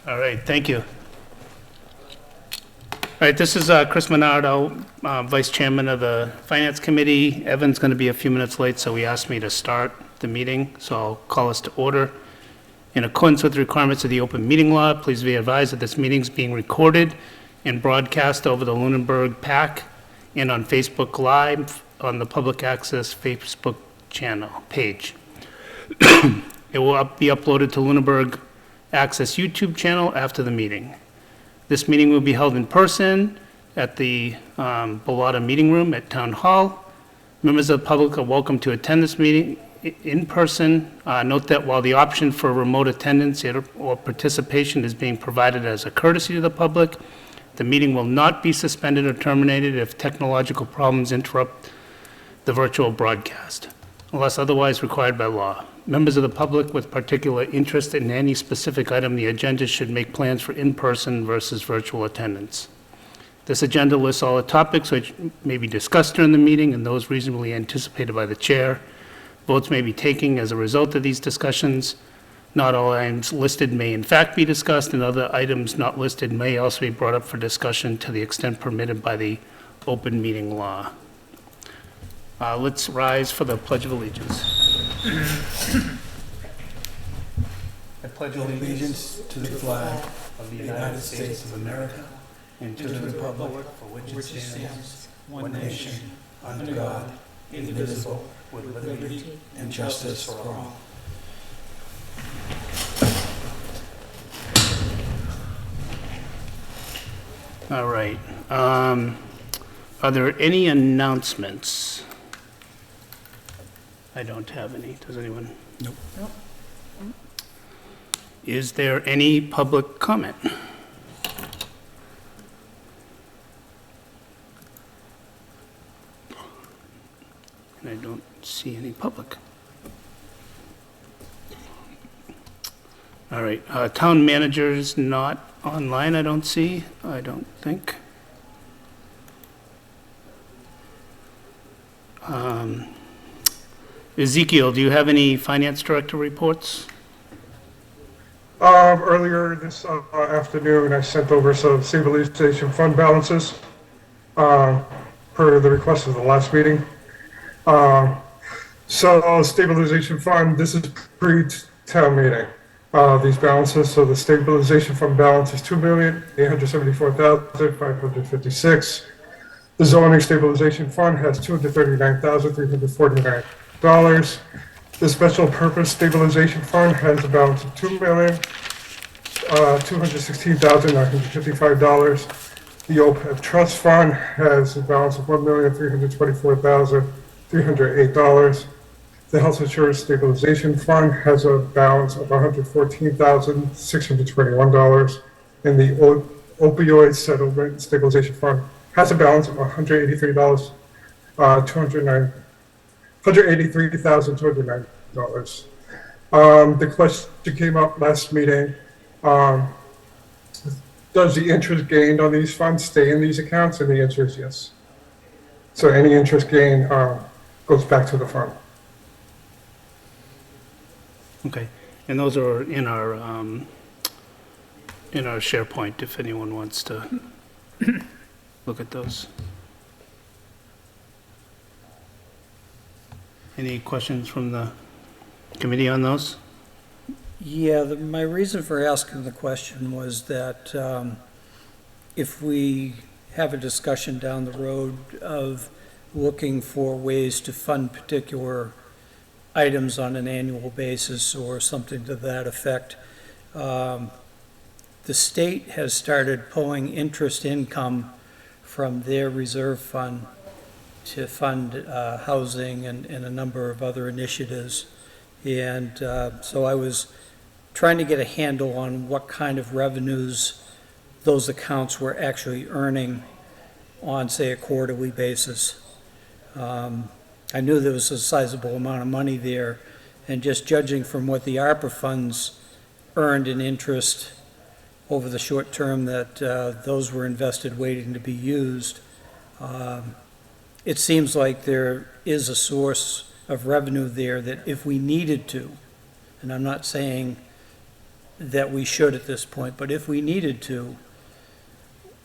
All right, thank you. All right, this is Chris Minardo, Vice Chairman of the Finance Committee. Evan's going to be a few minutes late, so he asked me to start the meeting, so I'll call us to order. In accordance with the requirements of the open meeting law, please be advised that this meeting is being recorded and broadcast over the Lunenburg PAC and on Facebook Live on the Public Access Facebook channel page. It will be uploaded to Lunenburg Access YouTube channel after the meeting. This meeting will be held in person at the Bellata Meeting Room at Town Hall. Members of the public are welcome to attend this meeting in person. Note that while the option for remote attendance or participation is being provided as a courtesy to the public, the meeting will not be suspended or terminated if technological problems interrupt the virtual broadcast, unless otherwise required by law. Members of the public with particular interest in any specific item on the agenda should make plans for in-person versus virtual attendance. This agenda lists all the topics which may be discussed during the meeting and those reasonably anticipated by the chair. Votes may be taken as a result of these discussions. Not all items listed may in fact be discussed, and other items not listed may also be brought up for discussion to the extent permitted by the open meeting law. Let's rise for the Pledge of Allegiance. I pledge allegiance to the flag of the United States of America and to the republic for which it stands, one nation, under God, indivisible, with liberty and justice for all. All right. Are there any announcements? I don't have any. Does anyone? Nope. Is there any public comment? And I don't see any public. All right. Town manager's not online, I don't see. I don't think. Ezekiel, do you have any finance director reports? Earlier this afternoon, I sent over some stabilization fund balances per the request of the last meeting. So stabilization fund, this is pre-town meeting. These balances, so the stabilization fund balance is $2,874,556. The zoning stabilization fund has $239,349. The special purpose stabilization fund has a balance of $2,216,955. The OPEB trust fund has a balance of $1,324,308. The health insurance stabilization fund has a balance of $114,621. And the opioid settlement stabilization fund has a balance of $183,209. The question came up last meeting, does the interest gained on these funds stay in these accounts? And the answer is yes. So any interest gain goes back to the fund. Okay, and those are in our SharePoint if anyone wants to look at those. Any questions from the committee on those? Yeah, my reason for asking the question was that if we have a discussion down the road of looking for ways to fund particular items on an annual basis or something to that effect, the state has started pulling interest income from their reserve fund to fund housing and a number of other initiatives. And so I was trying to get a handle on what kind of revenues those accounts were actually earning on, say, a quarterly basis. I knew there was a sizable amount of money there, and just judging from what the ARPA funds earned in interest over the short term that those were invested waiting to be used, it seems like there is a source of revenue there that if we needed to, and I'm not saying that we should at this point, but if we needed to,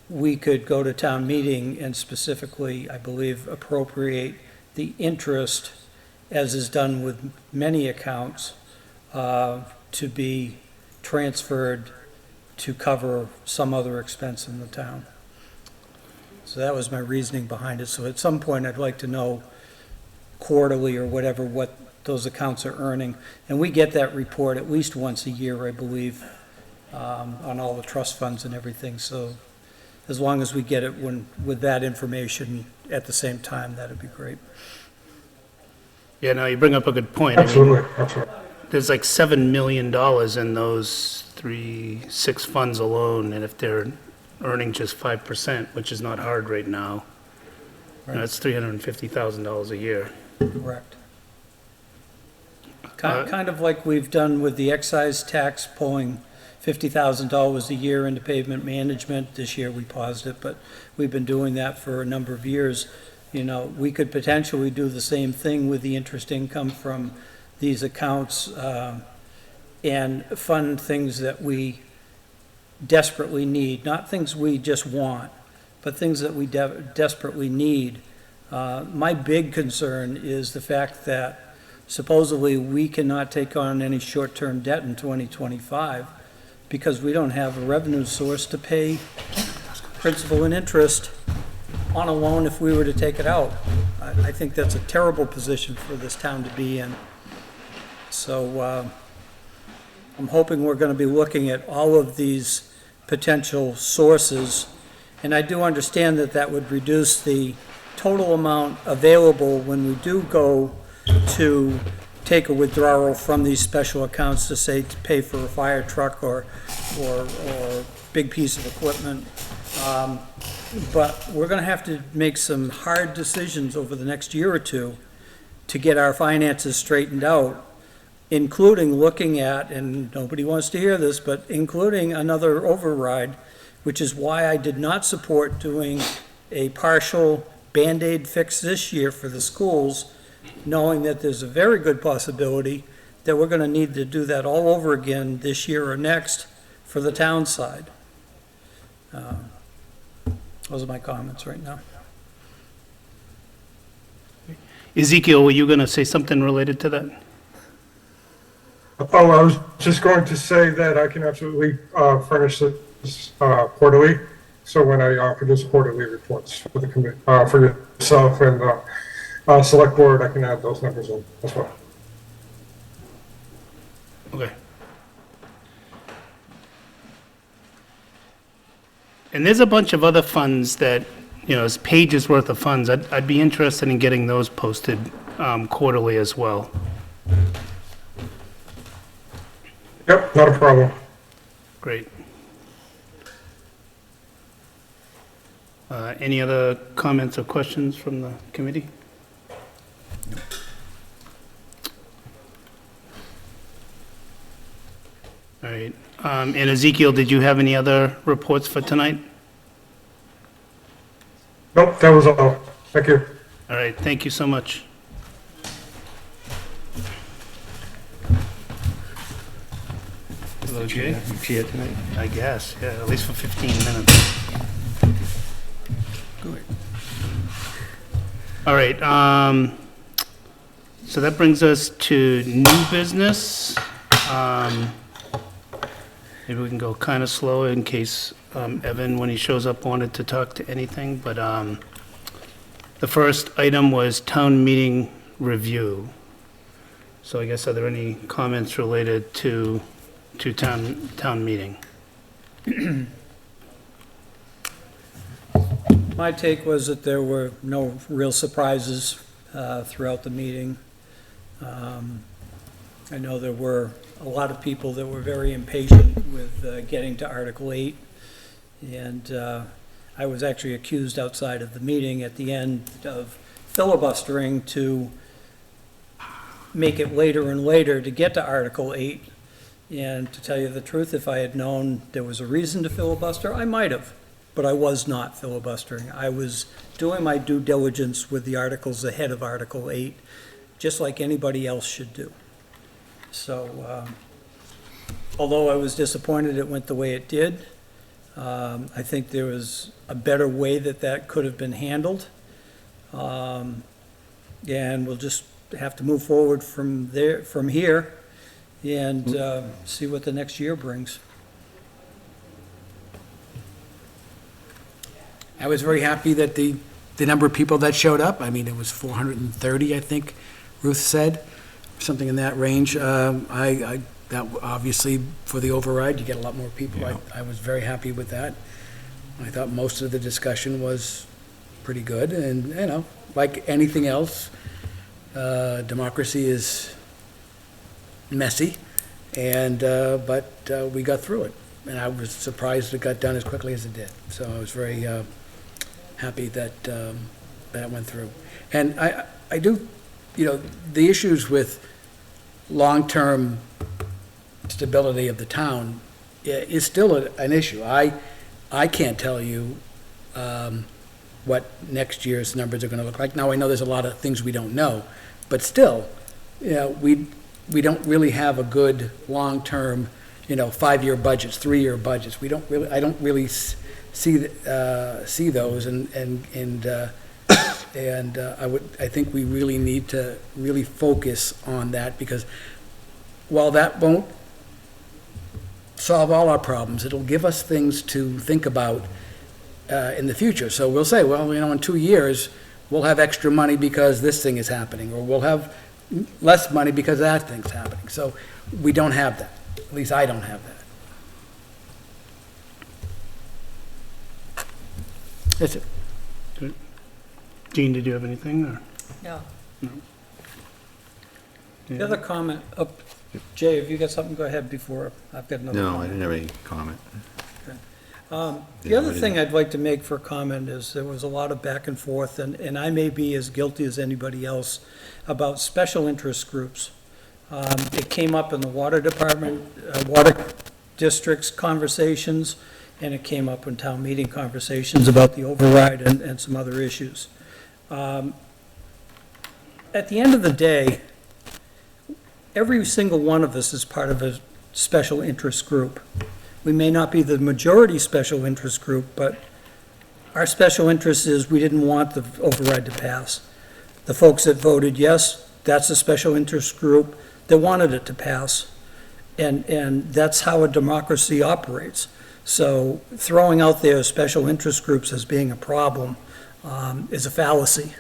we could go to town meeting and specifically, I believe, appropriate the interest, as is done with many accounts, to be transferred to cover some other expense in the town. So that was my reasoning behind it. So at some point, I'd like to know quarterly or whatever, what those accounts are earning. And we get that report at least once a year, I believe, on all the trust funds and everything. So as long as we get it with that information at the same time, that'd be great. Yeah, no, you bring up a good point. I mean, Absolutely, absolutely. there's like $7 million in those 6 funds alone, and if they're earning just 5%, which is not hard right now, that's $350,000 a year. Correct. Kind of like we've done with the excise tax, pulling $50,000 a year into pavement management. This year we paused it, but we've been doing that for a number of years. You know, we could potentially do the same thing with the interest income from these accounts, and fund things that we desperately need, not things we just want, but things that we desperately need. My big concern is the fact that supposedly we cannot take on any short-term debt in 2025 because we don't have a revenue source to pay principal and interest on a loan if we were to take it out. I think that's a terrible position for this town to be in. So I'm hoping we're going to be looking at all of these potential sources, and I do understand that that would reduce the total amount available when we do go to take a withdrawal from these special accounts to say to pay for a fire truck or big piece of equipment. But we're going to have to make some hard decisions over the next year or two to get our finances straightened out, including looking at, and nobody wants to hear this, but including another override, which is why I did not support doing a partial Band-Aid fix this year for the schools, knowing that there's a very good possibility that we're going to need to do that all over again this year or next for the town side. Those are my comments right now. Ezekiel, were you going to say something related to that? Oh, I was just going to say that I can absolutely furnish this quarterly. So when I produce quarterly reports for the committee, for yourself and select board, I can add those numbers in as well. Okay. And there's a bunch of other funds that, you know, it's pages worth of funds. I'd be interested in getting those posted quarterly as well. Yep, not a problem. Great. Any other comments or questions from the committee? All right. And Ezekiel, did you have any other reports for tonight? Nope, that was all. Thank you. All right, thank you so much. Hello, Jay. You chair tonight? I guess, yeah, at least for 15 minutes. Good. All right, so that brings us to new business. Maybe we can go kind of slow in case Evan, when he shows up, wanted to talk to anything, but the first item was town meeting review. So I guess, are there any comments related to town meeting? My take was that there were no real surprises throughout the meeting. I know there were a lot of people that were very impatient with getting to Article 8, and I was actually accused outside of the meeting at the end of filibustering to make it later and later to get to Article 8. And to tell you the truth, if I had known there was a reason to filibuster, I might have, but I was not filibustering. I was doing my due diligence with the articles ahead of Article 8, just like anybody else should do. So although I was disappointed it went the way it did. I think there was a better way that that could have been handled. And we'll just have to move forward from here, and see what the next year brings. I was very happy that the number of people that showed up, I mean, it was 430, I think Ruth said, something in that range. That obviously, for the override, you get a lot more people. I was very happy with that. I thought most of the discussion was pretty good, and, you know, like anything else, democracy is messy, and, but we got through it. And I was surprised it got done as quickly as it did. So I was very happy that that went through. And I do, you know, the issues with long-term stability of the town is still an issue. I can't tell you what next year's numbers are going to look like. Now, I know there's a lot of things we don't know, but still, you know, we don't really have a good long-term, you know, 5-year budgets, 3-year budgets. I don't really see those, and I think we really need to really focus on that, because while that won't solve all our problems, it'll give us things to think about in the future. So we'll say, well, you know, in 2 years, we'll have extra money because this thing is happening, or we'll have less money because that thing's happening. So we don't have that. At least I don't have that. That's it. Jean, did you have anything, or? No. The other comment, Jay, if you got something, go ahead before I've got another comment. No, I didn't have any comment. The other thing I'd like to make for comment is there was a lot of back and forth, and I may be as guilty as anybody else about special interest groups. It came up in the water department, water districts conversations, and it came up in town meeting conversations about the override and some other issues. At the end of the day, every single one of us is part of a special interest group. We may not be the majority special interest group, but our special interest is we didn't want the override to pass. The folks that voted yes, that's a special interest group that wanted it to pass. And that's how a democracy operates. So throwing out there special interest groups as being a problem is a fallacy,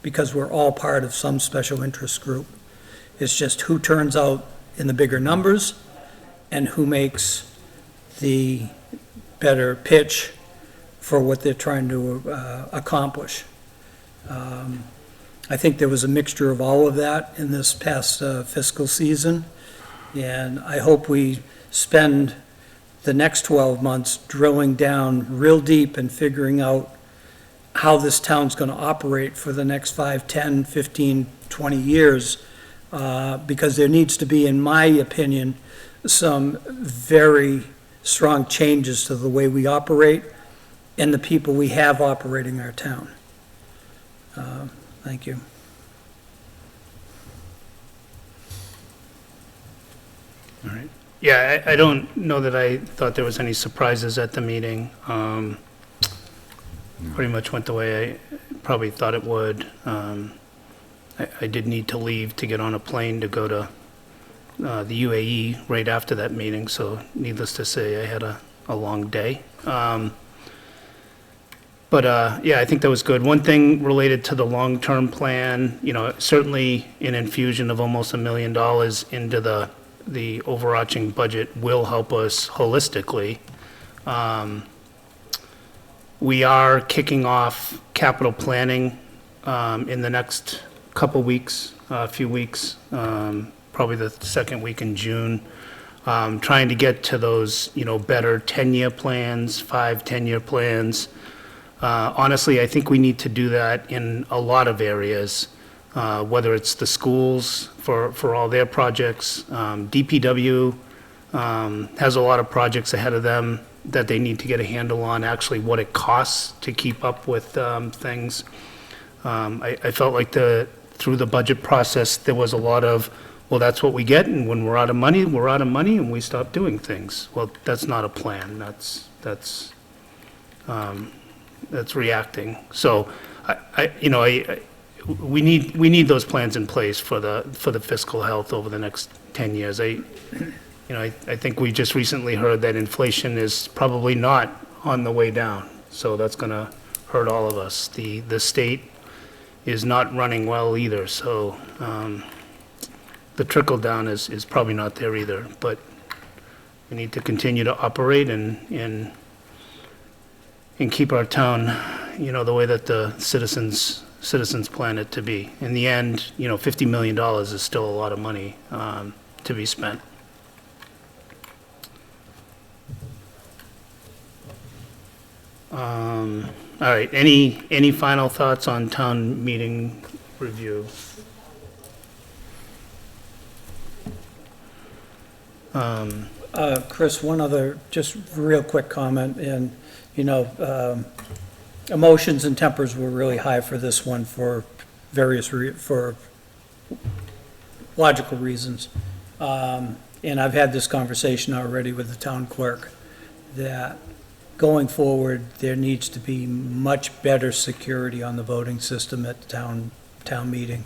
because we're all part of some special interest group. It's just who turns out in the bigger numbers and who makes the better pitch for what they're trying to accomplish. I think there was a mixture of all of that in this past fiscal season, and I hope we spend the next 12 months drilling down real deep and figuring out how this town's going to operate for the next 5, 10, 15, 20 years, because there needs to be, in my opinion, some very strong changes to the way we operate and the people we have operating our town. Thank you. All right. Yeah, I don't know that I thought there was any surprises at the meeting. Pretty much went the way I probably thought it would. I did need to leave to get on a plane to go to the UAE right after that meeting, so needless to say, I had a long day. But yeah, I think that was good. One thing related to the long-term plan, you know, certainly an infusion of almost $1 million into the overarching budget will help us holistically. We are kicking off capital planning in the next couple weeks, a few weeks, probably the second week in June, trying to get to those, you know, better 10-year plans, 5-10-year plans. Honestly, I think we need to do that in a lot of areas, whether it's the schools for all their projects. DPW has a lot of projects ahead of them that they need to get a handle on, actually what it costs to keep up with things. I felt like through the budget process, there was a lot of well, that's what we get, and when we're out of money, we're out of money, and we stop doing things. Well, that's not a plan, that's reacting. So, we need those plans in place for the fiscal health over the next 10 years. I think we just recently heard that inflation is probably not on the way down, so that's gonna hurt all of us. The state is not running well either, so, the trickle down is probably not there either, but we need to continue to operate and keep our town, the way that the citizens plan it to be. In the end, $50 million is still a lot of money to be spent. All right, any final thoughts on town meeting review? Chris, one other, just real quick comment, and, emotions and tempers were really high for this one for for logical reasons. And I've had this conversation already with the town clerk, that going forward, there needs to be much better security on the voting system at the town meeting.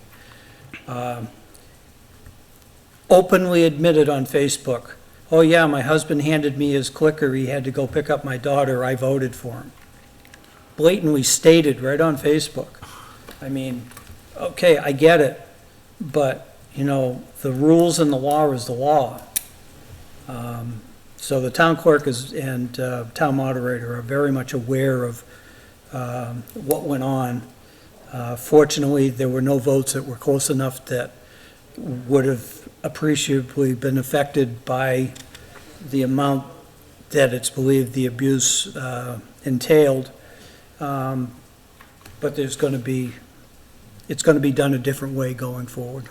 Openly admitted on Facebook, oh yeah, my husband handed me his clicker, he had to go pick up my daughter, I voted for him. Blatantly stated right on Facebook. I mean, okay, I get it, but, the rules and the law is the law. So the town clerk and town moderator are very much aware of what went on. Fortunately, there were no votes that were close enough that would have appreciably been affected by the amount that it's believed the abuse entailed. But it's going to be done a different way going forward.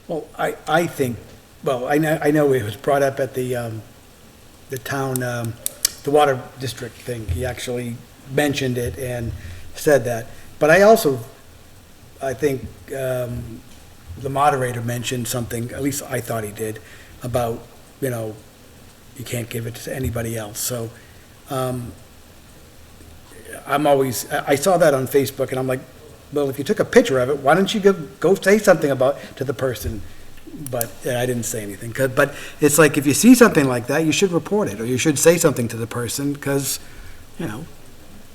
Well, I think, I know it was brought up at the town, the water district thing. He actually mentioned it and said that. But I think the moderator mentioned something, at least I thought he did, about, you can't give it to anybody else. So I saw that on Facebook, and I'm like, well, if you took a picture of it, why don't you go say something to the person? But I didn't say anything. But it's like, if you see something like that, you should report it, or you should say something to the person, because,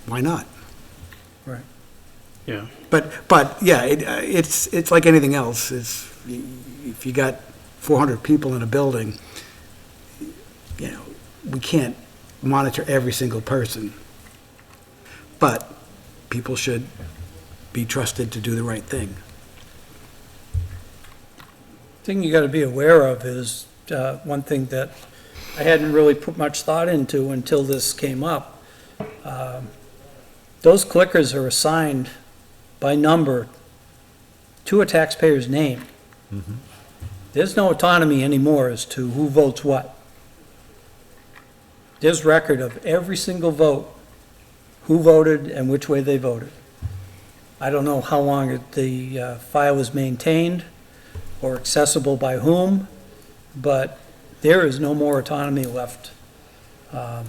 why not? Right. Yeah. But yeah, it's like anything else. If you got 400 people in a building, we can't monitor every single person. But people should be trusted to do the right thing. Thing you got to be aware of is, one thing that I hadn't really put much thought into until this came up. Those clickers are assigned by number to a taxpayer's name. Mm-hmm. There's no autonomy anymore as to who votes what. There's record of every single vote, who voted and which way they voted. I don't know how long the file is maintained or accessible by whom, but there is no more autonomy left the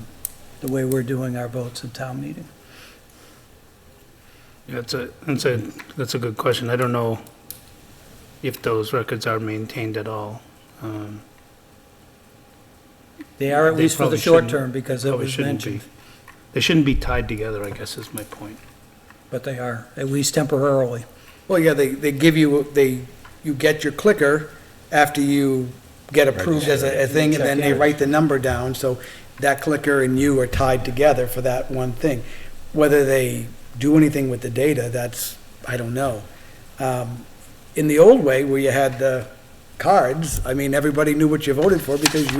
way we're doing our votes at town meeting. Yeah, that's a good question. I don't know if those records are maintained at all. They are at They least for the probably short shouldn't- term, because it probably was shouldn't be. mentioned, They shouldn't be tied together, I guess is my point. but they are, at least temporarily. Well, yeah, they give you, you get your clicker after you get approved as a thing, and then they write the number down, so that clicker and you are tied together for that one thing. Whether they do anything with the data, I don't know. In the old way, where you had the cards, everybody knew what you voted for because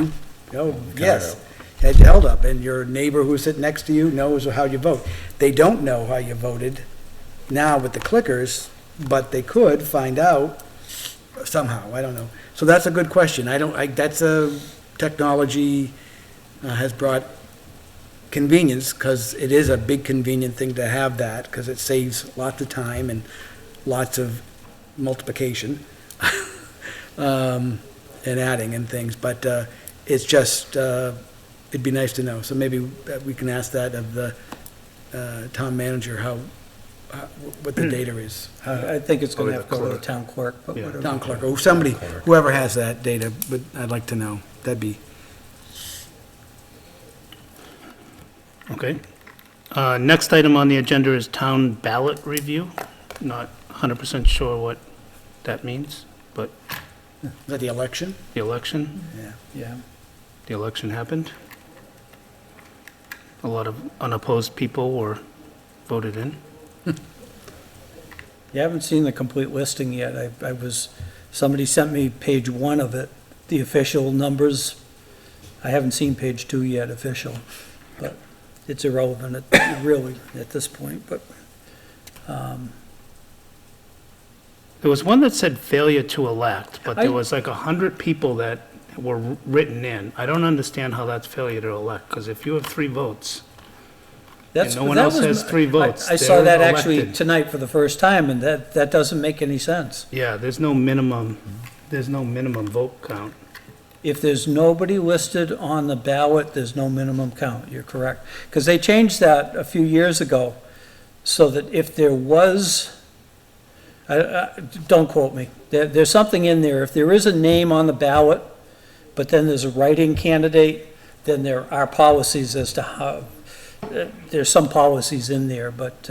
yes, had you held up, and your neighbor who's sitting next to you knows how you vote. They don't know how you voted now with the clickers, but they could find out somehow, I don't know. So that's a good question. That's a technology has brought convenience, because it is a big convenient thing to have that, because it saves lots of time and lots of multiplication. and adding and things, but it's just, it'd be nice to know. So maybe we can ask that of the town manager, what the data is. I think it's going to have to go to the Clerk. town clerk, but Yeah. whatever. Town clerk, or somebody, whoever has that data, but I'd like to know. That'd be, Okay. Next item on the agenda is town ballot review. Not 100% sure what that means, but is that the election? the election, Yeah. the election happened. A lot of unopposed people were voted in. You haven't seen the complete listing yet. Somebody sent me page 1 of it, the official numbers. I haven't seen page 2 yet, official, but it's irrelevant really at this point, but, There was one that said failure to elect, but I- there was like 100 people that were written in. I don't understand how that's failure to elect, because if you have 3 votes, that's. no one that else was- has 3 votes, I saw they're that actually elected. tonight for the first time, and that doesn't make any sense. yeah, there's no minimum vote count. If there's nobody listed on the ballot, there's no minimum count, you're correct. Because they changed that a few years ago, so that if there was, don't quote me, there's something in there, if there is a name on the ballot, but then there's a write-in candidate, then there are policies as to how, there's some policies in there, but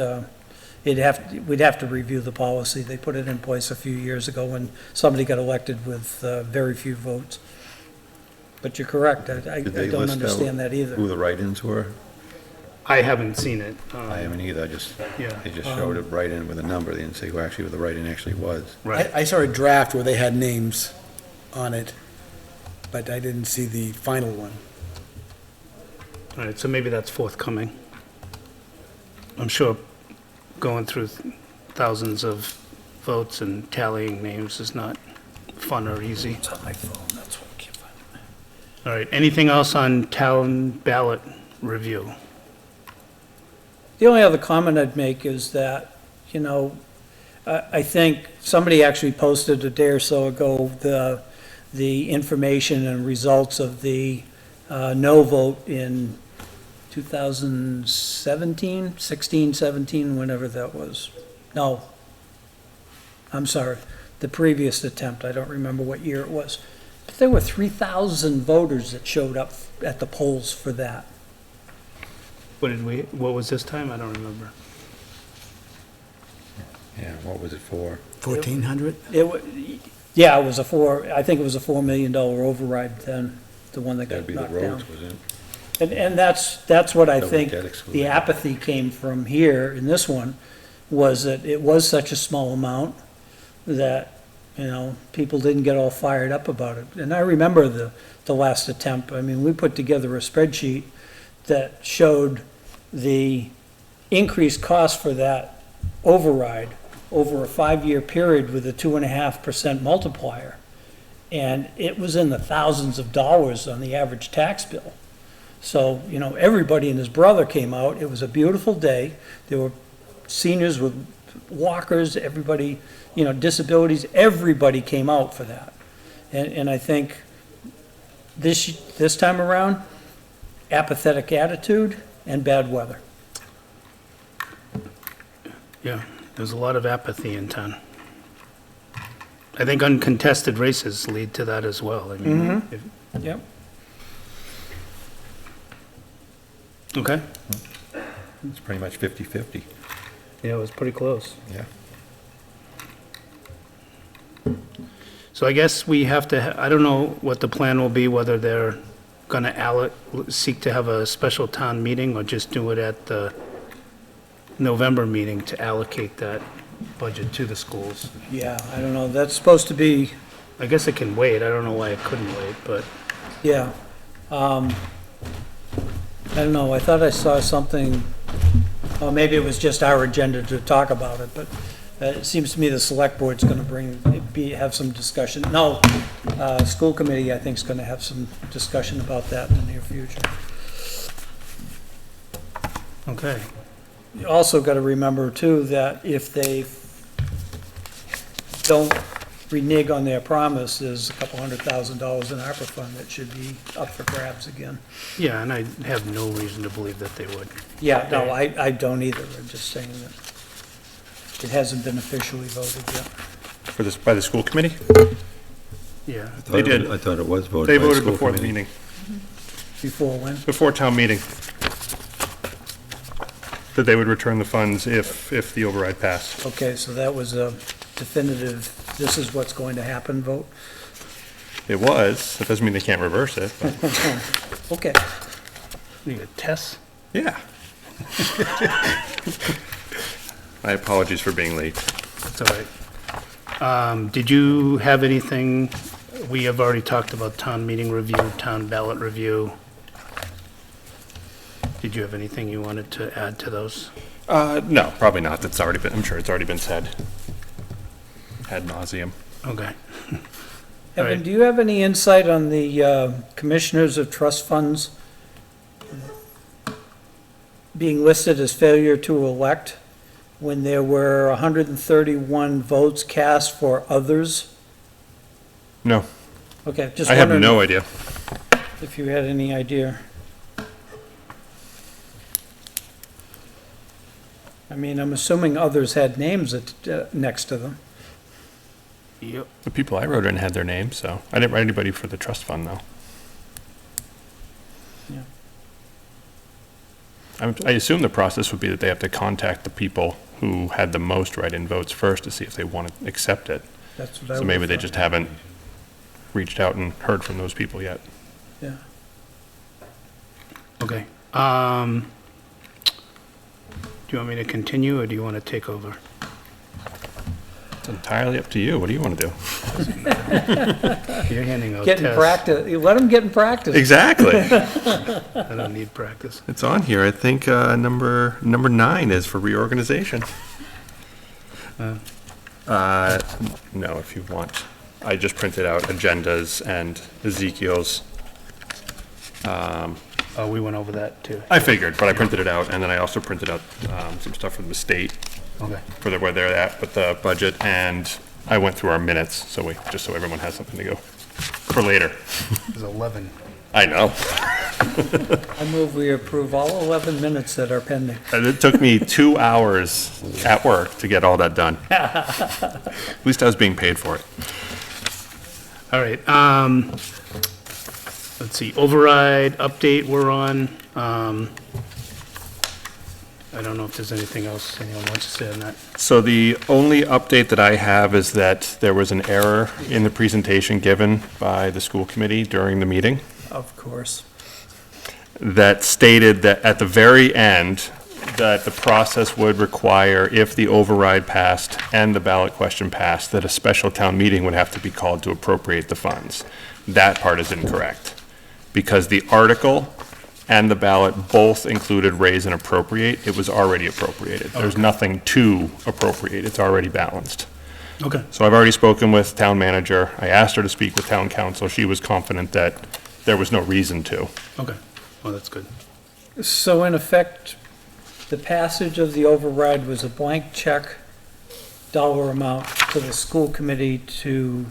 we'd have to review the policy. They put it in place a few years ago when somebody got elected with very few votes. But you're correct, I Did they don't list out understand that either. who the write-ins were? I haven't seen it. I haven't either, Yeah. they just showed it write-in with a number, they didn't say who actually the write-in actually was. Right. I saw a draft where they had names on it, but I didn't see the final one. All right, so maybe that's forthcoming. I'm sure going through thousands of votes and tallying names is not fun or easy. It's on my phone, that's what I can't find it. All right, anything else on town ballot review? The only other comment I'd make is that, I think somebody actually posted a day or so ago the information and results of the no vote in 2017, 16, 17, whenever that was. No, I'm sorry, the previous attempt, I don't remember what year it was. But there were 3,000 voters that showed up at the polls for that. What was this time? I don't remember. Yeah, what was it for? 1,400? Yeah, it was I think it was a $4 million override then, the one that That'd got be the knocked down. roads, wasn't it? And that's what I That was think debt the exclusion. apathy came from here in this one, was that it was such a small amount that, people didn't get all fired up about it. And I remember the last attempt, I mean, we put together a spreadsheet that showed the increased cost for that override over a 5-year period with a 2.5% multiplier. And it was in the thousands of dollars on the average tax bill. So, everybody and his brother came out. It was a beautiful day. There were seniors with walkers, everybody, disabilities, everybody came out for that. And I think this time around, apathetic attitude and bad weather. Yeah, there's a lot of apathy in town. I think uncontested races lead to that as well. I mean, Yep. Okay. It's pretty much 50/50, Yeah, it was pretty close. yeah. So I guess we have to, I don't know what the plan will be, whether they're going to seek to have a special town meeting or just do it at the November meeting to allocate that budget to the schools. Yeah, I don't know, that's supposed to be, I guess it can wait. I don't know why it couldn't wait, but yeah. I don't know, I thought I saw something, or maybe it was just our agenda to talk about it, but it seems to me the select board's gonna have some discussion. No, school committee, I think, is gonna have some discussion about that in the near future. okay. You also gotta remember too, that if they don't renege on their promise, there's a couple $100,000 in ARPA fund that should be up for grabs again. Yeah, and I have no reason to believe that they would. Yeah, no, I don't either, I'm just saying that it hasn't been officially voted yet. For this, by the school committee? Yeah. They did. I thought it was voted They by the voted school before the committee. meeting, Before when? before town meeting. That they would return the funds if the override passed. Okay, so that was a definitive, this is what's going to happen vote? It was, that doesn't mean they can't reverse it, but, Okay, You got Tess? yeah. My apologies for being late. That's all right. Did you have anything, we have already talked about town meeting review, town ballot review. Did you have anything you wanted to add to those? No, probably not, that's already been, I'm sure it's already been said. Ad nauseum. Okay. All Evan, right. do you have any insight on the commissioners of trust funds being listed as failure to elect when there were 131 votes cast for others? No, Okay, just I have wondering no idea. if you had any idea. I mean, I'm assuming others had names next to them. Yep. The people I wrote in had their names, so I didn't write anybody for the trust fund, though. Yeah. I assume the process would be that they have to contact the people who had the most write-in votes first to see if they want to accept it. That's what I So would maybe they have just thought. haven't reached out and heard from those people yet. Yeah. Okay. Do you want me to continue, or do you want to take over? It's entirely up to you. What do you want to do? You're handing out Get in tests. practice, you let them get in practice. Exactly. I don't need practice. It's on here. I think number 9 is for reorganization. No, if you want. I just printed out agendas and Ezekiel's. Oh, we went over that too. I figured, but I printed it out, and then I also printed out some stuff from the state Okay. for where they're at with the budget, and I went through our minutes, just so everyone has something to go for later. There's 11. I know. I move we approve all 11 minutes that are pending. And it took me 2 hours at work to get all that done. At least I was being paid for it. All right, let's see, override update we're on. I don't know if there's anything else anyone wants to say on that. So the only update that I have is that there was an error in the presentation given by the school committee during the meeting Of course. that stated that at the very end, that the process would require, if the override passed and the ballot question passed, that a special town meeting would have to be called to appropriate the funds. That part is incorrect, because the article and the ballot both included raise and appropriate. It was already appropriated. There's nothing to appropriate. It's already balanced. Okay. So I've already spoken with town manager. I asked her to speak with town council. She was confident that there was no reason to. Okay, well, that's good. So in effect, the passage of the override was a blank check dollar amount to the school committee to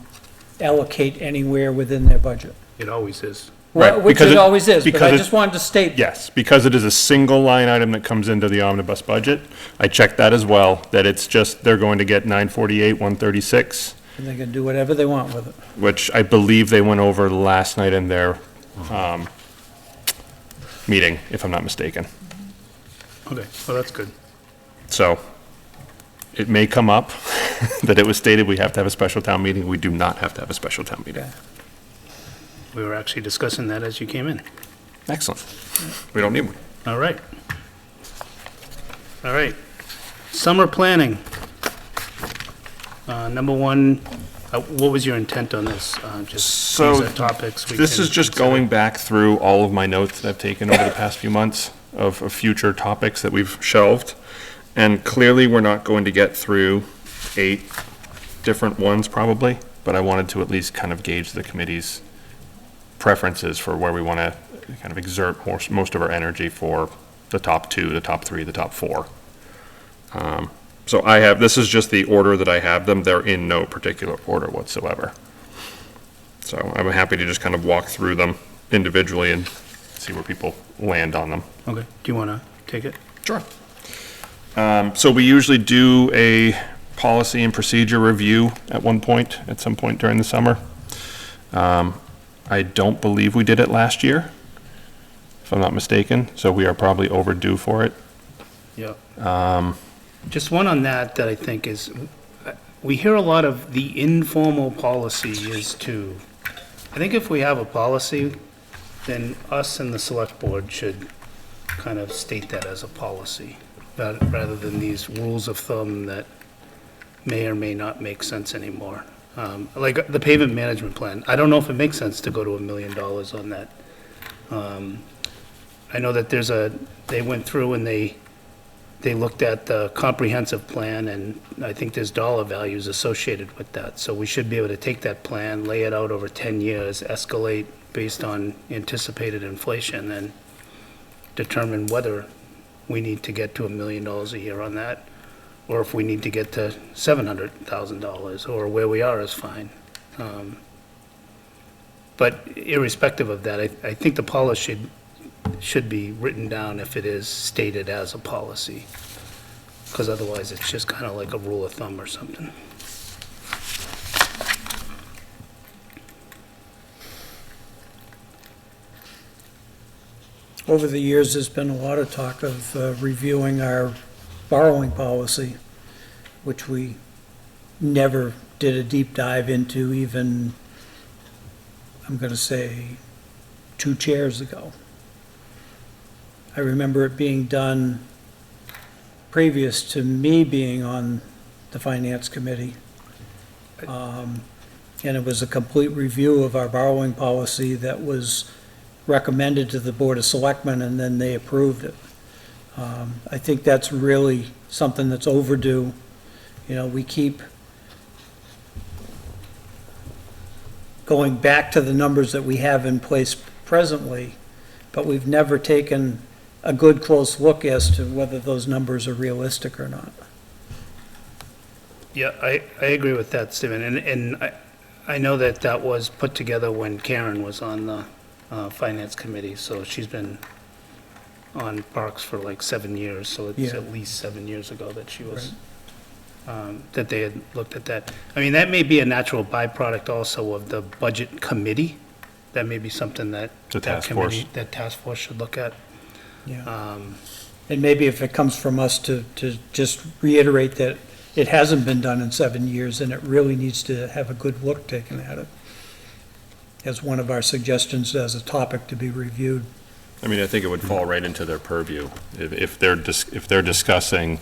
allocate anywhere within their budget. It always is. Right, Which because it it- always is, but because I it- just wanted to state. Yes, because it is a single line item that comes into the omnibus budget. I checked that as well, that it's just, they're going to get 948, 136, And they can do whatever they want with it. which I believe they went over last night in their meeting, if I'm not mistaken. Okay, well, that's good. So it may come up that it was stated we have to have a special town meeting. We do not have to have a special town meeting. Okay. We were actually discussing that as you came in. Excellent. We don't need one. All right. All right. Summer planning. Number one, what was your intent on this? Just So, these are topics we This can is just consider. going back through all of my notes that I've taken over the past few months of future topics that we've shelved. And clearly, we're not going to get through 8 different ones probably, but I wanted to at least kind of gauge the committee's preferences for where we want to kind of exert most of our energy for the top 2, the top 3, the top 4. So this is just the order that I have them. They're in no particular order whatsoever. So I'm happy to just kind of walk through them individually and see where people land on them. Okay, do you want to take it? Sure. So we usually do a policy and procedure review at some point during the summer. I don't believe we did it last year, if I'm not mistaken, so we are probably overdue for it. Yeah. Just one on that I think is, we hear a lot of the informal policy is to, I think if we have a policy, then us and the select board should kind of state that as a policy, rather than these rules of thumb that may or may not make sense anymore. Like the pavement management plan, I don't know if it makes sense to go to $1 million on that. I know that they went through and they looked at the comprehensive plan, and I think there's dollar values associated with that. So we should be able to take that plan, lay it out over 10 years, escalate based on anticipated inflation, and determine whether we need to get to $1 million a year on that, or if we need to get to $700,000, or where we are is fine. But irrespective of that, I think the policy should be written down if it is stated as a policy, because otherwise it's just kind of like a rule of thumb or something. Over the years, there's been a lot of talk of reviewing our borrowing policy, which we never did a deep dive into, even, I'm going to say, 2 chairs ago. I remember it being done previous to me being on the Finance Committee. And it was a complete review of our borrowing policy that was recommended to the Board of Selectmen, and then they approved it. I think that's really something that's overdue. You know, we keep going back to the numbers that we have in place presently, but we've never taken a good close look as to whether those numbers are realistic or not. Yeah, I agree with that, Stephen, and I know that was put together when Karen was on the Finance Committee, so she's been on Parks for like 7 years, so it's Yeah. at least 7 years ago that she was, that they had looked at that. I mean, that may be a natural byproduct also of the Budget Committee. That may be something that The that task force. committee, that task force should look at. Yeah. And maybe if it comes from us to just reiterate that it hasn't been done in 7 years, and it really needs to have a good look taken at it, as one of our suggestions as a topic to be reviewed. I mean, I think it would fall right into their purview. If they're discussing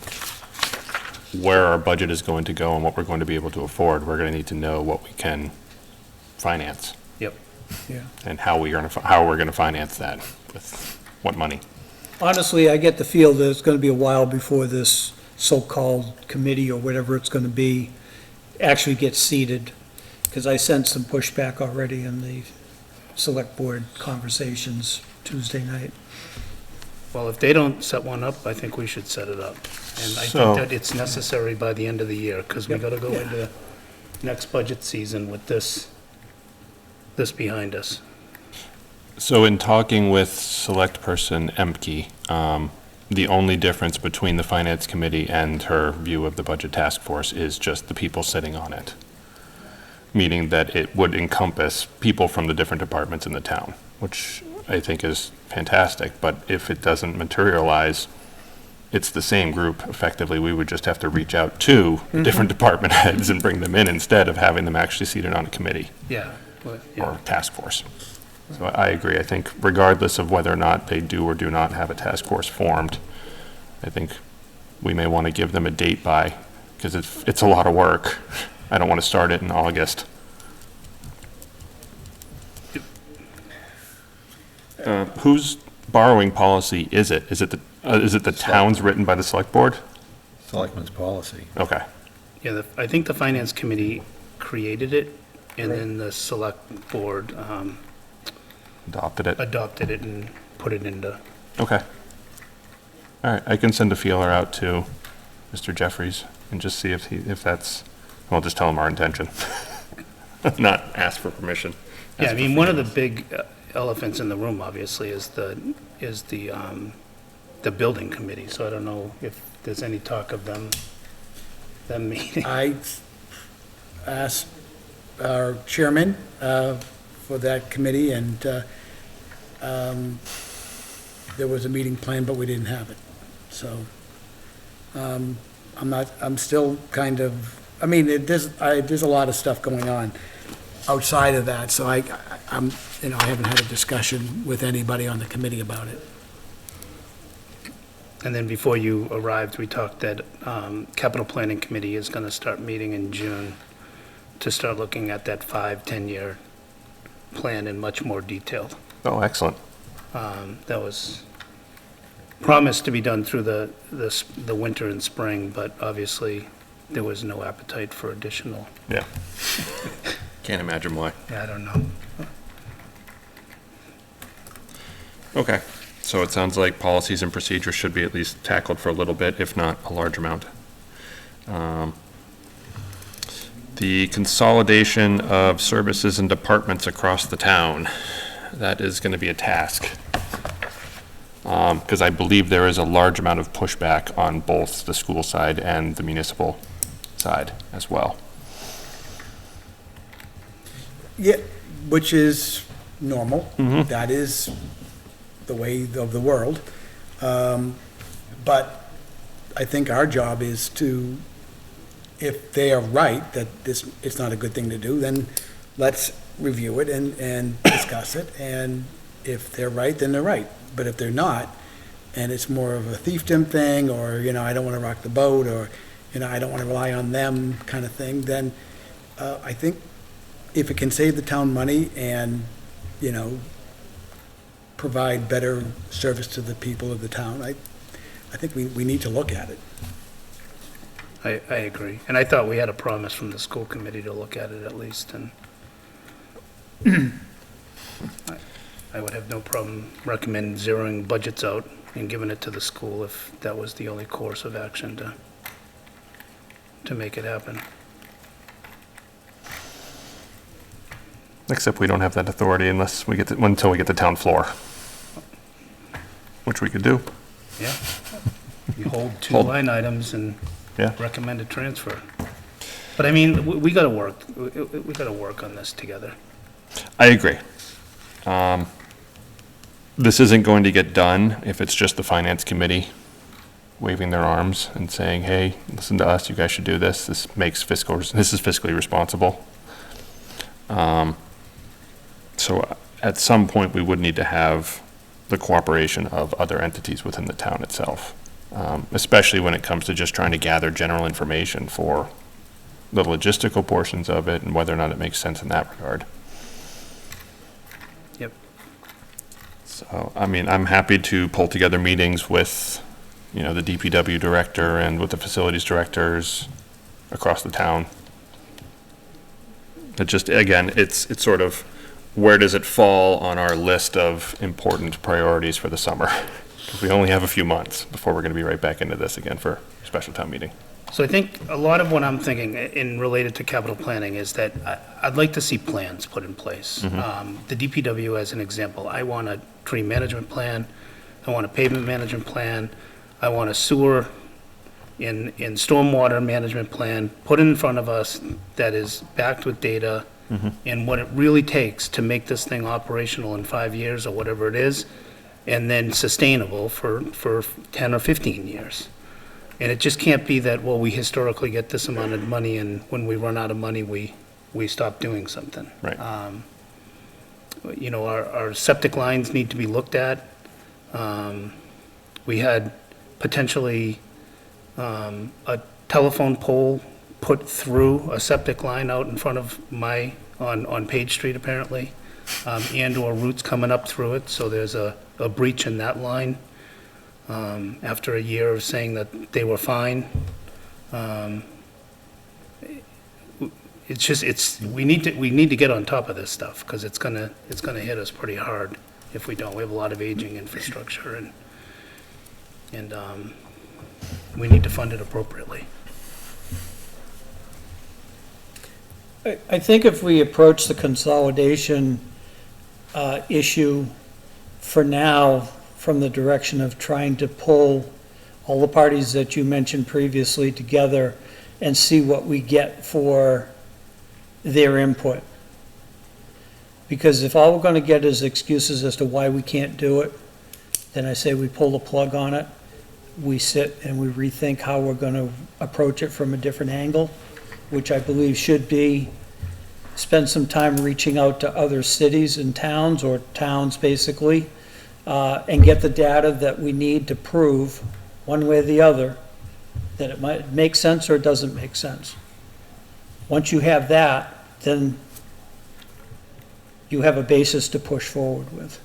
where our budget is going to go and what we're going to be able to afford, we're going to need to know what we can finance Yep. Yeah. and how we're going to finance that, with what money. Honestly, I get the feel that it's going to be a while before this so-called committee, or whatever it's going to be, actually gets seated, because I sense some pushback already in the select board conversations Tuesday night. Well, if they don't set one up, I think we should set it up. And I So- think that it's necessary by the end of the year, because we got to go into next budget season with this behind us. So in talking with Select Person Emke, the only difference between the Finance Committee and her view of the Budget Task Force is just the people sitting on it, meaning that it would encompass people from the different departments in the town, which I think is fantastic, but if it doesn't materialize, it's the same group. Effectively, we would just have to reach out to different department heads and bring them in instead of having them actually seated on a committee Yeah. Well, yeah. or task force. So I agree. I think regardless of whether or not they do or do not have a task force formed, I think we may want to give them a date by, because it's a lot of work. I don't want to start it in August. Whose borrowing policy is it? Is it the town's written by the select board? Selectmen's policy. Okay. Yeah, I think the Finance Committee created it, and then the Select Board Adopted it. adopted it and put it into, Okay. All right, I can send a feeler out to Mr. Jeffries, and just see if that's, well, just tell him our intention. Not ask for permission. Yeah, I mean, one of the big elephants in the room, obviously, is the building committee, so I don't know if there's any talk of them meeting. I asked our chairman for that committee, and there was a meeting planned, but we didn't have it. So I'm still kind of, I mean, there's a lot of stuff going on outside of that, so I haven't had a discussion with anybody on the committee about it. And then before you arrived, we talked that Capital Planning Committee is going to start meeting in June to start looking at that 5-10-year plan in much more detail. Oh, excellent. That was promised to be done through the winter and spring, but obviously there was no appetite for additional. Yeah. Can't imagine why. Yeah, I don't know. Okay, so it sounds like policies and procedures should be at least tackled for a little bit, if not a large amount. The consolidation of services and departments across the town, that is going to be a task. Because I believe there is a large amount of pushback on both the school side and the municipal side as well. Yeah, which is normal. That is the way of the world. But I think our job is to, if they are right, that it's not a good thing to do, then let's review it and discuss it. And if they're right, then they're right. But if they're not, and it's more of a fiefdom thing, or, I don't want to rock the boat, or, I don't want to rely on them kind of thing, then I think if it can save the town money and, provide better service to the people of the town, I think we need to look at it. I agree. And I thought we had a promise from the school committee to look at it at least, and I would have no problem recommending zeroing budgets out and giving it to the school if that was the only course of action to make it happen. Except we don't have that authority until we get the town floor, which we could do. Yeah. You hold two Hold. line items and Yeah. recommend a transfer. But I mean, we gotta work on this together. I agree. This isn't going to get done if it's just the finance committee waving their arms and saying, hey, listen to us, you guys should do this. This is fiscally responsible. So at some point, we would need to have the cooperation of other entities within the town itself, especially when it comes to just trying to gather general information for the logistical portions of it and whether or not it makes sense in that regard. Yep. So, I mean, I'm happy to pull together meetings with, the DPW director and with the facilities directors across the town. It just, again, it's sort of, where does it fall on our list of important priorities for the summer? Because we only have a few months before we're going to be right back into this again for a special town meeting. So I think a lot of what I'm thinking in related to capital planning is that I'd like to see plans put in place. The DPW, as an example, I want a tree management plan, I want a pavement management plan, I want a sewer and stormwater management plan put in front of us that is backed with data and what it really takes to make this thing operational in 5 years or whatever it is, and then sustainable for 10 or 15 years. And it just can't be that, well, we historically get this amount of money, and when we run out of money, we stop doing something. Right. Our septic lines need to be looked at. We had potentially a telephone pole put through a septic line out in front of on Page Street apparently, and/or roots coming up through it, so there's a breach in that line. After a year of saying that they were fine. We need to get on top of this stuff, because it's gonna hit us pretty hard if we don't. We have a lot of aging infrastructure, and we need to fund it appropriately. I think if we approach the consolidation issue for now from the direction of trying to pull all the parties that you mentioned previously together and see what we get for their input. Because if all we're going to get is excuses as to why we can't do it, then I say we pull the plug on it. We sit and we rethink how we're going to approach it from a different angle, which I believe should be spend some time reaching out to other cities and towns, or towns basically, and get the data that we need to prove, one way or the other, that it might make sense or it doesn't make sense. Once you have that, then you have a basis to push forward with.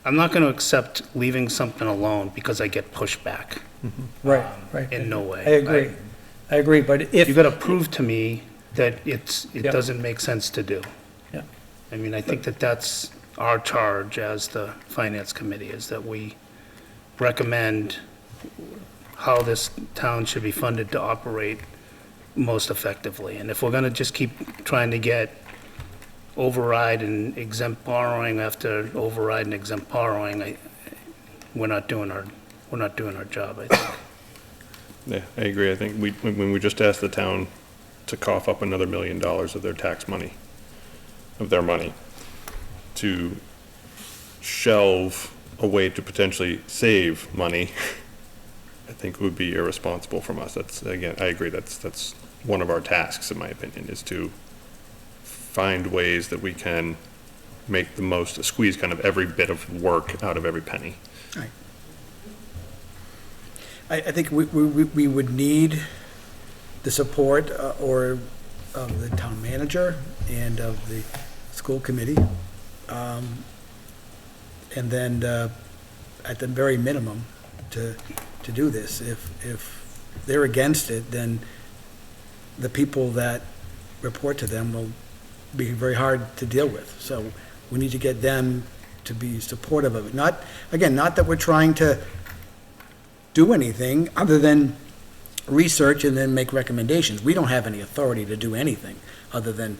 I'm not going to accept leaving something alone because I get pushback. Right, right. In no way. I agree, but You if, got to prove to me that it Yep. doesn't make sense to do. Yeah. I mean, I think that that's our charge as the finance committee, is that we recommend how this town should be funded to operate most effectively. And if we're going to just keep trying to get override and exempt borrowing after override and exempt borrowing, we're not doing our job, I think. Yeah, I agree. I think when we just asked the town to cough up another $1 million of their tax money, of their money, to shelve a way to potentially save money, I think it would be irresponsible from us. That's, again, I agree, that's one of our tasks, in my opinion, is to find ways that we can make the most, squeeze kind of every bit of work out of every penny. I think we would need the support or of the town manager and of the school committee. And then, at the very minimum, to do this. If they're against it, then the people that report to them will be very hard to deal with. So we need to get them to be supportive of it. Not that we're trying to do anything other than research and then make recommendations. We don't have any authority to do anything other than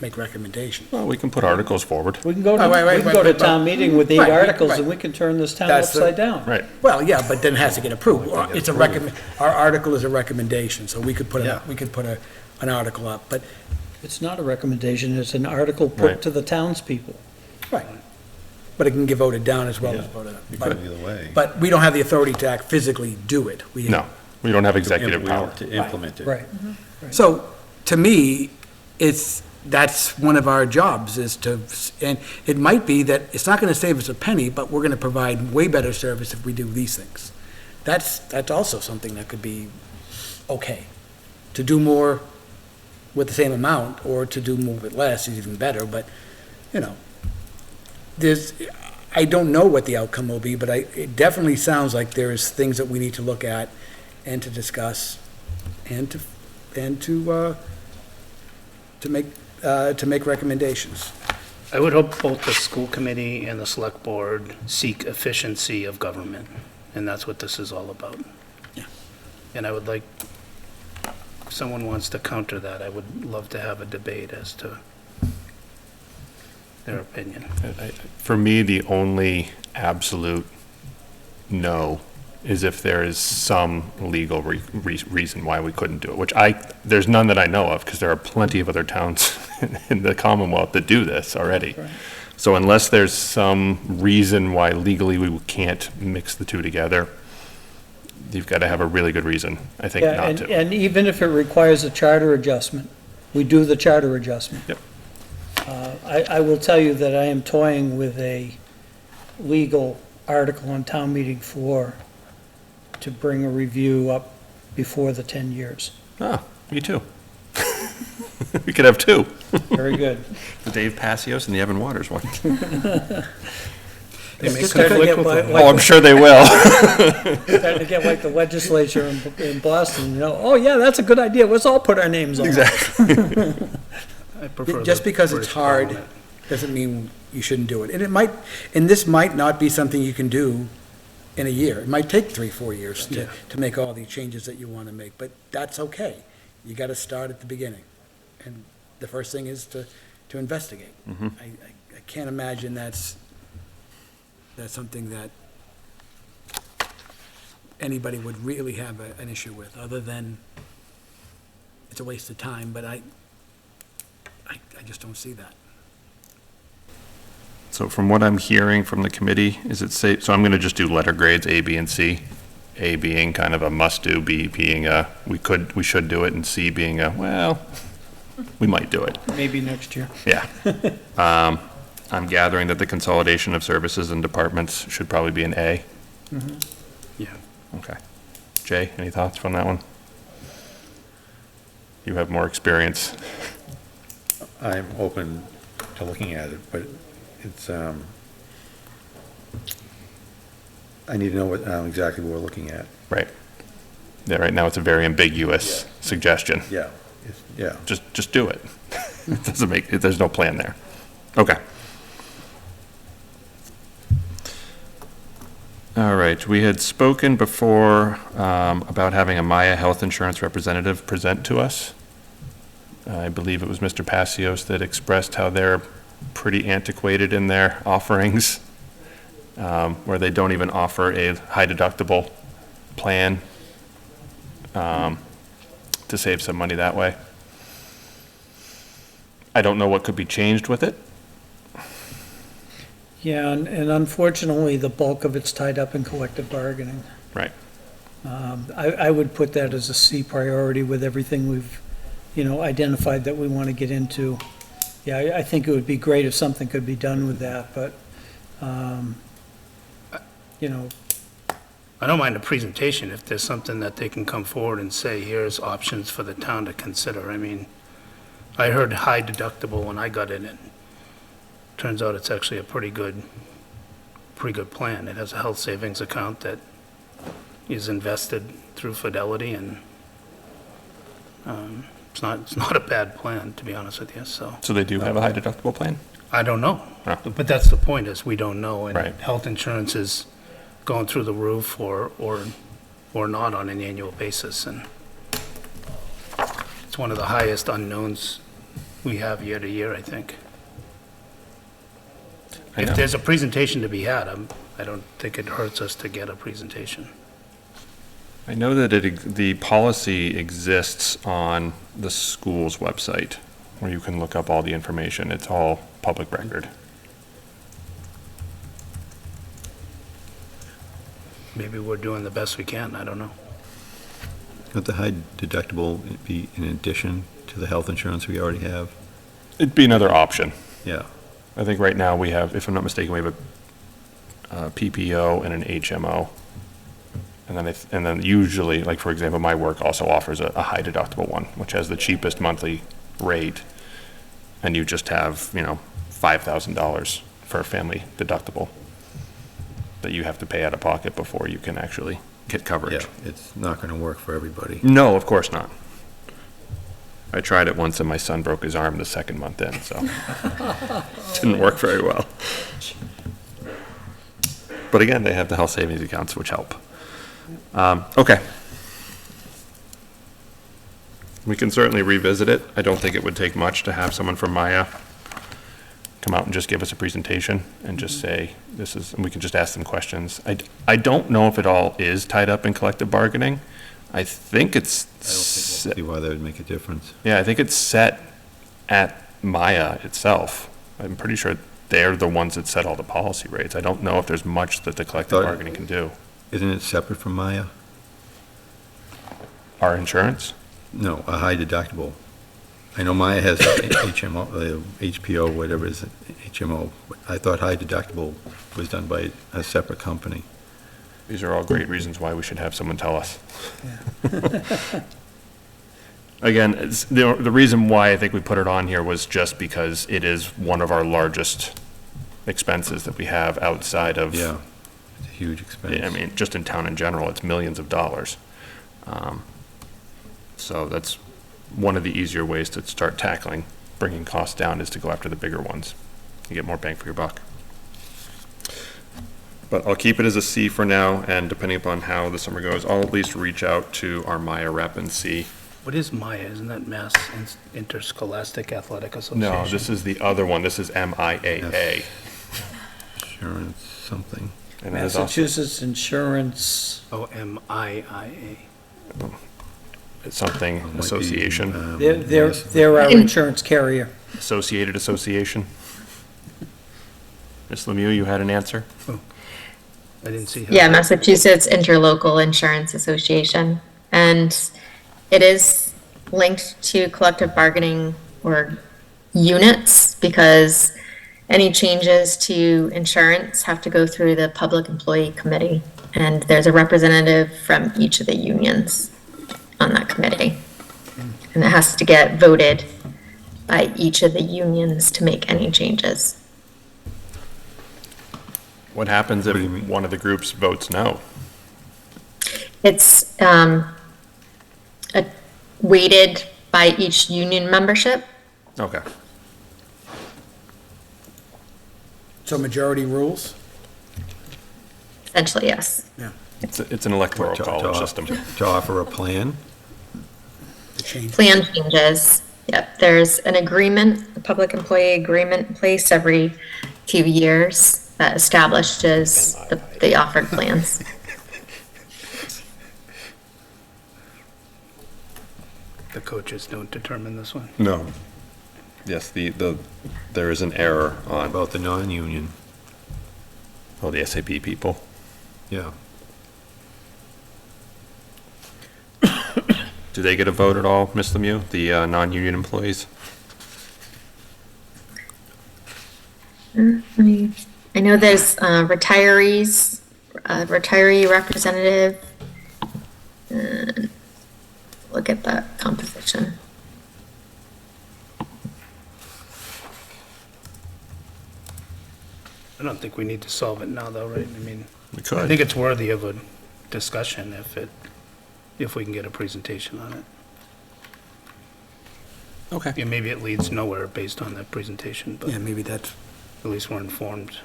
make recommendations. Well, we can put articles forward. we can go Oh, wait, to, but- town meeting with 8 Right, articles right. and we can turn this town That's the- upside down. Right. Well, yeah, but then it has to get approved. It's our article is a recommendation, so we could put an article up, but, It's not a recommendation, it's an article put Right. to the townspeople. right. But it can get voted down as well as voted up. You could either way. But we don't have the authority to physically do it. No, we don't have executive We power. have to implement it. Right. So, to me, that's one of our jobs, is to, and it might be that it's not gonna save us a penny, but we're gonna provide way better service if we do these things. That's also something that could be okay. To do more with the same amount, or to do more with less is even better, but, I don't know what the outcome will be, but it definitely sounds like there's things that we need to look at and to discuss and to make recommendations. I would hope both the school committee and the select board seek efficiency of government, and that's what this is all about. Yeah. And I would like, if someone wants to counter that, I would love to have a debate as to their opinion. For me, the only absolute no is if there is some legal reason why we couldn't do it, which there's none that I know of, because there are plenty of other towns in the Commonwealth that do this already. Right. So unless there's some reason why legally we can't mix the two together, you've got to have a really good reason, I think, Yeah, not and, to. and even if it requires a charter adjustment, we do the charter adjustment. Yep. I will tell you that I am toying with a legal article on town meeting floor to bring a review up before the 10 years. Oh, me too. We could have two, Very good. the Dave Passios and the Evan Waters one. They may Just conflict starting to get with like- them. Oh, I'm sure they will. Starting to get like the legislature in Boston, oh yeah, that's a good idea, let's all put our names on it. Exactly. I prefer Just the because it's British hard Parliament. doesn't mean you shouldn't do it. And this might not be something you can do in a year. It might take 3-4 years to make all these changes that you want to make, but that's okay. You got to start at the beginning. And the first thing is to investigate. I can't imagine that's something that anybody would really have an issue with, other than it's a waste of time, but I just don't see that. So from what I'm hearing from the committee, is it safe, so I'm going to just do letter grades, A, B, and C. A being kind of a must-do, B being a, we should do it, and C being a, well, we might do it. Maybe next year. Yeah. I'm gathering that the consolidation of services and departments should probably be an A. Yeah. Okay. Jay, any thoughts from that one? You have more experience. I'm open to looking at it, but it's, I need to know what, exactly what we're looking at. Right. Yeah, right now it's a very ambiguous suggestion. Yeah, yeah. Just do it. It doesn't make, there's no plan there. Okay. All right, we had spoken before about having a Maya health insurance representative present to us. I believe it was Mr. Passios that expressed how they're pretty antiquated in their offerings, where they don't even offer a high deductible plan to save some money that way. I don't know what could be changed with it. Yeah, and unfortunately, the bulk of it's tied up in collective bargaining. Right. I would put that as a C priority with everything we've, identified that we want to get into. Yeah, I think it would be great if something could be done with that, but, I don't mind a presentation if there's something that they can come forward and say, here's options for the town to consider. I mean, I heard high deductible when I got in it. Turns out it's actually a pretty good plan. It has a health savings account that is invested through Fidelity, and it's not a bad plan, to be honest with you, so. So they do have a high deductible plan? I don't know. Huh. But that's the point, is we don't know. Right. And health insurance is going through the roof or not on an annual basis. And it's one of the highest unknowns we have year to year, I think. I know. If there's a presentation to be had, I don't think it hurts us to get a presentation. I know that the policy exists on the school's website, where you can look up all the information. It's all public record. Maybe we're doing the best we can, I don't know. Would the high deductible be in addition to the health insurance we already have? It'd be another option. Yeah. I think right now we have, if I'm not mistaken, we have a PPO and an HMO. And then usually, like for example, my work also offers a high deductible one, which has the cheapest monthly rate. And you just have, $5,000 for a family deductible that you have to pay out of pocket before you can actually get coverage. Yeah, it's not going to work for everybody. No, of course not. I tried it once and my son broke his arm the second month in, so didn't work very well. But again, they have the health savings accounts, which help. Okay. We can certainly revisit it. I don't think it would take much to have someone from Maya come out and just give us a presentation and just say, this is, and we can just ask them questions. I don't know if it all is tied up in collective bargaining. I think it's, I don't think we'll see why that would make a difference. yeah, I think it's set at Maya itself. I'm pretty sure they're the ones that set all the policy rates. I don't know if there's much that the collective Thought- bargaining can do. Isn't it separate from Maya? Our insurance? No, a high deductible. I know Maya has HMO, HPO, whatever it is, HMO. But I thought high deductible was done by a separate company. These are all great reasons why we should have someone tell us. Again, the reason why I think we put it on here was just because it is one of our largest expenses that we have outside of. Yeah, it's a huge expense. I mean, just in town in general, it's millions of dollars. So that's one of the easier ways to start tackling, bringing costs down, is to go after the bigger ones. You get more bang for your buck. But I'll keep it as a C for now, and depending upon how the summer goes, I'll at least reach out to our Maya rep and see. What is Maya? Isn't that Mass Interscholastic Athletic Association? No, this is the other one. This is MIAA. Insurance, something. And it is also- Massachusetts Insurance, Oh, MIIA. It's something Might be, association, they're our insurance carrier. Associated Association. Ms. Lemieux, you had an answer? I didn't see. Yeah, Massachusetts Interlocal Insurance Association. And it is linked to collective bargaining or units because any changes to insurance have to go through the Public Employee Committee. And there's a representative from each of the unions on that committee. And it has to get voted by each of the unions to make any changes. What happens if What do you mean? one of the groups votes no? It's weighted by each union membership. Okay. So majority rules? Essentially, yes. It's an electoral To college system. to offer a plan? To change? Plan changes. Yep, there's an agreement, a public employee agreement in place every few years that establishes the offered plans. The coaches don't determine this one. No. Yes, there is an error on, About the non-union, the SAP people. yeah. Do they get a vote at all, Ms. Lemieux, the non-union employees? I know there's retirees, retiree representative. Look at that composition. I don't think we need to solve it now, though, right? I mean, We I could. think it's worthy of a discussion if we can get a presentation on it. Okay. Yeah, maybe it leads nowhere based on that presentation, but Yeah, maybe that's, at least we're informed.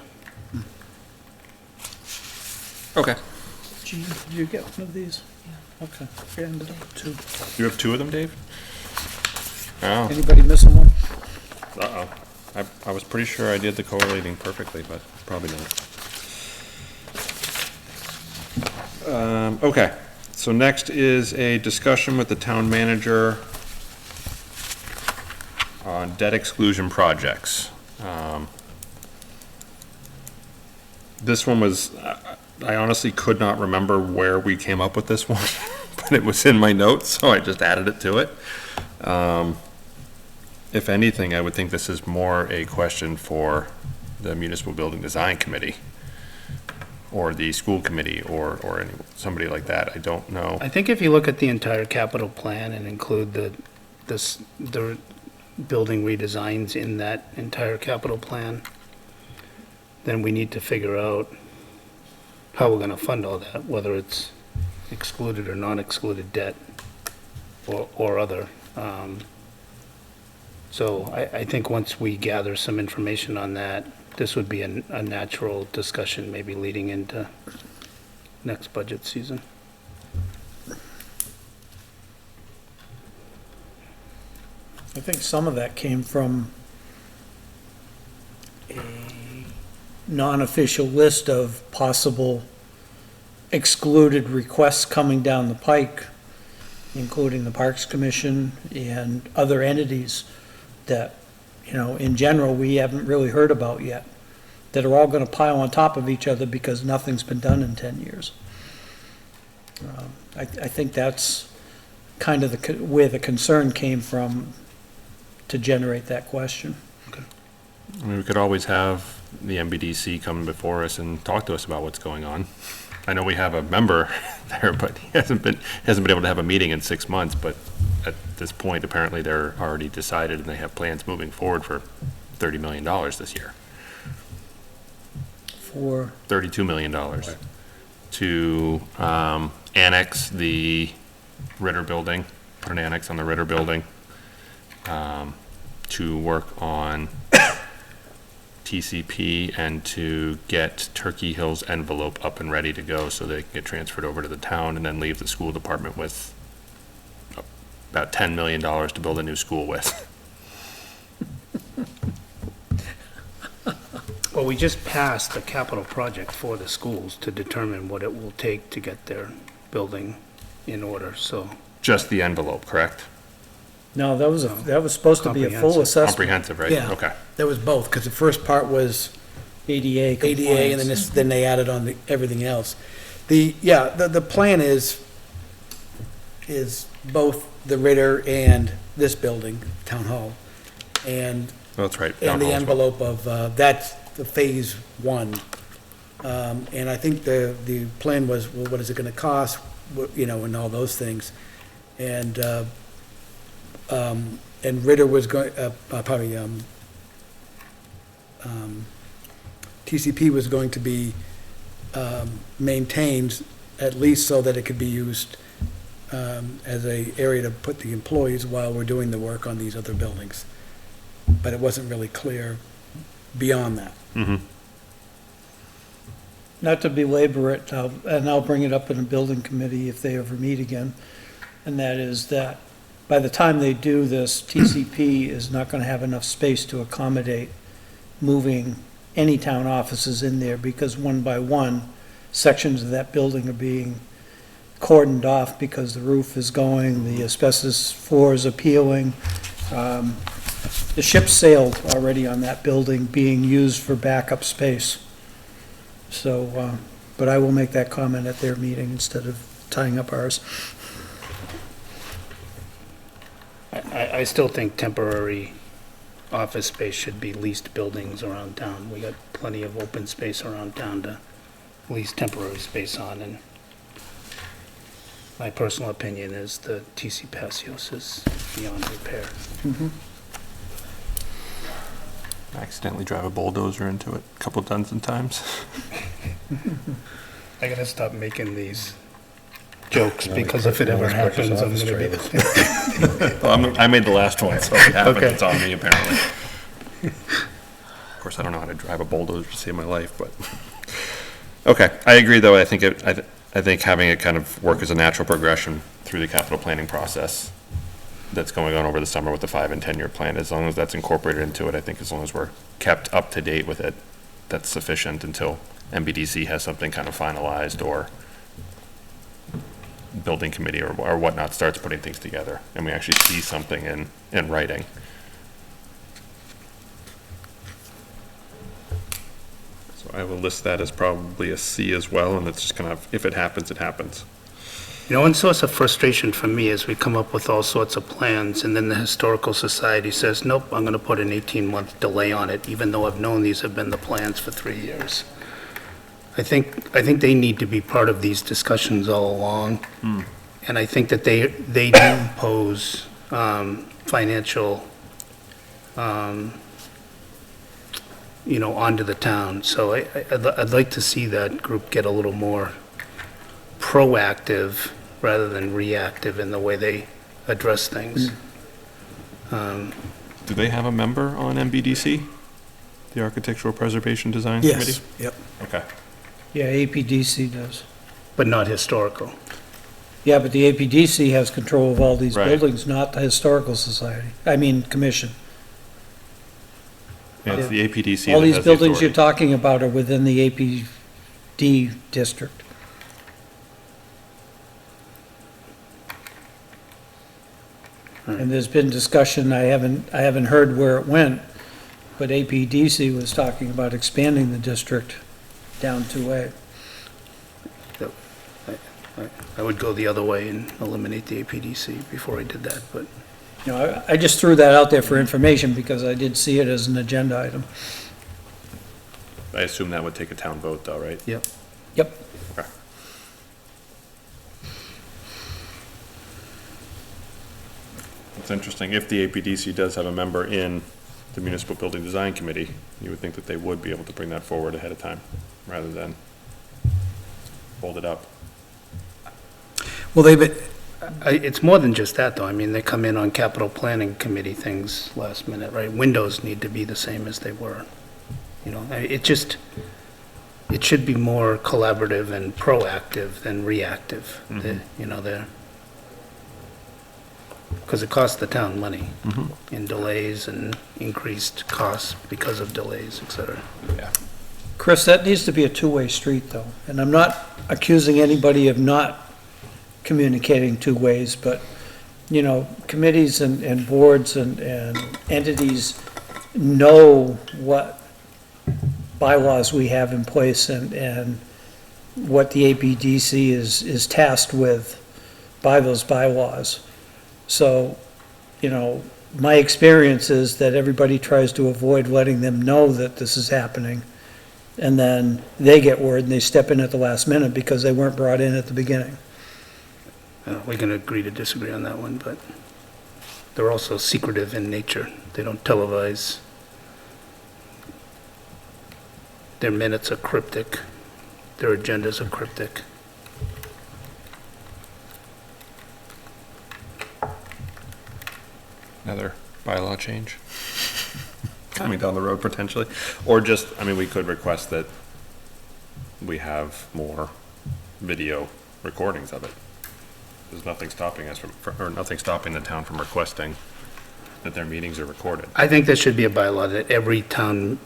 Okay. Gene, did you get one of these? Okay, I ended up with two. You have two of them, Dave? Oh, Anybody missing one? uh-oh. I was pretty sure I did the correlating perfectly, but probably not. Okay, so next is a discussion with the town manager on debt exclusion projects. This one was, I honestly could not remember where we came up with this one, but it was in my notes, so I just added it to it. If anything, I would think this is more a question for the Municipal Building Design Committee or the school committee or somebody like that. I don't know. I think if you look at the entire capital plan and include the building redesigns in that entire capital plan, then we need to figure out how we're gonna fund all that, whether it's excluded or non-excluded debt or other. So I think once we gather some information on that, this would be a natural discussion, maybe leading into next budget season. I think some of that came from a non-official list of possible excluded requests coming down the pike, including the Parks Commission and other entities that, in general, we haven't really heard about yet, that are all gonna pile on top of each other because nothing's been done in 10 years. I think that's kind of where the concern came from to generate that question. I mean, we could always have the MBDC come before us and talk to us about what's going on. I know we have a member there, but he hasn't been able to have a meeting in 6 months, but at this point, apparently they're already decided and they have plans moving forward for $30 million this year. For, $32 million to annex the Ritter Building, put an annex on the Ritter Building, to work on TCP and to get Turkey Hill's envelope up and ready to go so they can get transferred over to the town and then leave the school department with about $10 million to build a new school with. Well, we just passed the capital project for the schools to determine what it will take to get their building in order, so. Just the envelope, correct? No, that was supposed to be a full Comprehensive. assessment. Comprehensive, right? Yeah. Okay. There was both, because the first part was ADA compliance. ADA, and then they added on everything else. The plan is both the Ritter and this building, Town Hall, and Well, that's right. the Town hall as well. envelope of, that's the phase one. And I think the plan was, well, what is it gonna cost, and all those things. And Ritter was going, TCP was going to be maintained at least so that it could be used as a area to put the employees while we're doing the work on these other buildings. But it wasn't really clear beyond that. Not to belabor it, and I'll bring it up in a building committee if they ever meet again, and that is that by the time they do this, TCP is not going to have enough space to accommodate moving any town offices in there, because one by one, sections of that building are being cordoned off because the roof is going, the asbestos floor is appealing. The ship sailed already on that building being used for backup space. So, but I will make that comment at their meeting instead of tying up ours. I still think temporary office space should be leased buildings around town. We got plenty of open space around town to lease temporary space on, and my personal opinion is the TC Passios is beyond repair. I accidentally drive a bulldozer into it a couple dozen times. I gotta stop making these jokes, because if it ever happens, I'm gonna be. Well, I made the last one, so if it happens, Okay. it's on me apparently. Of course, I don't know how to drive a bulldozer to save my life, but, okay, I agree, though, I think having it kind of work as a natural progression through the capital planning process that's going on over the summer with the 5 and 10-year plan, as long as that's incorporated into it, I think as long as we're kept up to date with it, that's sufficient until MBDC has something kind of finalized, or building committee or whatnot starts putting things together, and we actually see something in writing. So I will list that as probably a C as well, and it's just kind of, if it happens, it happens. You know, one source of frustration for me is we come up with all sorts of plans, and then the Historical Society says, nope, I'm gonna put an 18-month delay on it, even though I've known these have been the plans for 3 years. I think they need to be part of these discussions all along. And I think that they do pose financial, onto the town. So I'd like to see that group get a little more proactive rather than reactive in the way they address things. Do they have a member on MBDC? The Architectural Preservation Design Committee? Yes, yep. Okay. Yeah, APDC does. But not historical. Yeah, but the APDC has control of all these Right. buildings, not the Historical Society, Commission. Yeah, it's the APDC All that these has the buildings you're authority. talking about are within the APD district. And there's been discussion, I haven't heard where it went, but APDC was talking about expanding the district down 2A. I would go the other way and eliminate the APDC before I did that, but You know, I just threw that out there for information because I did see it as an agenda item. I assume that would take a town vote though, right? yep. Yep. Okay. It's interesting, if the APDC does have a member in the Municipal Building Design Committee, you would think that they would be able to bring that forward ahead of time, rather than hold it up. Well, they've been, It's more than just that, though. I mean, they come in on capital planning committee things last minute, right? Windows need to be the same as they were. It should be more collaborative and proactive than reactive. Because it costs the town money in delays and increased costs because of delays, et cetera. Chris, that needs to be a two-way street, though. And I'm not accusing anybody of not communicating two ways, but, committees and boards and entities know what bylaws we have in place and what the APDC is tasked with by those bylaws. So, my experience is that everybody tries to avoid letting them know that this is happening. And then they get word and they step in at the last minute because they weren't brought in at the beginning. We can agree to disagree on that one, but they're also secretive in nature. They don't televise. Their minutes are cryptic. Their agendas are cryptic. Another bylaw change coming down the road potentially, or just, we could request that we have more video recordings of it. There's nothing stopping us or nothing stopping the town from requesting that their meetings are recorded. I think there should be a bylaw that every town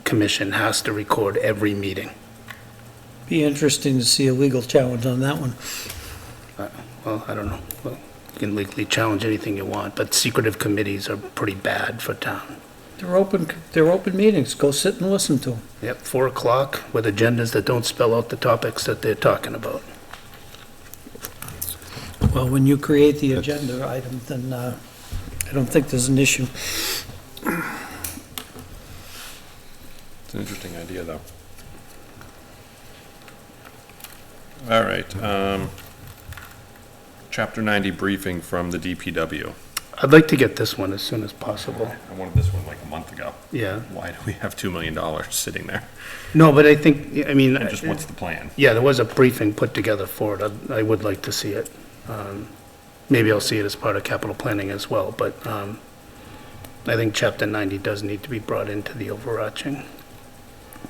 commission has to record every meeting. Be interesting to see a legal challenge on that one. Well, I don't know. Well, you can legally challenge anything you want, but secretive committees are pretty bad for town. They're open meetings. Go sit and listen to them. Yep, 4 o'clock with agendas that don't spell out the topics that they're talking about. Well, when you create the agenda item, then I don't think there's an issue. It's an interesting idea, though. All right, Chapter 90 briefing from the DPW. I'd like to get this one as soon as possible. I wanted this one like a month ago. Yeah. Why do we have $2 million sitting there? No, but I think, And just what's the plan? yeah, there was a briefing put together for it. I would like to see it. Maybe I'll see it as part of capital planning as well, but I think Chapter 90 does need to be brought into the overarching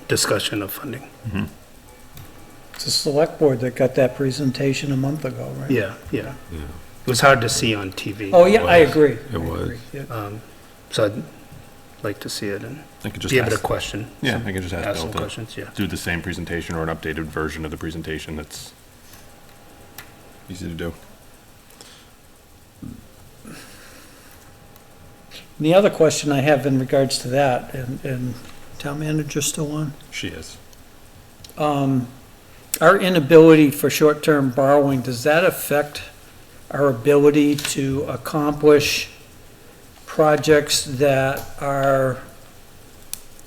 discussion of funding. It's the select board that got that presentation a month ago, right? Yeah. It was hard to see on TV. Oh, yeah, I agree. It was. So I'd like to see it and I could just be able to ask, question. yeah, I could just ask Ask Bill some to questions, yeah. do the same presentation or an updated version of the presentation that's easy to do. The other question I have in regards to that, and town manager still on? She is. Our inability for short-term borrowing, does that affect our ability to accomplish projects that are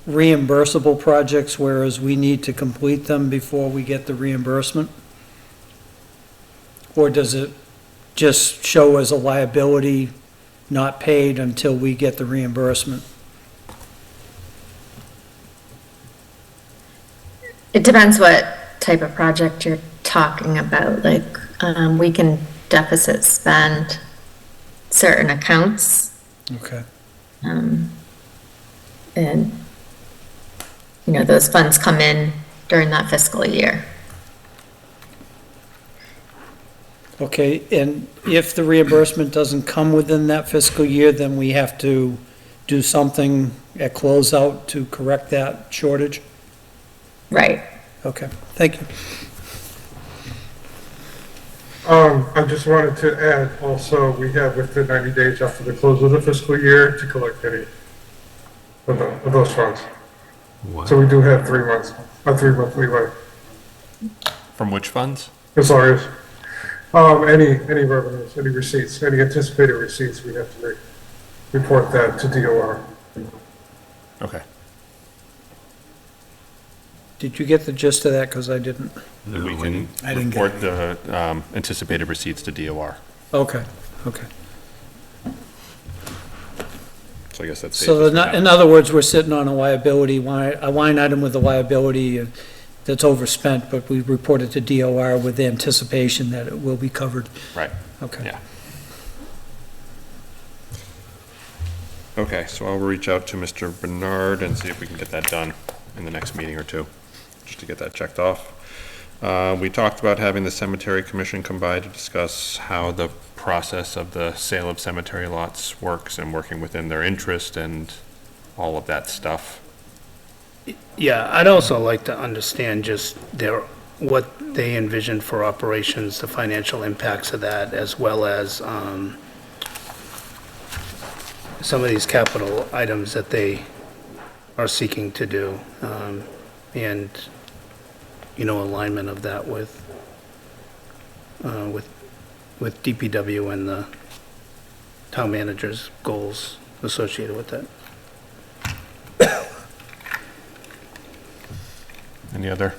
reimbursable projects, whereas we need to complete them before we get the reimbursement? Or does it just show as a liability not paid until we get the reimbursement? It depends what type of project you're talking about. Like, we can deficit spend certain accounts, Okay. and, those funds come in during that fiscal year. Okay, and if the reimbursement doesn't come within that fiscal year, then we have to do something at closeout to correct that shortage? Right. Okay, thank you. I just wanted to add also, we have within 90 days after the close of the fiscal year to collect any of those funds. So we do have 3 months, a 3-month leeway. From which funds? As far as, any revenues, any receipts, any anticipated receipts, we have to report that to DOR. Okay. Did you get the gist of that? Because I didn't. We can I didn't get report the anticipated receipts to DOR. Okay, okay. So I guess that's. So in other words, we're sitting on a liability, a line item with a liability that's overspent, but we report it to DOR with anticipation that it will be covered. Right, Okay. yeah. Okay, so I'll reach out to Mr. Bernard and see if we can get that done in the next meeting or two, just to get that checked off. We talked about having the cemetery commission come by to discuss how the process of the sale of cemetery lots works and working within their interest and all of that stuff. Yeah, I'd also like to understand just what they envision for operations, the financial impacts of that, as well as some of these capital items that they are seeking to do, and, alignment of that with DPW and the town manager's goals associated with that. Any other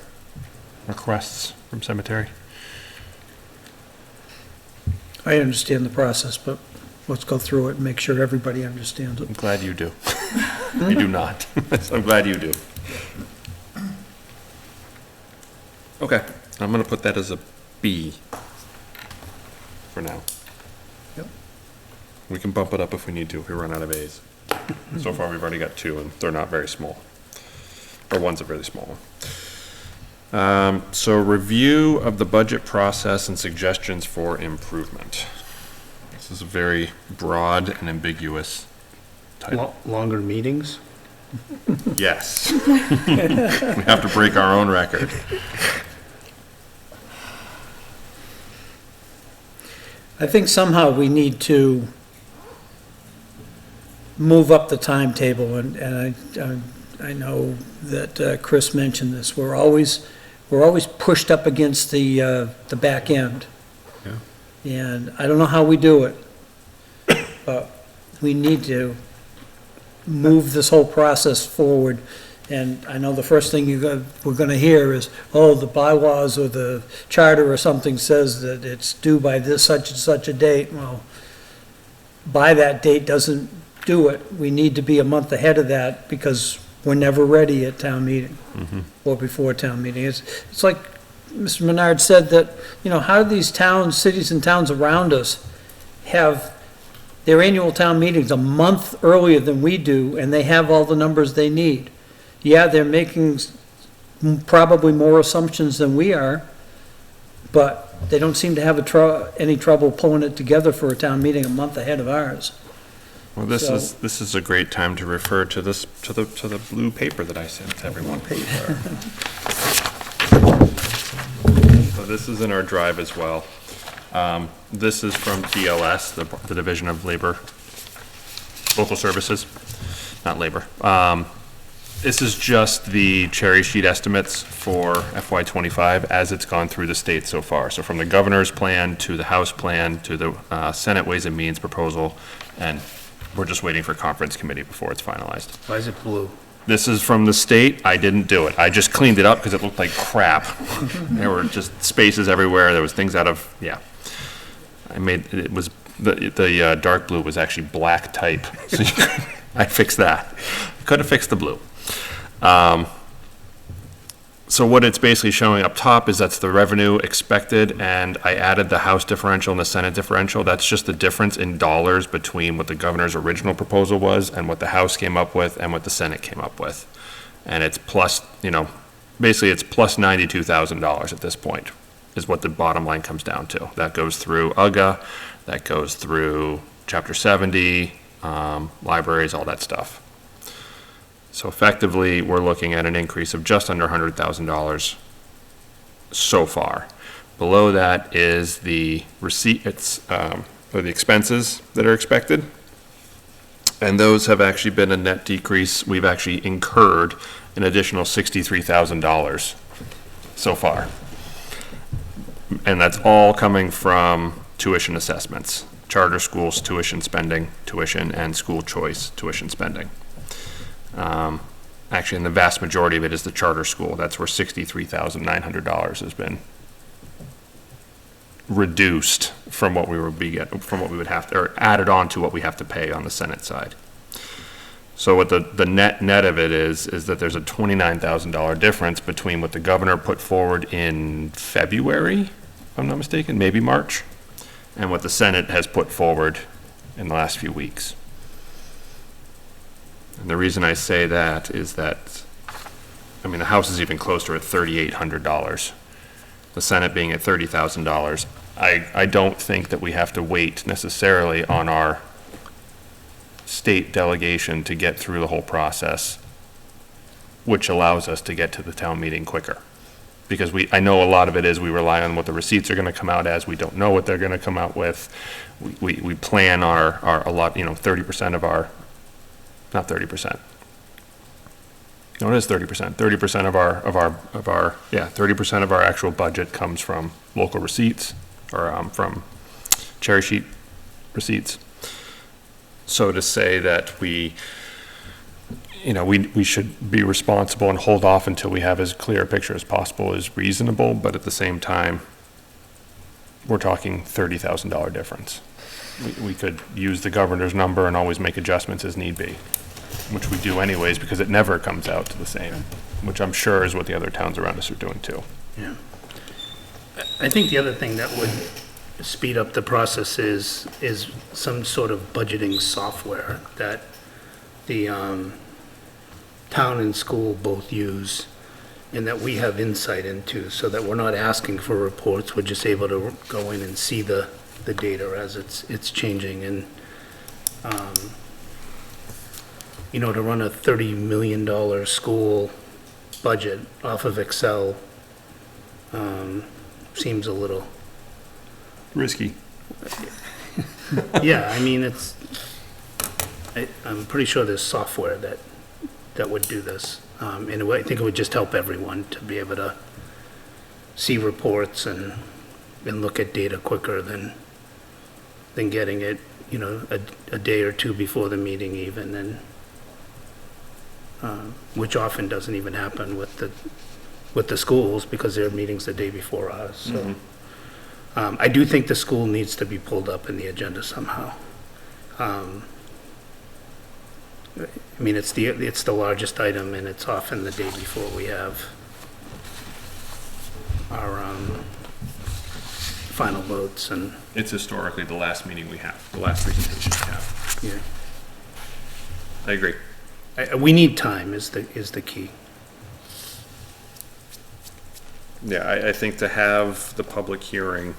requests from cemetery? I understand the process, but let's go through it and make sure everybody understands it. I'm glad you do. I do not. I'm glad you do. Okay, I'm gonna put that as a B for now. Yep. We can bump it up if we need to, if we run out of A's. So far, we've already got 2, and they're not very small. Or one's a really small one. So review of the budget process and suggestions for improvement. This is a very broad and ambiguous title. Longer meetings? Yes. We have to break our own record. I think somehow we need to move up the timetable, and I know that Chris mentioned this. We're always pushed up against the back end. Yeah. And I don't know how we do it, but we need to move this whole process forward. And I know the first thing we're gonna hear is, oh, the bylaws or the charter or something says that it's due by this such and such a date. Well, by that date doesn't do it. We need to be a month ahead of that because we're never ready at town meeting or before town meeting. It's like Mr. Menard said that, how do these towns, cities and towns around us have their annual town meetings a month earlier than we do, and they have all the numbers they need? Yeah, they're making probably more assumptions than we are, but they don't seem to have any trouble pulling it together for a town meeting a month ahead of ours. Well, this is a great time to refer to this, to the blue paper that I sent to everyone. So this is in our drive as well. This is from DLS, the Division of Labor, Local Services, not labor. This is just the cherry sheet estimates for FY25 as it's gone through the state so far. So from the governor's plan to the House plan to the Senate Ways and Means proposal, and we're just waiting for conference committee before it's finalized. Why is it blue? This is from the state. I didn't do it. I just cleaned it up because it looked like crap. There were just spaces everywhere. There was things out of, yeah. It was, the dark blue was actually black type. So I fixed that. Could have fixed the blue. So what it's basically showing up top is that's the revenue expected, and I added the House differential and the Senate differential. That's just the difference in dollars between what the governor's original proposal was and what the House came up with and what the Senate came up with. And it's plus, basically it's plus $92,000 at this point, is what the bottom line comes down to. That goes through UGA, that goes through Chapter 70, libraries, all that stuff. So effectively, we're looking at an increase of just under $100,000 so far. Below that is the receipts, or the expenses that are expected. And those have actually been a net decrease. We've actually incurred an additional $63,000 so far. And that's all coming from tuition assessments, charter schools tuition spending, tuition and school choice tuition spending. Actually, and the vast majority of it is the charter school. That's where $63,900 has been reduced from what we would have to, or added on to what we have to pay on the Senate side. So what the net of it is that there's a $29,000 difference between what the governor put forward in February, if I'm not mistaken, maybe March, and what the Senate has put forward in the last few weeks. And the reason I say that is that, I mean, the House is even closer at $3,800. The Senate being at $30,000. I don't think that we have to wait necessarily on our state delegation to get through the whole process, which allows us to get to the town meeting quicker. Because I know a lot of it is we rely on what the receipts are gonna come out as, we don't know what they're gonna come out with. We plan a lot, 30% of our, not 30%. No, it is 30%. 30% of our 30% of our actual budget comes from local receipts, or from cherry sheet receipts. So to say that we should be responsible and hold off until we have as clear a picture as possible is reasonable, but at the same time, we're talking $30,000 difference. We could use the governor's number and always make adjustments as need be, which we do anyways, because it never comes out to the same, which I'm sure is what the other towns around us are doing too. Yeah. I think the other thing that would speed up the process is some sort of budgeting software that the town and school both use, and that we have insight into, so that we're not asking for reports, we're just able to go in and see the data as it's changing. And, to run a $30 million school budget off of Excel seems a little, Risky. yeah, I mean, I'm pretty sure there's software that would do this. And I think it would just help everyone to be able to see reports and look at data quicker than getting it, a day or two before the meeting even, and which often doesn't even happen with the schools, because their meeting's the day before ours. So I do think the school needs to be pulled up in the agenda somehow. I mean, it's the largest item, and it's often the day before we have our final votes, and, It's historically the last meeting we have, the last presentation we have. yeah. I agree. We need time is the key. Yeah, I think to have the public hearing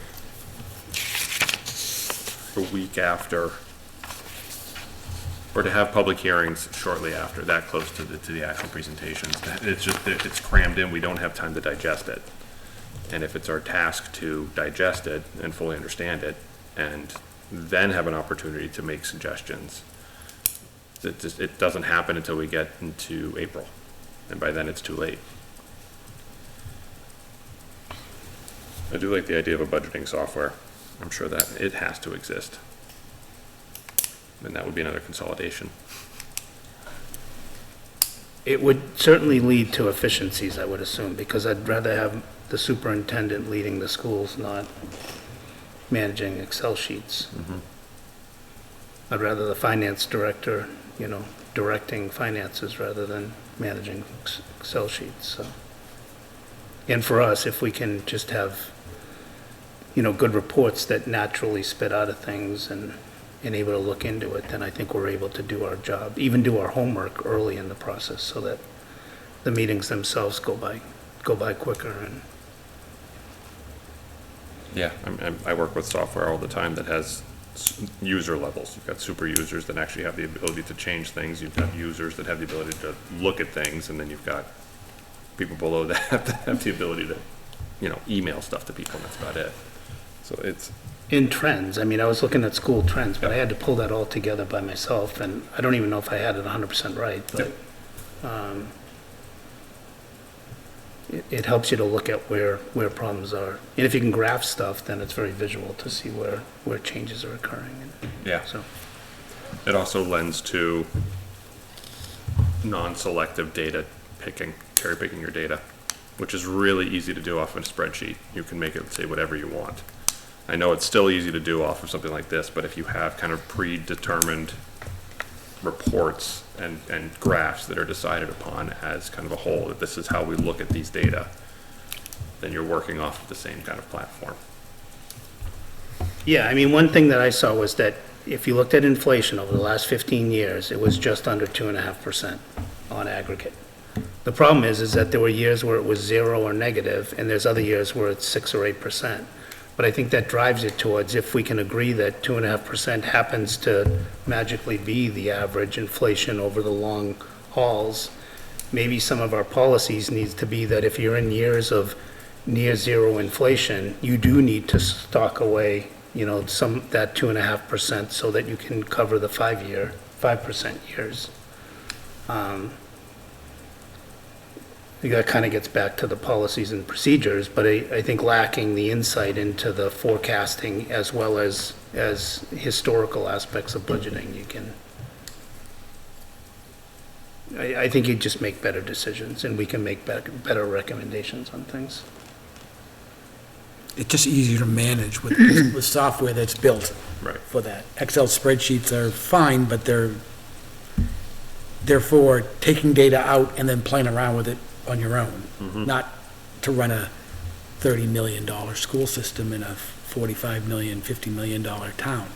the week after, or to have public hearings shortly after, that close to the actual presentations, it's crammed in, we don't have time to digest it. And if it's our task to digest it and fully understand it, and then have an opportunity to make suggestions, it doesn't happen until we get into April, and by then it's too late. I do like the idea of a budgeting software. I'm sure that it has to exist. And that would be another consolidation. It would certainly lead to efficiencies, I would assume, because I'd rather have the superintendent leading the schools, not managing Excel sheets. I'd rather the finance director, directing finances rather than managing Excel sheets, so. And for us, if we can just have, good reports that naturally spit out of things and able to look into it, then I think we're able to do our job, even do our homework early in the process, so that the meetings themselves go by quicker. And Yeah, I work with software all the time that has user levels. You've got super users that actually have the ability to change things. You've got users that have the ability to look at things, and then you've got people below that have the ability to, email stuff to people, and that's about it. So it's, in trends, I mean, I was looking at school trends, but I had to pull that all together by myself, and I don't even know if I had it 100% right, but it helps you to look at where problems are. And if you can graph stuff, then it's very visual to see where changes are occurring. yeah. So, It also lends to non-selective data picking, cherry picking your data, which is really easy to do off of a spreadsheet. You can make it say whatever you want. I know it's still easy to do off of something like this, but if you have kind of predetermined reports and graphs that are decided upon as kind of a whole, that this is how we look at these data, then you're working off of the same kind of platform. yeah, I mean, one thing that I saw was that if you looked at inflation over the last 15 years, it was just under 2.5% on aggregate. The problem is that there were years where it was 0 or negative, and there's other years where it's 6 or 8%. But I think that drives it towards, if we can agree that 2.5% happens to magically be the average inflation over the long hauls, maybe some of our policies needs to be that if you're in years of near zero inflation, you do need to stock away, that 2.5% so that you can cover the 5% years. That kind of gets back to the policies and procedures, but I think lacking the insight into the forecasting as well as historical aspects of budgeting, I think you just make better decisions and we can make better recommendations on things. It's just easier to manage with software that's built Right. for that. Excel spreadsheets are fine, but they're for taking data out and then playing around with it on your own, not to run a $30 million school system in a $45 million, $50 million town.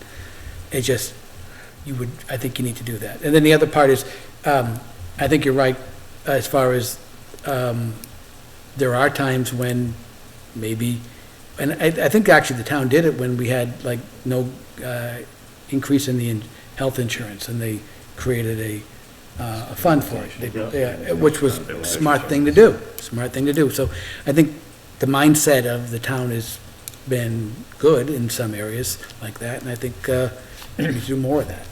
It's just, I think you need to do that. And then the other part is, I think you're right, as far as, there are times when maybe, and I think actually the town did it when we had like no, increase in the health insurance, and they created a fund for it, which was a smart thing to do, So I think the mindset of the town has been good in some areas like that, and I think we need to do more of that.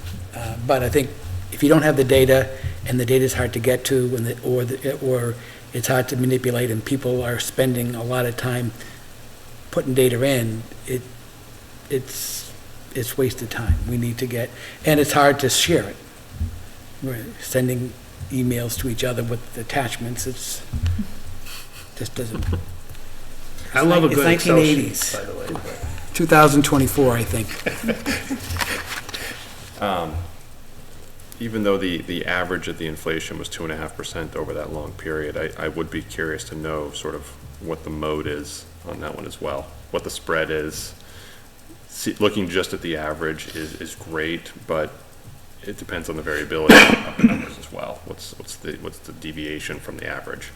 But I think if you don't have the data, and the data's hard to get to, or it's hard to manipulate, and people are spending a lot of time putting data in, it's wasted time. We need to get, and it's hard to share it. We're sending emails to each other with attachments, just doesn't. I love a It's good Excel sheet, 1980s. by the way. 2024, I think. Even though the average of the inflation was 2.5% over that long period, I would be curious to know sort of what the mode is on that one as well, what the spread is. Looking just at the average is great, but it depends on the variability of the numbers as well. What's the deviation from the average?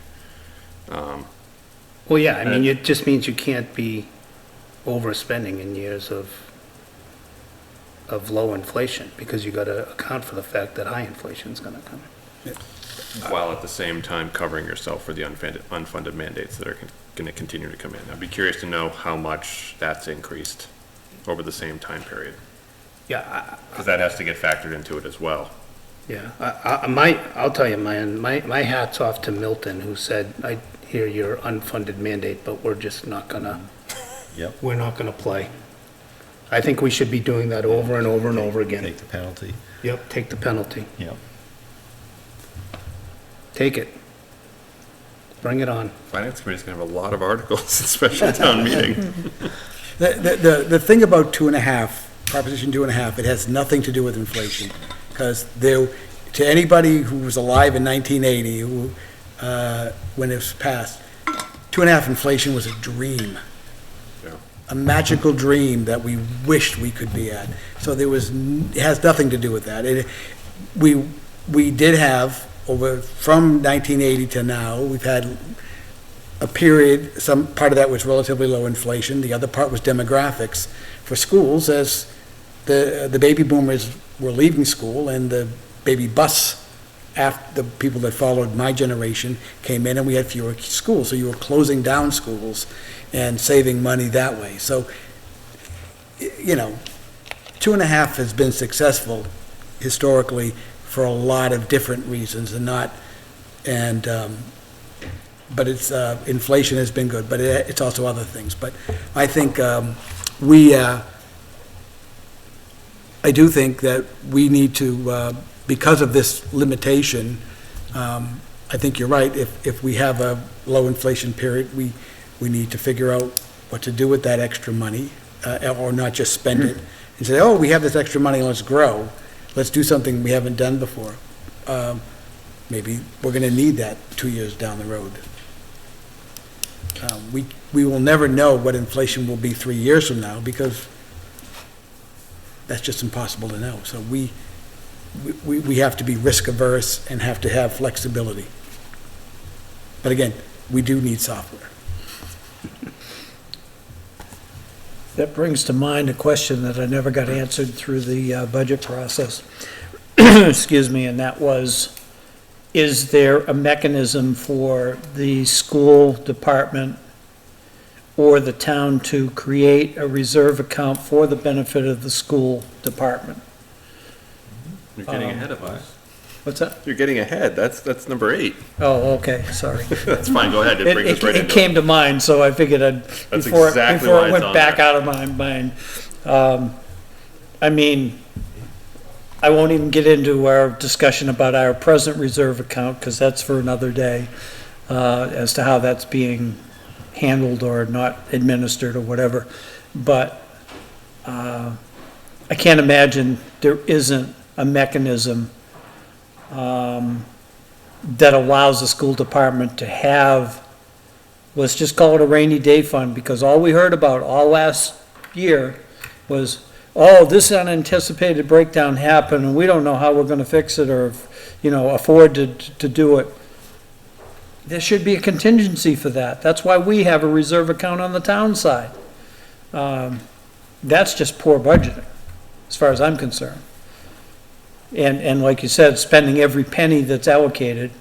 Well, yeah, I mean, it just means you can't be overspending in years of low inflation, because you got to account for the fact that high inflation is going to come. While at the same time covering yourself for the unfunded mandates that are going to continue to come in. I'd be curious to know how much that's increased over the same time period, Yeah, because that has to get factored into it as well. yeah. I'll tell you, my hat's off to Milton, who said, I hear your unfunded mandate, but we're just not gonna, Yep. we're not gonna play. I think we should be doing that over and over and over again. Take the penalty. Yep, take the penalty. Yep. Take it. Bring it on. Finance Committee's going to have a lot of articles in special town meeting. The thing about 2.5, Proposition 2.5, it has nothing to do with inflation, because to anybody who was alive in 1980, when it was passed, 2.5 inflation was a dream. Yeah. A magical dream that we wished we could be at. So it has nothing to do with that. We did have, from 1980 to now, we've had a period, some part of that was relatively low inflation, the other part was demographics for schools, as the baby boomers were leaving school, and the baby bus, after the people that followed my generation came in, and we had fewer schools, so you were closing down schools and saving money that way. So, 2.5 has been successful historically for a lot of different reasons, but it's, inflation has been good, but it's also other things. But I think I do think that we need to, because of this limitation, I think you're right, if we have a low inflation period, we need to figure out what to do with that extra money, or not just spend it, and say, oh, we have this extra money, let's grow. Let's do something we haven't done before. Maybe we're going to need that 2 years down the road. We will never know what inflation will be 3 years from now, because That's just impossible to know. So we have to be risk averse and have to have flexibility. But again, we do need software. That brings to mind a question that I never got answered through the budget process. Excuse me, and that was, is there a mechanism for the school department or the town to create a reserve account for the benefit of the school department? You're getting ahead of us. What's that? You're getting ahead. That's number 8. Oh, okay, sorry. That's fine, go ahead. It brings us right It into came to mind, so I figured I'd, That's before exactly before why it it's went on back there. out of my mind. I mean, I won't even get into our discussion about our present reserve account, because that's for another day, as to how that's being handled or not administered or whatever. But I can't imagine there isn't a mechanism that allows the school department to have, let's just call it a rainy day fund, because all we heard about all last year was, oh, this unanticipated breakdown happened, and we don't know how we're gonna fix it or, afford to do it. There should be a contingency for that. That's why we have a reserve account on the town side. That's just poor budgeting, as far as I'm concerned. And like you said, spending every penny that's allocated,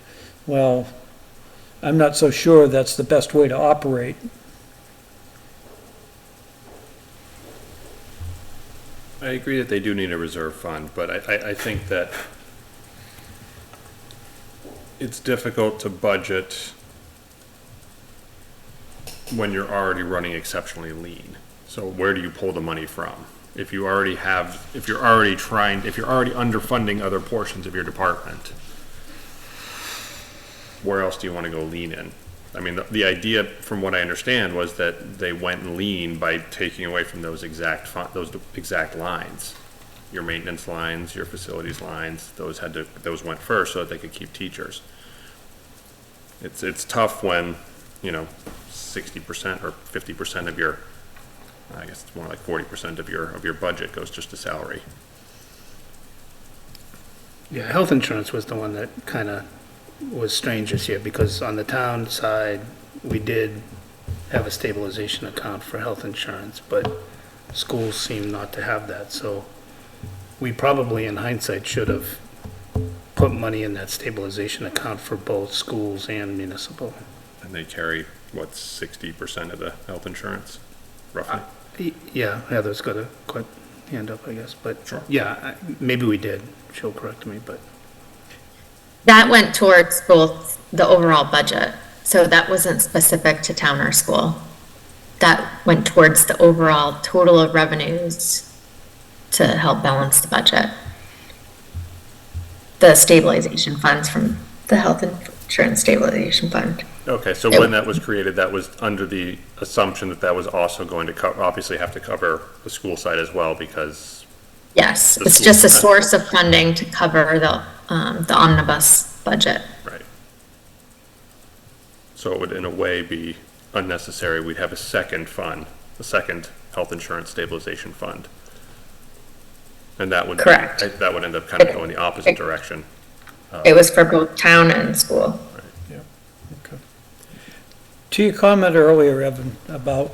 well, I'm not so sure that's the best way to operate. I agree that they do need a reserve fund, but I think that it's difficult to budget when you're already running exceptionally lean. So where do you pull the money from? If you're already underfunding other portions of your department, where else do you want to go lean in? I mean, the idea, from what I understand, was that they went lean by taking away from those exact lines. Your maintenance lines, your facilities lines, those went first so that they could keep teachers. It's tough when, 60% or 50% of your, I guess it's more like 40% of your budget goes just to salary. Yeah, health insurance was the one that kind of was strange this year, because on the town side, we did have a stabilization account for health insurance, but schools seem not to have that, so we probably, in hindsight, should have put money in that stabilization account for both schools and municipal. And they carry, 60% of the health insurance, roughly? Yeah, Heather's got a quick hand up, I guess, but Sure. yeah, maybe we did. She'll correct me, but. That went towards both the overall budget, so that wasn't specific to town or school. That went towards the overall total of revenues to help balance the budget. The stabilization funds from the health insurance stabilization fund. Okay, so when that was created, that was under the assumption that was also going to obviously have to cover the school side as well, because. Yes, The it's school just a side. source of funding to cover the omnibus budget. Right. So it would, in a way, be unnecessary. We'd have a second fund, a second health insurance stabilization fund. And that would. Correct. That would end up kind of going the opposite direction. It was for both town and school. To your comment earlier, Evan, about,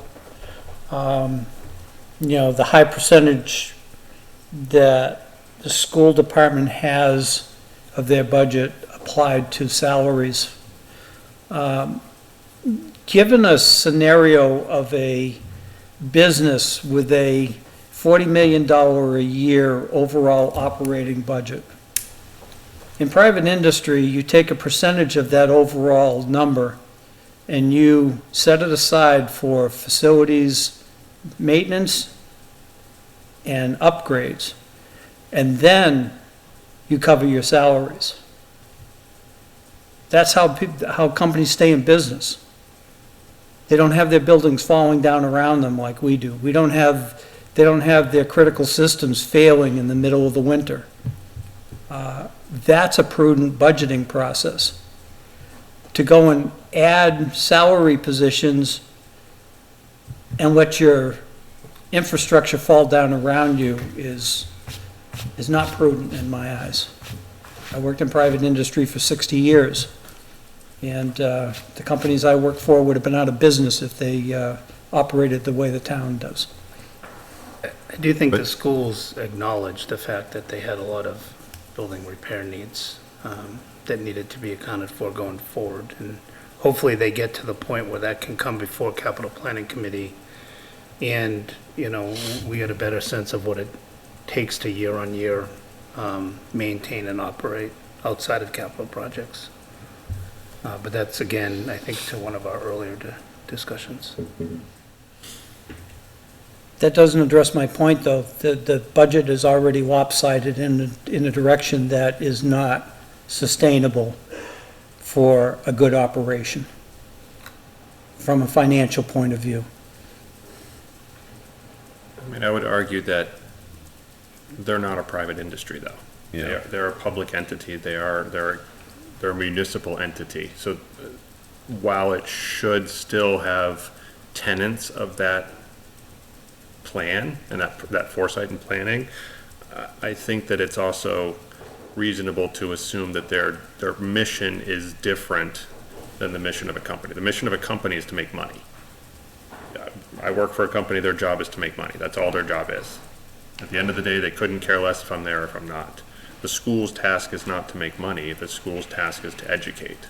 the high percentage that the school department has of their budget applied to salaries. Given a scenario of a business with a $40 million a year overall operating budget, in private industry, you take a percentage of that overall number and you set it aside for facilities, maintenance, and upgrades, and then you cover your salaries. That's how companies stay in business. They don't have their buildings falling down around them like we do. They don't have their critical systems failing in the middle of the winter. That's a prudent budgeting process. To go and add salary positions and let your infrastructure fall down around you is not prudent in my eyes. I worked in private industry for 60 years, and the companies I worked for would have been out of business if they operated the way the town does. I do think the But- schools acknowledge the fact that they had a lot of building repair needs that needed to be accounted for going forward. And hopefully they get to the point where that can come before capital planning committee. And, you know, we get a better sense of what it takes to year on year maintain and operate outside of capital projects. But that's, again, I think to one of our earlier discussions. That doesn't address my point, though. The budget is already lopsided in a direction that is not sustainable for a good operation from a financial point of view. I mean, I would argue that they're not a private industry, though. Yeah. They're a public entity, they're a municipal entity. So while it should still have tenets of that plan and that foresight and planning, I think that it's also reasonable to assume that their mission is different than the mission of a company. The mission of a company is to make money. I work for a company, their job is to make money. That's all their job is. At the end of the day, they couldn't care less if I'm there or if I'm not. The school's task is not to make money, the school's task is to educate.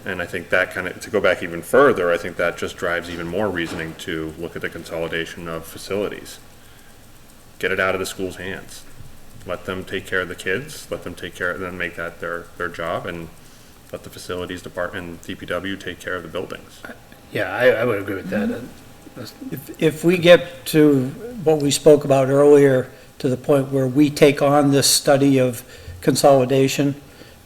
And I think that to go back even further, I think that just drives even more reasoning to look at the consolidation of facilities. Get it out of the school's hands. Let them take care of the kids, let them take care of them, make that their job, and let the facilities department, DPW, take care of the buildings. Yeah, I would agree with that. If we get to what we spoke about earlier, to the point where we take on this study of consolidation,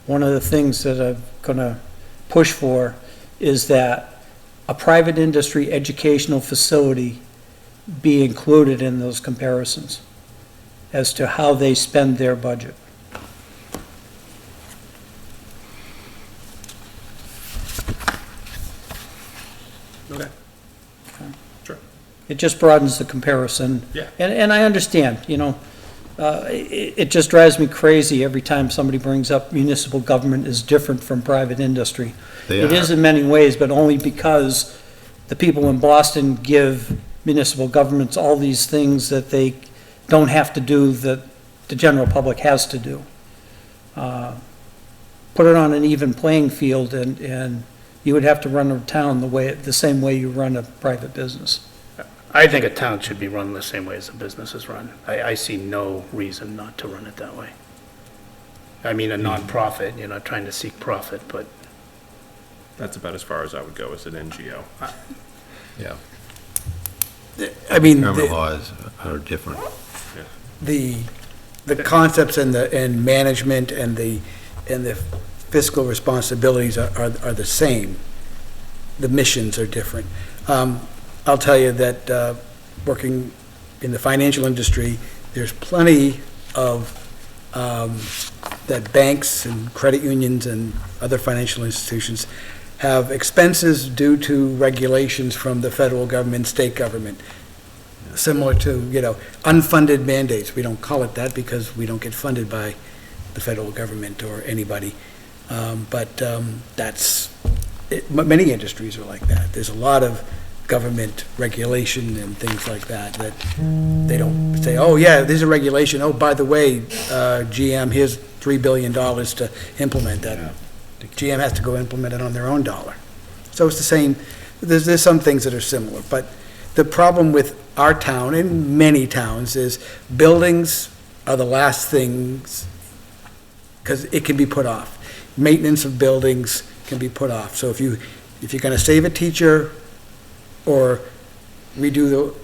one of the things that I'm gonna push for is that a private industry educational facility be included in those comparisons as to how they spend their budget. Okay. Sure. It just broadens the comparison. Yeah. And I understand, it just drives me crazy every time somebody brings up municipal government is different from private industry. They It are. is in many ways, but only because the people in Boston give municipal governments all these things that they don't have to do, that the general public has to do. Put it on an even playing field, and you would have to run a town the same way you run a private business. I think a town should be run the same way as a business is run. I see no reason not to run it that way. I mean, a nonprofit, you're not trying to seek profit, but That's about as far as I would go as an NGO. Yeah. I mean, Government laws are different. the concepts and management and the fiscal responsibilities are the same. The missions are different. I'll tell you that working in the financial industry, there's plenty of that banks and credit unions and other financial institutions have expenses due to regulations from the federal government, state government, similar to, unfunded mandates. We don't call it that because we don't get funded by the federal government or anybody. But many industries are like that. There's a lot of government regulation and things like that they don't say, oh, yeah, there's a regulation. Oh, by the way, GM, here's $3 billion to implement that. GM has to go implement it on their own dollar. So it's the same. There's some things that are similar. But the problem with our town and many towns is buildings are the last things, because it can be put off. Maintenance of buildings can be put off. So if you're going to save a teacher or redo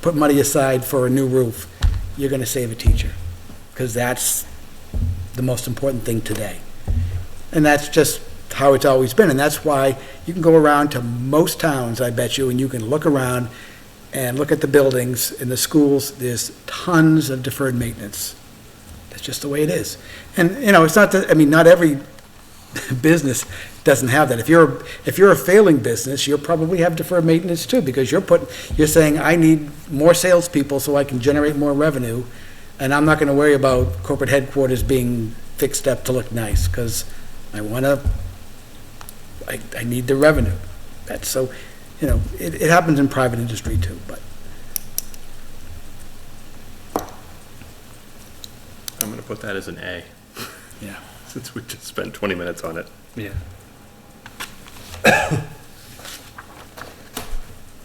put money aside for a new roof, you're going to save a teacher, because that's the most important thing today. And that's just how it's always been. And that's why you can go around to most towns, I bet you, and you can look around and look at the buildings in the schools. There's tons of deferred maintenance. That's just the way it is. And, it's not that, not every business doesn't have that. If you're a failing business, you'll probably have deferred maintenance too, because you're saying, I need more salespeople so I can generate more revenue, and I'm not gonna worry about corporate headquarters being fixed up to look nice, because I need the revenue. That's so, it happens in private industry too, but. I'm going to put that as an A, Yeah. since we just spent 20 minutes on it. Yeah.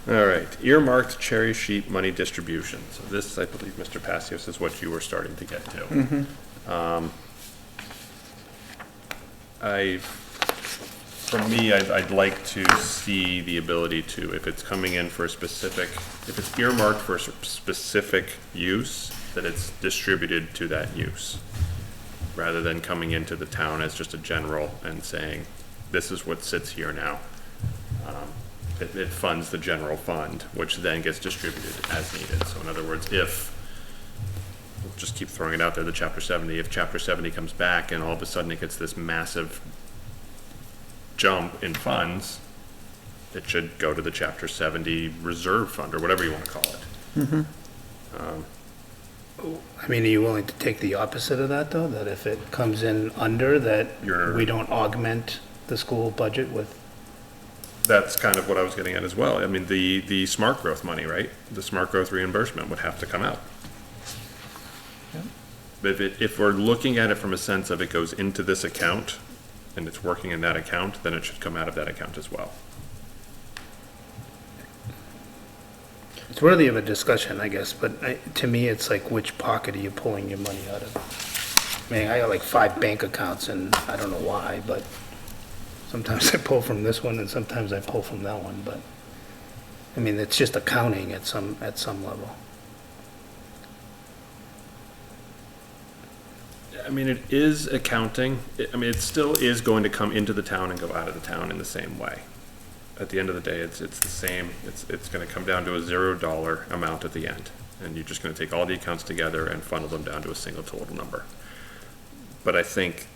All right, earmarked cherry sheet money distribution. So this, I believe, Mr. Passios, is what you were starting to get to. For me, I'd like to see the ability to, if it's coming in for a specific, if it's earmarked for a specific use, that it's distributed to that use, rather than coming into the town as just a general and saying, this is what sits here now. It funds the general fund, which then gets distributed as needed. So in other words, if, we'll just keep throwing it out there, the Chapter 70, if Chapter 70 comes back and all of a sudden it gets this massive jump in funds, it should go to the Chapter 70 reserve fund, or whatever you want to call it. I mean, are you willing to take the opposite of that, though? That if it comes in under, that we don't augment the school budget with? That's kind of what I was getting at as well. I mean, the smart growth money, right? The smart growth reimbursement would have to come out. But if we're looking at it from a sense of it goes into this account and it's working in that account, then it should come out of that account as well. It's worthy of a discussion, I guess, but to me, it's like, which pocket are you pulling your money out of? I mean, I got like 5 bank accounts, and I don't know why, but sometimes I pull from this one, and sometimes I pull from that one, but, I mean, it's just accounting at some level. I mean, it is accounting. I mean, it still is going to come into the town and go out of the town in the same way. At the end of the day, it's the same. It's going to come down to a $0 amount at the end. And you're just going to take all the accounts together and funnel them down to a single total number. But I think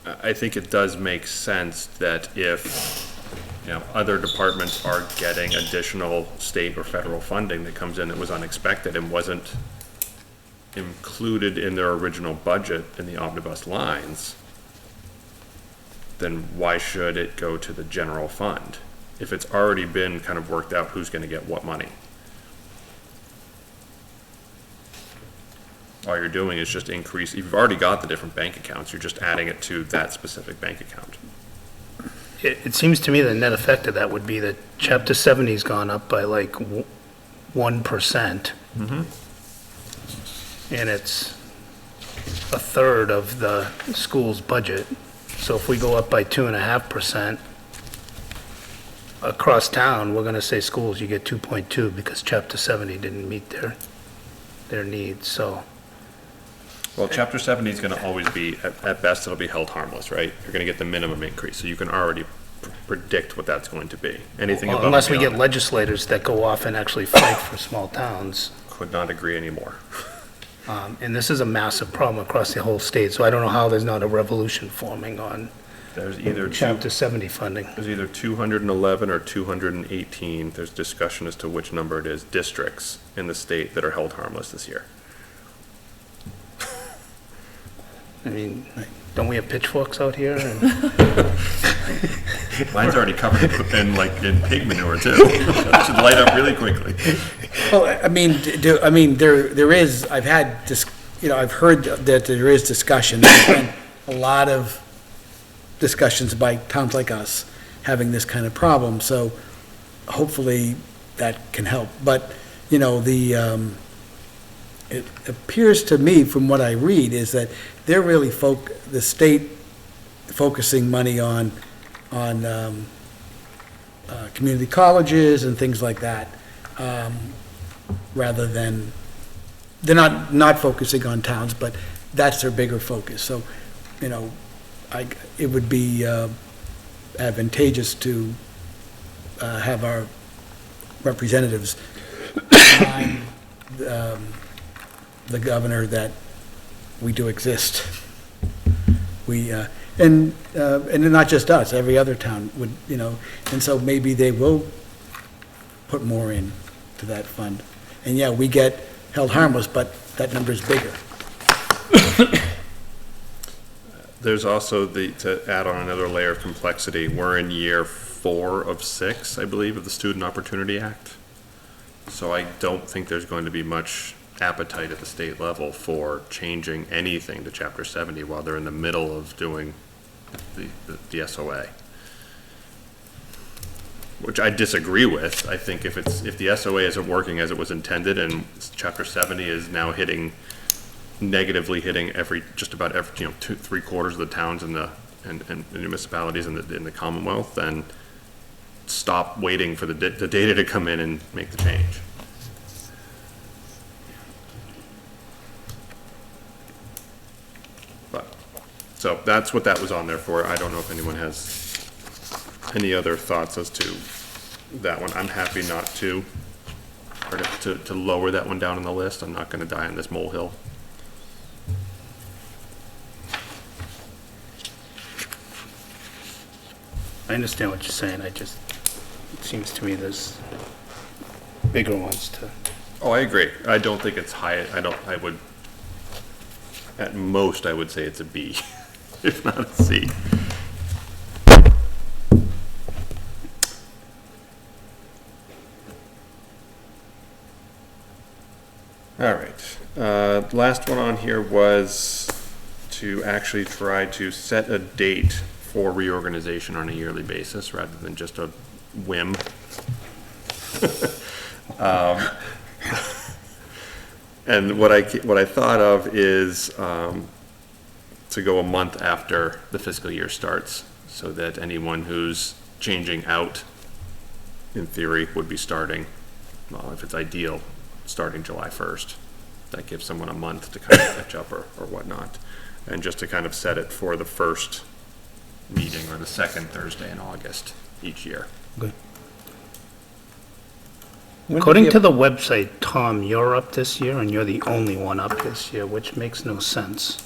it does make sense that if, other departments are getting additional state or federal funding that comes in that was unexpected and wasn't included in their original budget in the omnibus lines, then why should it go to the general fund if it's already been kind of worked out who's going to get what money? All you're doing is just increase, you've already got the different bank accounts, you're just adding it to that specific bank account. It seems to me the net effect of that would be that Chapter 70's gone up by like 1%. And it's a third of the school's budget. So if we go up by 2.5% across town, we're gonna say schools, you get 2.2 because Chapter 70 didn't meet their needs, so. Well, Chapter 70 is going to always be, at best, it'll be held harmless, right? You're going to get the minimum increase, so you can already predict what that's going to be. Anything above and Unless we get beyond legislators that go off and actually fight for small towns. could not agree anymore. And this is a massive problem across the whole state, so I don't know how there's not a revolution forming on There's either Chapter 70 funding. There's either 211 or 218, there's discussion as to which number it is, districts in the state that are held harmless this year. I mean, don't we have pitchforks out here? And Mine's already covered in pig manure too. It should light up really quickly. Well, I mean, there is, I've had this, I've heard that there is discussion. There's been a lot of discussions by towns like us having this kind of problem, so hopefully that can help. But, it appears to me, from what I read, is that they're really the state focusing money on community colleges and things like that, rather than, they're not focusing on towns, but that's their bigger focus. So, it would be advantageous to have our representatives remind the governor that we do exist. We, and not just us, every other town would, and so maybe they will put more in to that fund. And yeah, we get held harmless, but that number's bigger. There's also to add on another layer of complexity, we're in year 4 of 6, I believe, of the Student Opportunity Act. So I don't think there's going to be much appetite at the state level for changing anything to Chapter 70 while they're in the middle of doing the SOA. Which I disagree with. I think if the SOA isn't working as it was intended and Chapter 70 is now negatively hitting just about every, 3/4 of the towns and municipalities in the Commonwealth, then stop waiting for the data to come in and make the change. So that's what that was on there for. I don't know if anyone has any other thoughts as to that one. I'm happy not to, or to lower that one down on the list. I'm not gonna die on this molehill. I understand what you're saying, it seems to me there's bigger ones to. Oh, I agree. I don't think it's high, at most, I would say it's a B, if not a C. All right, last one on here was to actually try to set a date for reorganization on a yearly basis rather than just a whim. And what I thought of is to go a month after the fiscal year starts, so that anyone who's changing out, in theory, would be starting, well, if it's ideal, starting July 1st. That gives someone a month to kind of catch up or whatnot, and just to kind of set it for the first meeting or the second Thursday in August each year. Good. According to the website, Tom, you're up this year and you're the only one up this year, which makes no sense.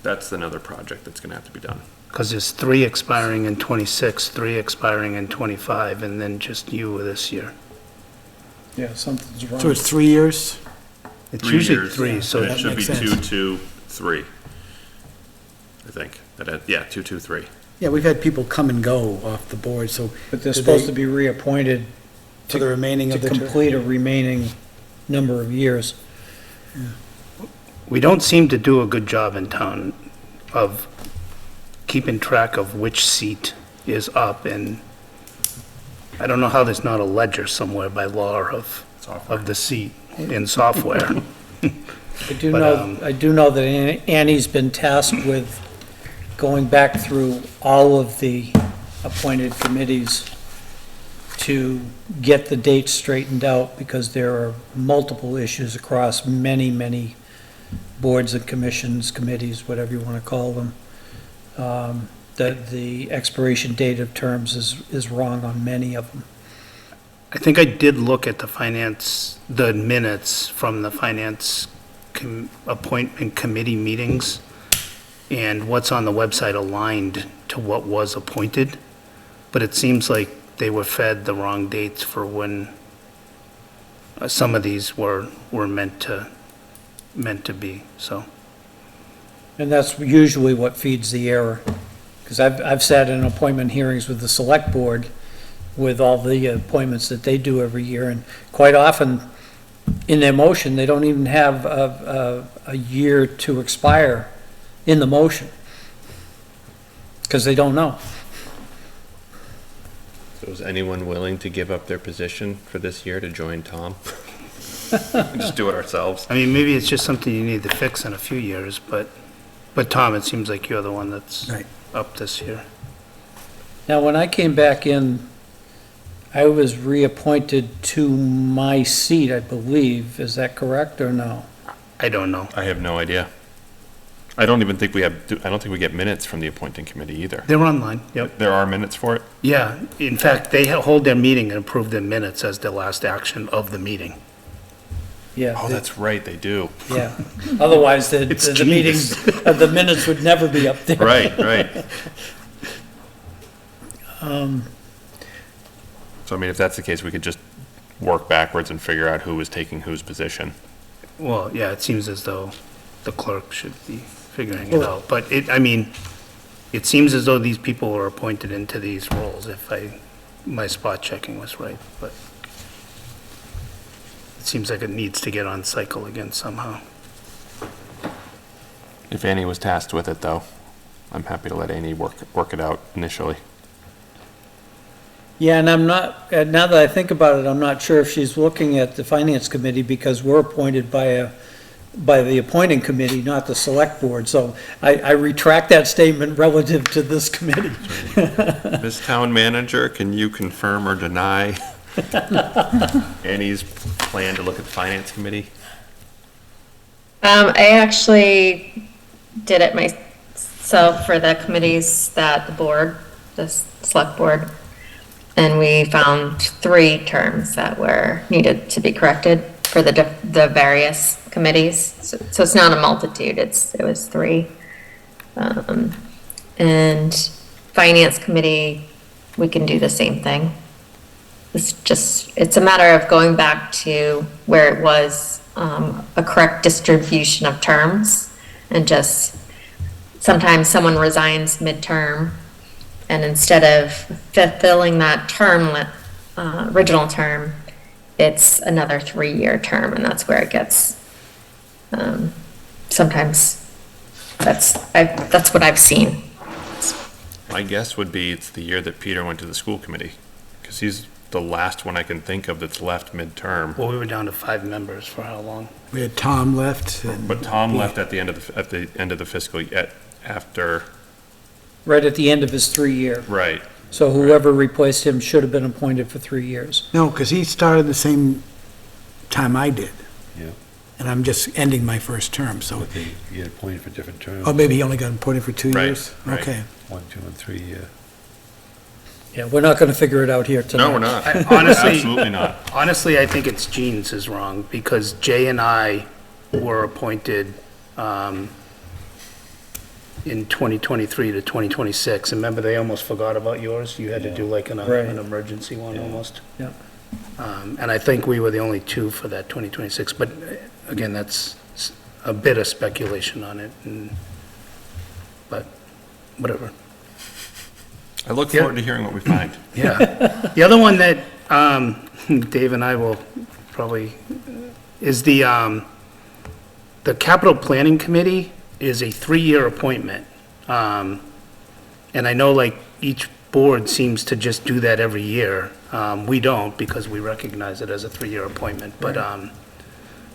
That's another project that's gonna have to be done. Because there's 3 expiring in '26, 3 expiring in '25, and then just you this year. Yeah, something's wrong. So it's 3 years? It's 3 usually years, 3, so and it that should be makes sense. 2, 2, 3. I think, yeah, 2, 2, 3. Yeah, we've had people come and go off the board, so But they're Do supposed they- to be reappointed for the remaining to of the term. complete a remaining number of years. we don't seem to do a good job in town of keeping track of which seat is up, and I don't know how there's not a ledger somewhere by law of the seat in software. I do But, know that Annie's been tasked with going back through all of the appointed committees to get the dates straightened out, because there are multiple issues across many, many boards and commissions, committees, whatever you want to call them. That the expiration date of terms is wrong on many of them. I think I did look at the minutes from the finance appointment committee meetings, and what's on the website aligned to what was appointed, but it seems like they were fed the wrong dates for when some of these were meant to be, so. And that's usually what feeds the error. Because I've sat in appointment hearings with the select board with all the appointments that they do every year, and quite often, in their motion, they don't even have a year to expire in the motion, because they don't know. So is anyone willing to give up their position for this year to join Tom? Just do it ourselves. I mean, maybe it's just something you need to fix in a few years, but Tom, it seems like you're the one that's Right. up this year. Now, when I came back in, I was reappointed to my seat, I believe. Is that correct or no? I don't know. I have no idea. I don't think we get minutes from the appointing committee either. They're online, yep. There are minutes for it? Yeah, in fact, they hold their meeting and approve their minutes as their last action of the meeting. Yeah. Oh, that's right, they do. Yeah. Otherwise, the It's the meetings, the minutes would never be up there. Right, right. So I mean, if that's the case, we could just work backwards and figure out who was taking whose position. Well, yeah, it seems as though the clerk should be figuring it out. But I mean, it seems as though these people were appointed into these roles, if my spot checking was right, but it seems like it needs to get on cycle again somehow. If Annie was tasked with it, though, I'm happy to let Annie work it out initially. Yeah, and I'm not, now that I think about it, I'm not sure if she's looking at the finance committee because we're appointed by the appointing committee, not the select board. So I retract that statement relative to this committee. Ms. Town Manager, can you confirm or deny Annie's plan to look at the Finance Committee? I actually did it myself for the committees that the board, the select board, and we found 3 terms that were needed to be corrected for the various committees. So it's not a multitude, it was 3. And Finance Committee, we can do the same thing. It's a matter of going back to where it was a correct distribution of terms, and just sometimes someone resigns midterm, and instead of fulfilling that term, original term, it's another 3-year term, and that's where it gets, sometimes, that's what I've seen. My guess would be it's the year that Peter went to the school committee, because he's the last one I can think of that's left midterm. Well, we were down to 5 members for how long? We had Tom left. And But Tom left at the end of the fiscal, after, Right at the end of his 3-year. right. So whoever replaced him should have been appointed for 3 years. No, because he started the same time I did. Yeah. And I'm just ending my first term, so, But they get appointed for different terms. oh, maybe he only got appointed for 2 Right, years? right. Okay. 1, 2, and 3, yeah. Yeah, we're not gonna figure it out here tonight. No, we're not. Honestly, Absolutely not. honestly, I think it's Jean's is wrong, because Jay and I were appointed in 2023 to 2026. And remember, they almost forgot about yours? You had to do like Right. an emergency one almost. Yeah. And I think we were the only 2 for that 2026, but again, that's a bit of speculation on it, but whatever. I look Yeah. forward to hearing what we find. Yeah. The other one that Dave and I will probably, is the Capital Planning Committee is a 3-year appointment. And I know like each board seems to just do that every year. We don't, because we recognize it as a 3-year appointment. But,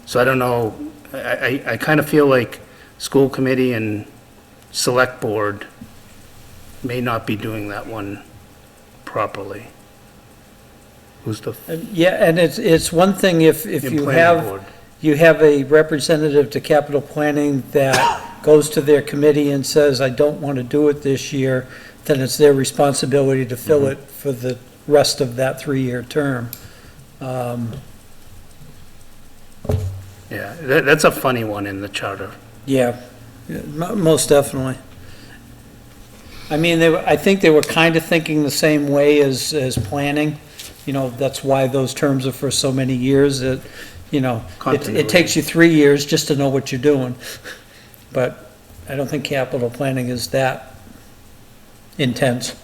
so I don't know, I kind of feel like school committee and select board may not be doing that one properly. Who's the Yeah, and it's one thing if you planning have, board? you have a representative to capital planning that goes to their committee and says, I don't want to do it this year, then it's their responsibility to fill it for the rest of that 3-year term. Yeah, that's a funny one in the charter. Yeah, most definitely. I mean, I think they were kind of thinking the same way as planning. You know, that's why those terms are for so many years, that, you know, it Continuity. takes you 3 years just to know what you're doing. But I don't think capital planning is that intense.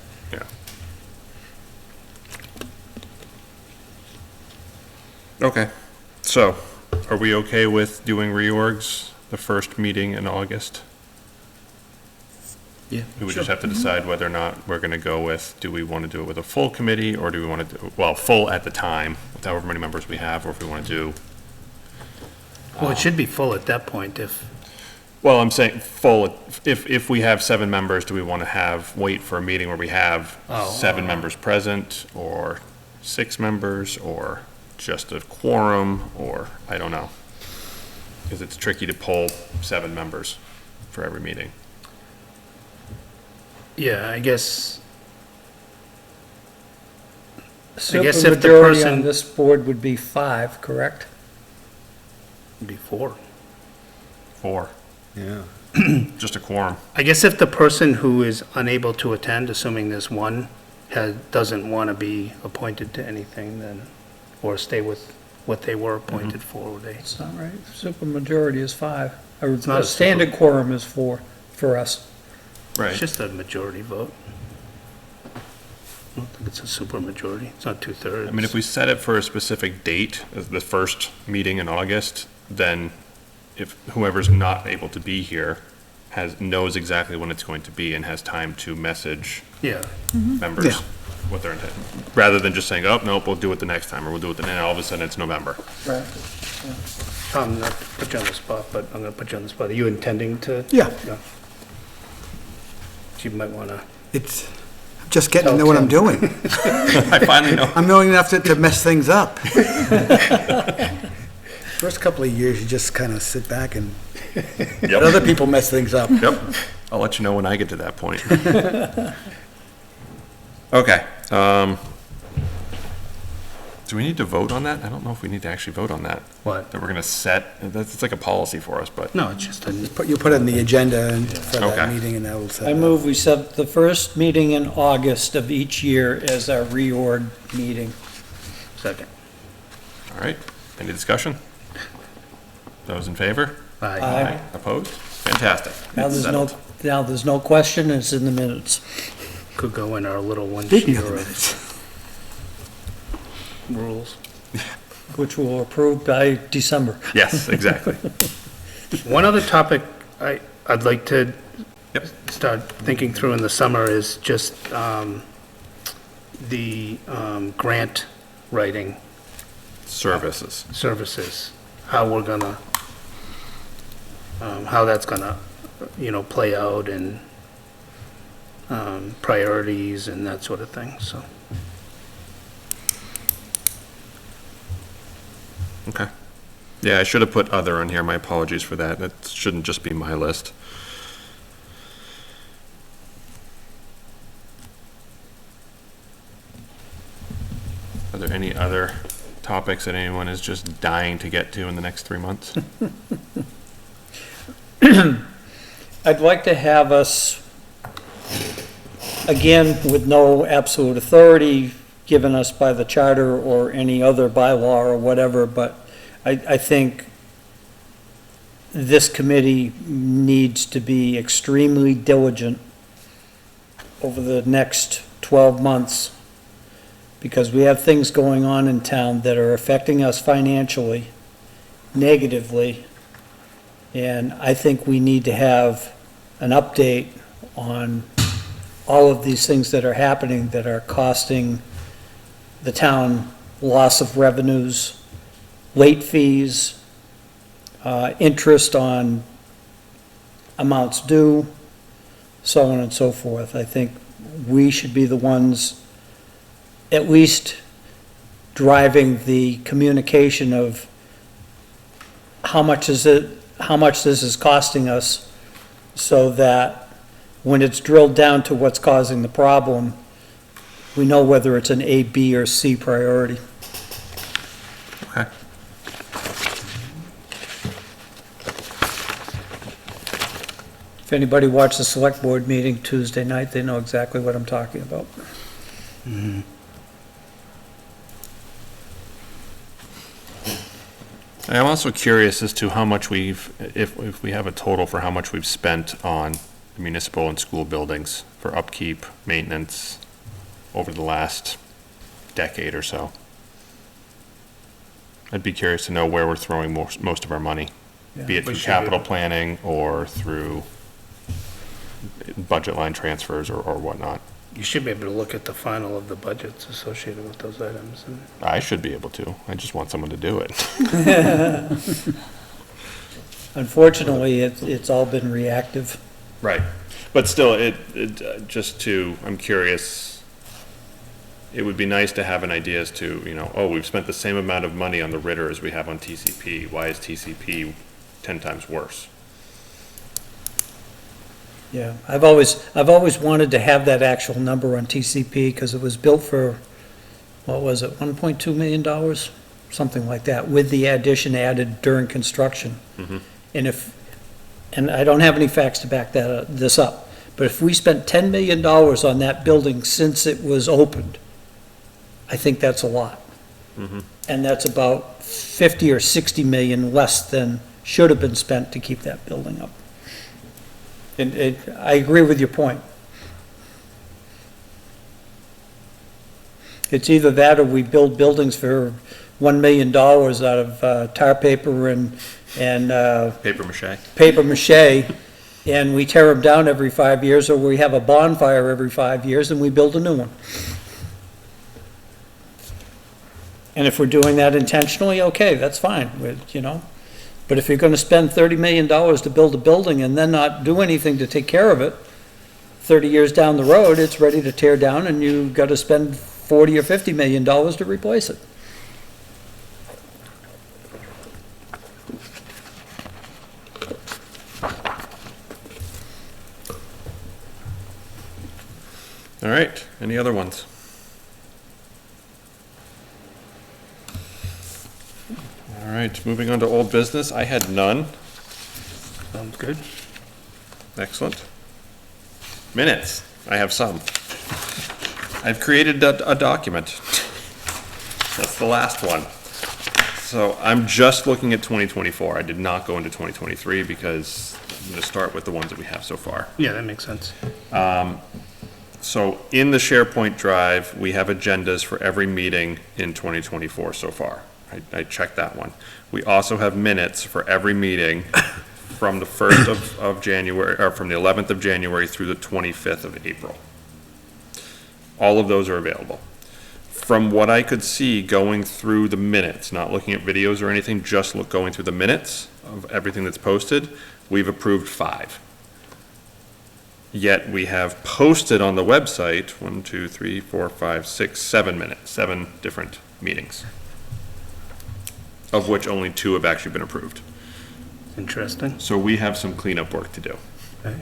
Okay, so are we okay with doing reorgs the first meeting in August? Yeah. We just have to decide whether or not we're gonna go with, do we want to do it with a full committee, or do we want to do, well, full at the time, with however many members we have, or if we want to do, Well, it should be full at that point if, well, I'm saying full, if we have 7 members, do we want to wait for a meeting where we have 7 members present, or 6 members, or just a quorum, or, I don't know. Because it's tricky to poll 7 members for every meeting. yeah, I guess Simple guess if the majority on person- this board would be 5, correct? Before. 4, Yeah. just a quorum. I guess if the person who is unable to attend, assuming there's one, doesn't want to be appointed to anything, then, or stay with what they were appointed for, they, It's not right. Supermajority is 5. It's not A a standard quorum is 4 for us. it's just a majority vote. I don't think it's a super majority, it's not 2/3. I mean, if we set it for a specific date, as the first meeting in August, then if whoever's not able to be here knows exactly when it's going to be and has time to message Yeah, members Yeah. what their intent, rather than just saying, oh, nope, we'll do it the next time, or we'll do it, and then all of a sudden it's November. Right. Tom, not to put you on the spot, but I'm gonna put you on the spot. Are you intending to? Yeah. You might wanna, It's, I'm just getting to know what I'm doing. I finally know. I'm knowing enough to mess things up. First couple of years, you just kind of sit back and let other people mess things up. Yep, I'll let you know when I get to that point. Okay, do we need to vote on that? I don't know if we need to actually vote on that. what? That we're gonna set, it's like a policy for us, but, No, it's just a, You put it in the agenda and for that Okay. meeting, and that will set I it up. move we set the first meeting in August of each year as our reorg meeting. second. all right, any discussion? Those in favor? Aye. Opposed? Fantastic. Now It's there's no question, it's in the minutes. Could go in our little Speaking of one-sheeter the of minutes, rules. Which we'll approve by December. Yes, exactly. One other topic I'd like to Yep. start thinking through in the summer is just the grant writing Services. services, how we're gonna, how that's gonna, play out and priorities and that sort of thing, so. Okay. Yeah, I should have put other on here, my apologies for that, that shouldn't just be my list. Are there any other topics that anyone is just dying to get to in the next 3 months? I'd like to have us, again, with no absolute authority given us by the charter or any other bylaw or whatever, but I think this committee needs to be extremely diligent over the next 12 months, because we have things going on in town that are affecting us financially, negatively, and I think we need to have an update on all of these things that are happening that are costing the town loss of revenues, late fees, interest on amounts due, so on and so forth. I think we should be the ones at least driving the communication of how much this is costing us, so that when it's drilled down to what's causing the problem, we know whether it's an A, B, or C priority. Okay. If anybody watched the select board meeting Tuesday night, they know exactly what I'm talking about. I'm also curious as to how much if we have a total for how much we've spent on municipal and school buildings for upkeep, maintenance over the last decade or so. I'd be curious to know where we're throwing most of our money, be it We through should be capital able- planning or through budget line transfers or whatnot. You should be able to look at the final of the budgets associated with those items, and I should be able to. I just want someone to do it. Unfortunately, it's all been reactive. Right. But still, I'm curious, it would be nice to have an idea as to, oh, we've spent the same amount of money on the Ritter as we have on TCP. Why is TCP 10 times worse? Yeah, I've always wanted to have that actual number on TCP, because it was built for, what was it, $1.2 million? something like that, with the addition added during construction. And I don't have any facts to back this up, but if we spent $10 million on that building since it was opened, I think that's a lot. And that's about 50 or 60 million less than should have been spent to keep that building up. And I agree with your point. It's either that or we build buildings for $1 million out of tar paper and Paper mache. paper mache, and we tear them down every 5 years, or we have a bonfire every 5 years and we build a new one. And if we're doing that intentionally, okay, that's fine, you know? But if you're gonna spend $30 million to build a building and then not do anything to take care of it, 30 years down the road, it's ready to tear down and you've gotta spend 40 or $50 million to replace it. All right, any other ones? All right, moving on to old business. I had none. Sounds good. Excellent. Minutes, I have some. I've created a document. That's the last one. So I'm just looking at 2024. I did not go into 2023 because I'm going to start with the ones that we have so far. Yeah, that makes sense. So in the SharePoint drive, we have agendas for every meeting in 2024 so far. I checked that one. We also have minutes for every meeting from the 1st of January, or from the 11th of January through the 25th of April. All of those are available. From what I could see going through the minutes, not looking at videos or anything, just going through the minutes of everything that's posted, we've approved 5. Yet we have posted on the website 1, 2, 3, 4, 5, 6, 7 minutes, 7 different meetings, of which only 2 have actually been approved. Interesting. So we have some cleanup work to do. Okay.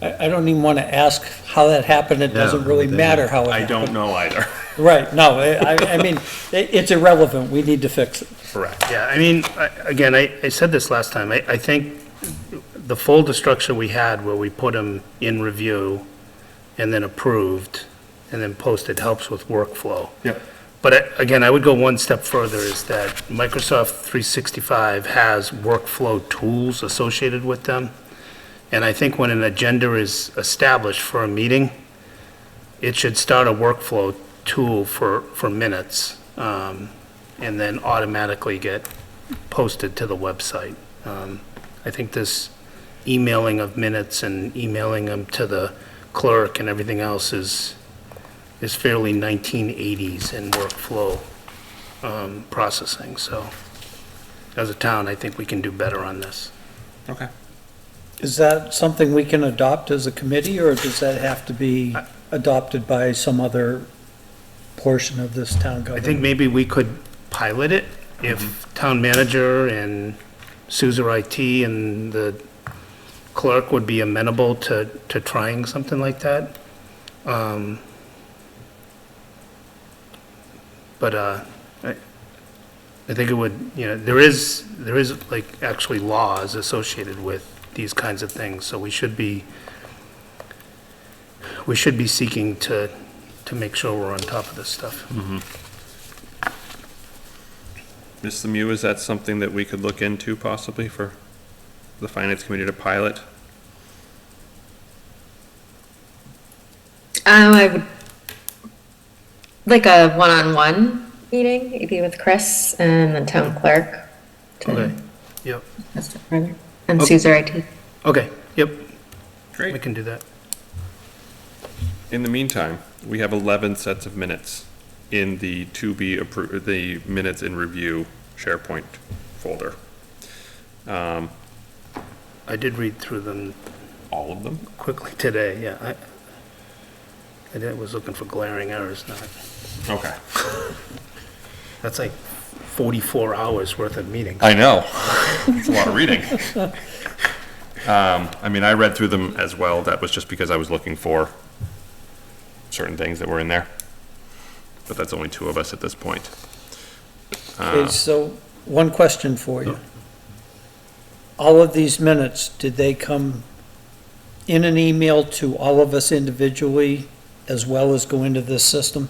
I don't even wanna ask how that happened, it doesn't really matter how it I happened. don't know either. Right, no, I mean, it's irrelevant, we need to fix it. Correct. Yeah, I mean, again, I said this last time, I think the folder structure we had where we put them in review and then approved and then posted helps with workflow. Yep. But again, I would go one step further, is that Microsoft 365 has workflow tools associated with them. And I think when an agenda is established for a meeting, it should start a workflow tool for minutes, and then automatically get posted to the website. I think this emailing of minutes and emailing them to the clerk and everything else is fairly 1980s in workflow processing. So as a town, I think we can do better on this. Okay. Is that something we can adopt as a committee, or does that have to be adopted by some other portion of this town I government? think maybe we could pilot it if town manager and Suzer IT and the clerk would be amenable to trying something like that. But I think it would, you know, there is like actually laws associated with these kinds of things, so we should be seeking to make sure we're on top of this stuff. Ms. Lemieux, is that something that we could look into possibly for the finance committee to pilot? I would like a one-on-one meeting, maybe with Chris and the town clerk. Okay, yep, Discuss it further. And Okay. Suzer IT. okay, yep, we Great. can do that. In the meantime, we have 11 sets of minutes in the the minutes in review SharePoint folder. I did read through them All of them? quickly today, yeah. I was looking for glaring errors, not, Okay. that's like 44 hours worth of meetings. I know. It's a lot of reading. I mean, I read through them as well. That was just because I was looking for certain things that were in there. But that's only 2 of us at this point. Okay, so one question for you. All of these minutes, did they come in an email to all of us individually as well as go into this system?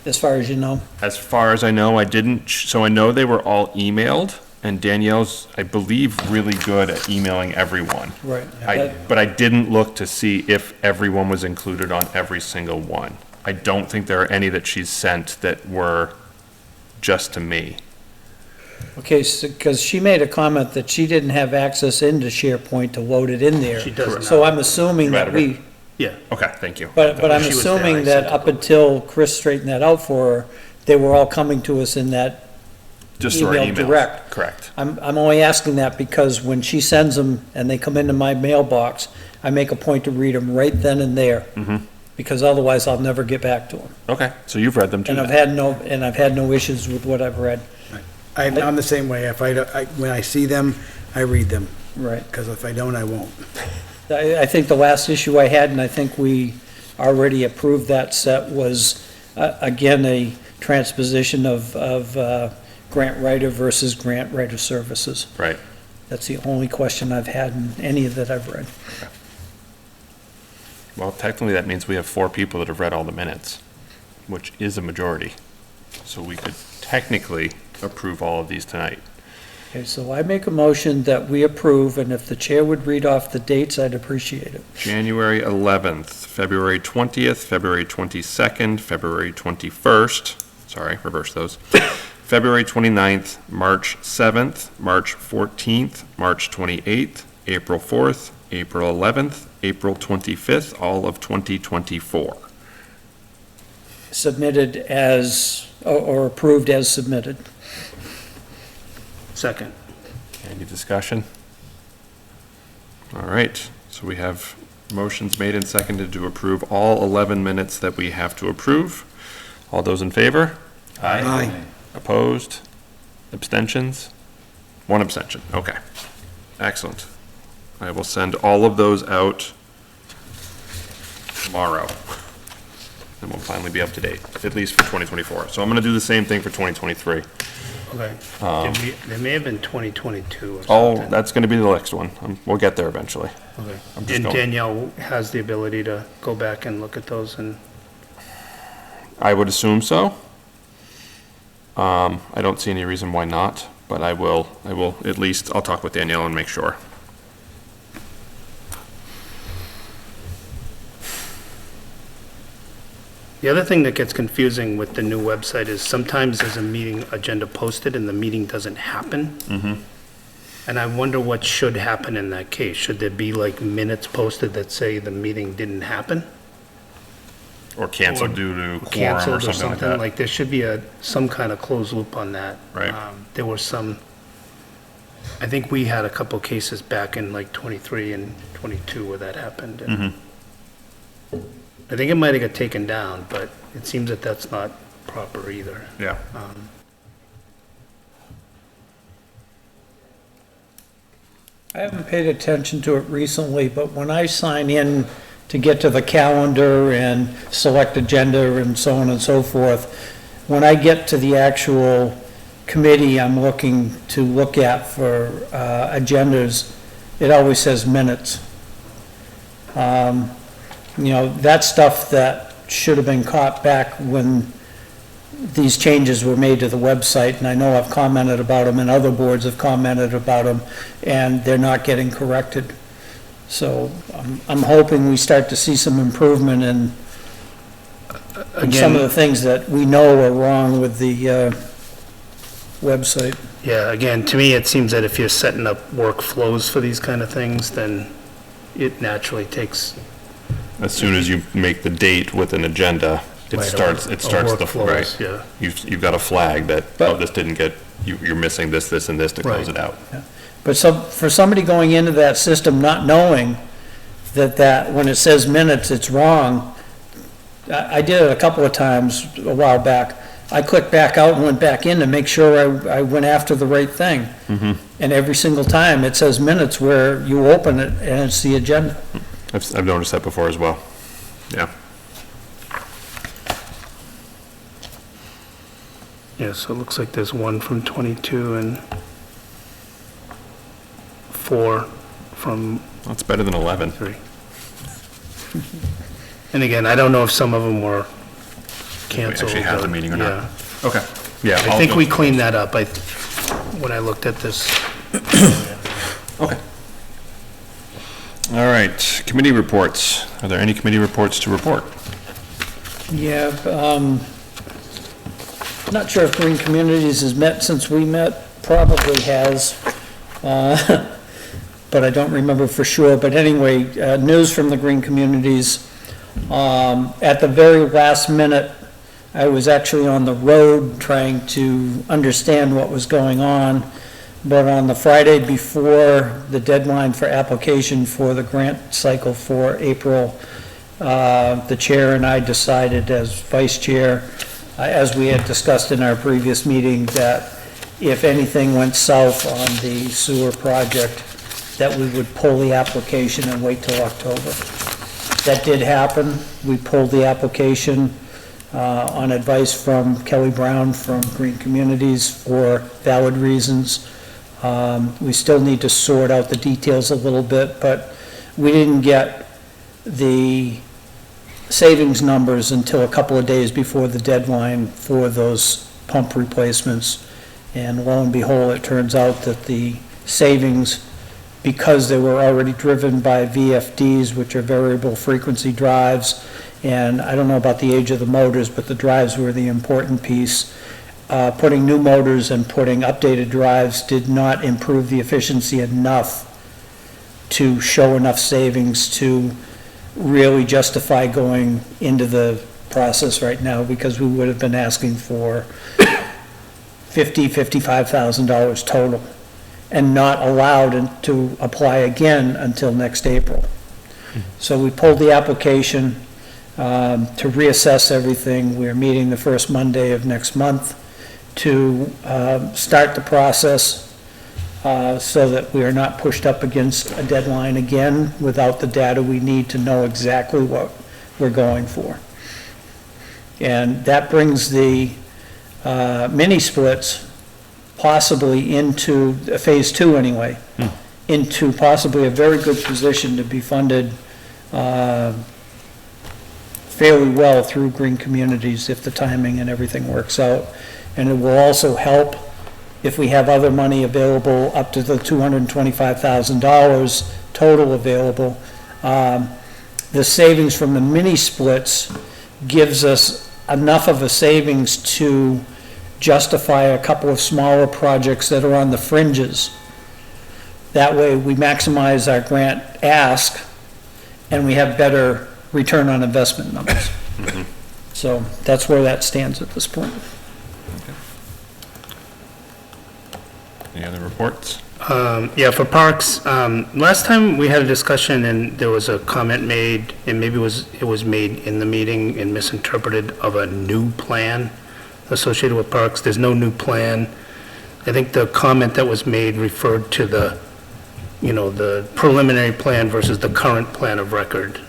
As far as you know? As far as I know, I didn't, so I know they were all emailed, and Danielle's, I believe, really good at emailing everyone. Right. But I didn't look to see if everyone was included on every single one. I don't think there are any that she's sent that were just to me. Okay, so, because she made a comment that she didn't have access into SharePoint to load it in there. She does not. So I'm assuming that we, Yeah, Okay, thank you. but I'm She was there, I assuming that sent up it. until Chris straightened that out for her, they were all coming to us in that. Just through our email emails. direct. Correct. I'm only asking that because when she sends them and they come into my mailbox, I make a point to read them right then and there. Because otherwise I'll never get back to them. Okay, so you've read them too. And I've had no issues with what I've read. I'm the same way. If when I see them, I read them, Right. because if I don't, I won't. I think the last issue I had, and I think we already approved that set, was, again, a transposition of grant writer versus grant writer services. Right. That's the only question I've had in any that I've read. Well, technically, that means we have 4 people that have read all the minutes, which is a majority. So we could technically approve all of these tonight. Okay, so I make a motion that we approve, and if the chair would read off the dates, I'd appreciate it. January 11th, February 20th, February 22nd, February 21st, sorry, reverse those, February 29th, March 7th, March 14th, March 28th, April 4th, April 11th, April 25th, all of 2024. Submitted as, or approved as submitted. second. Any discussion? All right, so we have motions made and seconded to approve all 11 minutes that we have to approve. All those in favor? Aye. Opposed? Abstentions? 1 abstention, okay. Excellent. I will send all of those out tomorrow. And we'll finally be up to date, at least for 2024. So I'm gonna do the same thing for 2023. Okay. There may have been 2022 or Oh, something. that's gonna be the next one. We'll get there eventually. Okay. I'm just And going- Danielle has the ability to go back and look at those and, I would assume so. I don't see any reason why not, but I will at least, I'll talk with Danielle and make sure. the other thing that gets confusing with the new website is sometimes there's a meeting agenda posted and the meeting doesn't happen. And I wonder what should happen in that case. Should there be like minutes posted that say the meeting didn't happen? Or canceled due to quorum or Canceled or something like something? that. Like there should be some kind of closed loop on that. Right. There were some, I think we had a couple cases back in like 23 and 22 where that happened. and I think it might have got taken down, but it seems that that's not proper either. Yeah. I haven't paid attention to it recently, but when I sign in to get to the calendar and select agenda and so on and so forth, when I get to the actual committee I'm looking to look at for agendas, it always says minutes. You know, that's stuff that should have been caught back when these changes were made to the website, and I know I've commented about them, and other boards have commented about them, and they're not getting corrected. So I'm hoping we start to see some improvement in some of the things that we know are wrong with the website. Yeah, again, to me, it seems that if you're setting up workflows for these kind of things, then it naturally takes. As soon as you make the date with an agenda, it Right, starts the, workflows, right. yeah. You've got a flag that, oh, this didn't get, you're missing this, this, and this to close Right. it out. But for somebody going into that system not knowing that when it says minutes, it's wrong, I did it a couple of times a while back. I clicked back out and went back in to make sure I went after the right thing. And every single time, it says minutes where you open it and it's the agenda. I've noticed that before as well. Yeah. Yeah, so it looks like there's one from 22 and 4 from That's better than 11. 3. And again, I don't know if some of them were canceled. actually had the meeting or not. Yeah. Okay. Yeah. I think we cleaned that up, when I looked at this. Okay. All right, committee reports. Are there any committee reports to report? Yeah, not sure if Green Communities has met since we met, probably has, but I don't remember for sure. But anyway, news from the Green Communities. At the very last minute, I was actually on the road trying to understand what was going on. But on the Friday before the deadline for application for the grant cycle for April, the chair and I decided as vice chair, as we had discussed in our previous meeting, that if anything went south on the sewer project, that we would pull the application and wait till October. That did happen. We pulled the application on advice from Kelly Brown from Green Communities for valid reasons. We still need to sort out the details a little bit, but we didn't get the savings numbers until a couple of days before the deadline for those pump replacements. And lo and behold, it turns out that the savings, because they were already driven by VFDs, which are variable frequency drives, and I don't know about the age of the motors, but the drives were the important piece. Putting new motors and putting updated drives did not improve the efficiency enough to show enough savings to really justify going into the process right now, because we would have been asking for $55,000 total and not allowed to apply again until next April. So we pulled the application to reassess everything. We're meeting the first Monday of next month to start the process so that we are not pushed up against a deadline again without the data we need to know exactly what we're going for. And that brings the mini splits possibly into phase 2 anyway, into possibly a very good position to be funded fairly well through Green Communities if the timing and everything works out. And it will also help if we have other money available up to the $225,000 total available. The savings from the mini splits gives us enough of a savings to justify a couple of smaller projects that are on the fringes. That way we maximize our grant ask and we have better return on investment numbers. So that's where that stands at this point. Any other reports? Yeah, for parks, last time we had a discussion and there was a comment made, and maybe it was made in the meeting and misinterpreted, of a new plan associated with parks. There's no new plan. I think the comment that was made referred to the preliminary plan versus the current plan of record.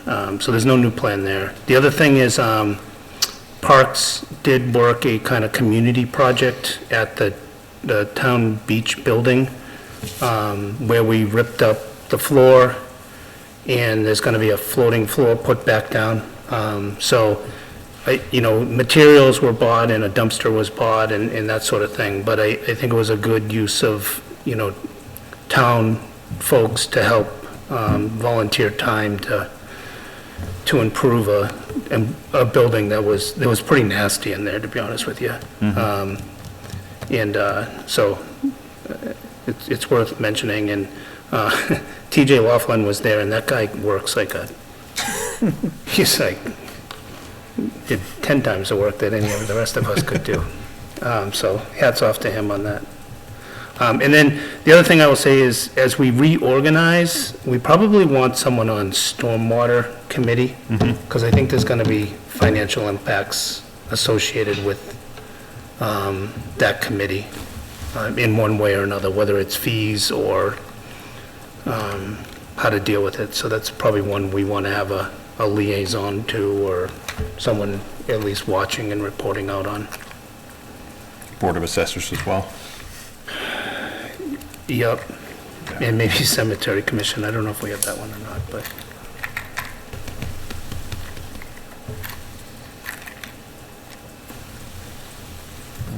So there's no new plan there. The other thing is, Parks did work a kind of community project at the town beach building, where we ripped up the floor, and there's going to be a floating floor put back down. So, materials were bought and a dumpster was bought and that sort of thing. But I think it was a good use of, town folks to help volunteer time to improve a building that was pretty nasty in there, to be honest with you. So it's worth mentioning. And TJ Laughlin was there, and that guy works like he's like, did 10 times the work that any of the rest of us could do. So hats off to him on that. And then the other thing I will say is, as we reorganize, we probably want someone on stormwater committee, because I think there's going to be financial impacts associated with that committee in one way or another, whether it's fees or how to deal with it. So that's probably one we want to have a liaison to, or someone at least watching and reporting out on. Board of Assessors as well. Yep. And maybe Cemetery Commission. I don't know if we have that one or not, but.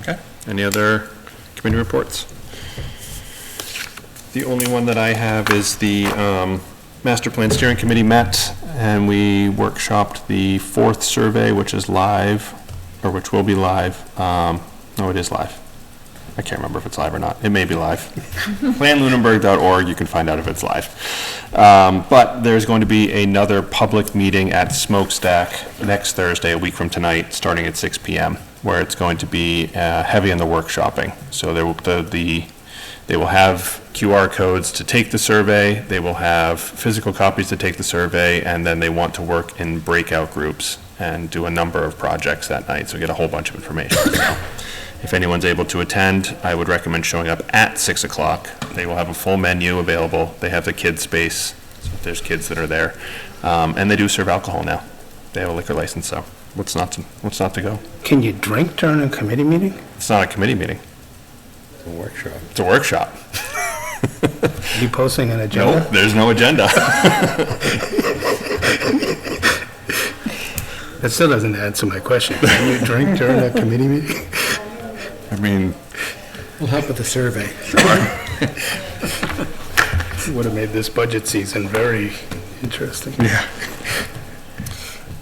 Okay. Any other committee reports? The only one that I have is the Master Plan Steering Committee met, and we workshopped the 4th survey, which is live, or which will be live. No, it is live. I can't remember if it's live or not. It may be live. planlunenburg.org, you can find out if it's live. But there's going to be another public meeting at Smokestack next Thursday, a week from tonight, starting at 6 p.m., where it's going to be heavy on the workshopping. So they will have QR codes to take the survey, they will have physical copies to take the survey, and then they want to work in breakout groups and do a number of projects that night, so get a whole bunch of information. So if anyone's able to attend, I would recommend showing up at 6 o'clock. They will have a full menu available. They have the kids' space, so if there's kids that are there. And they do serve alcohol now. They have a liquor license, so what's not to go? Can you drink during a committee meeting? It's not a committee meeting. It's a workshop. It's a workshop. Are you posting an agenda? Nope, there's no agenda. That still doesn't answer my question. Can you drink during a committee meeting? I mean, We'll help with the survey. Would have made this budget season very interesting.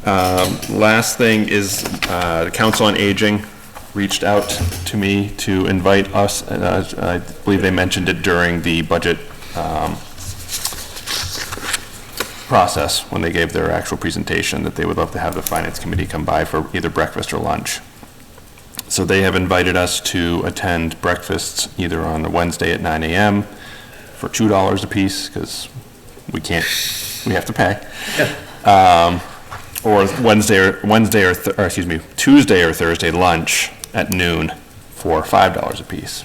last thing is, the Council on Aging reached out to me to invite us, and I believe they mentioned it during the budget process when they gave their actual presentation, that they would love to have the Finance Committee come by for either breakfast or lunch. So they have invited us to attend breakfasts either on a Wednesday at 9 a.m. for $2 a piece, because we have to pay. Or Tuesday or Thursday lunch at noon for $5 a piece.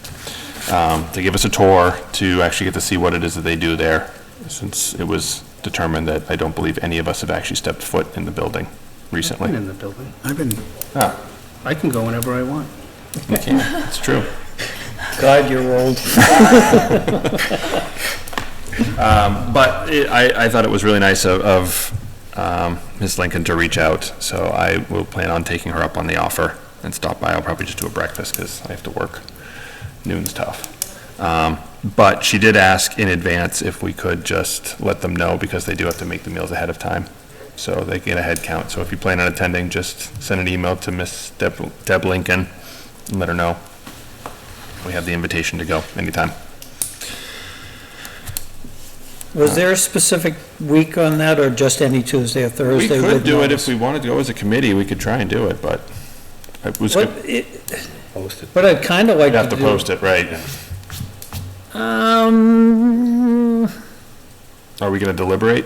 To give us a tour, to actually get to see what it is that they do there, since it was determined that I don't believe any of us have actually stepped foot in the building recently. Been in the building. I've been, I can go whenever I want. You can, it's true. God, you're old. But I thought it was really nice of Ms. Lincoln to reach out, so I will plan on taking her up on the offer and stop by. I'll probably just do a breakfast because I have to work. Noon's tough. But she did ask in advance if we could just let them know, because they do have to make the meals ahead of time, so they get a head count. So if you plan on attending, just send an email to Miss Deb Lincoln and let her know. We have the invitation to go anytime. Was there a specific week on that, or just any Tuesday or We Thursday? could with do it notice? if we wanted to go as a committee, we could try and do it, but it was What, good. Post it. what I'd kind of like We'd to have do. to post it, right? Are Are we gonna deliberate?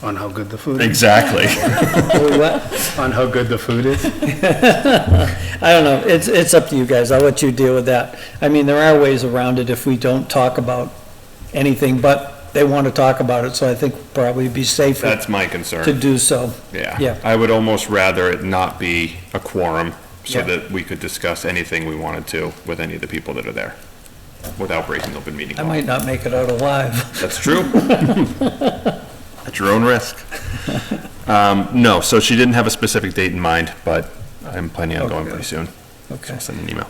On how good the food is. Exactly. we what? On how good the food is. I don't know, it's up to you guys, I'll let you deal with that. I mean, there are ways around it if we don't talk about anything, but they want to talk about it, so I think probably be safer That's my to concern. do so. Yeah. Yeah. I would almost rather it not be a quorum, so Yeah. that we could discuss anything we wanted to with any of the people that are there, without breaking open meeting I law. might not make it out alive. That's true. At your own risk. No, so she didn't have a specific date in mind, but I'm planning on going Okay. pretty soon. So Okay. I'll send an email.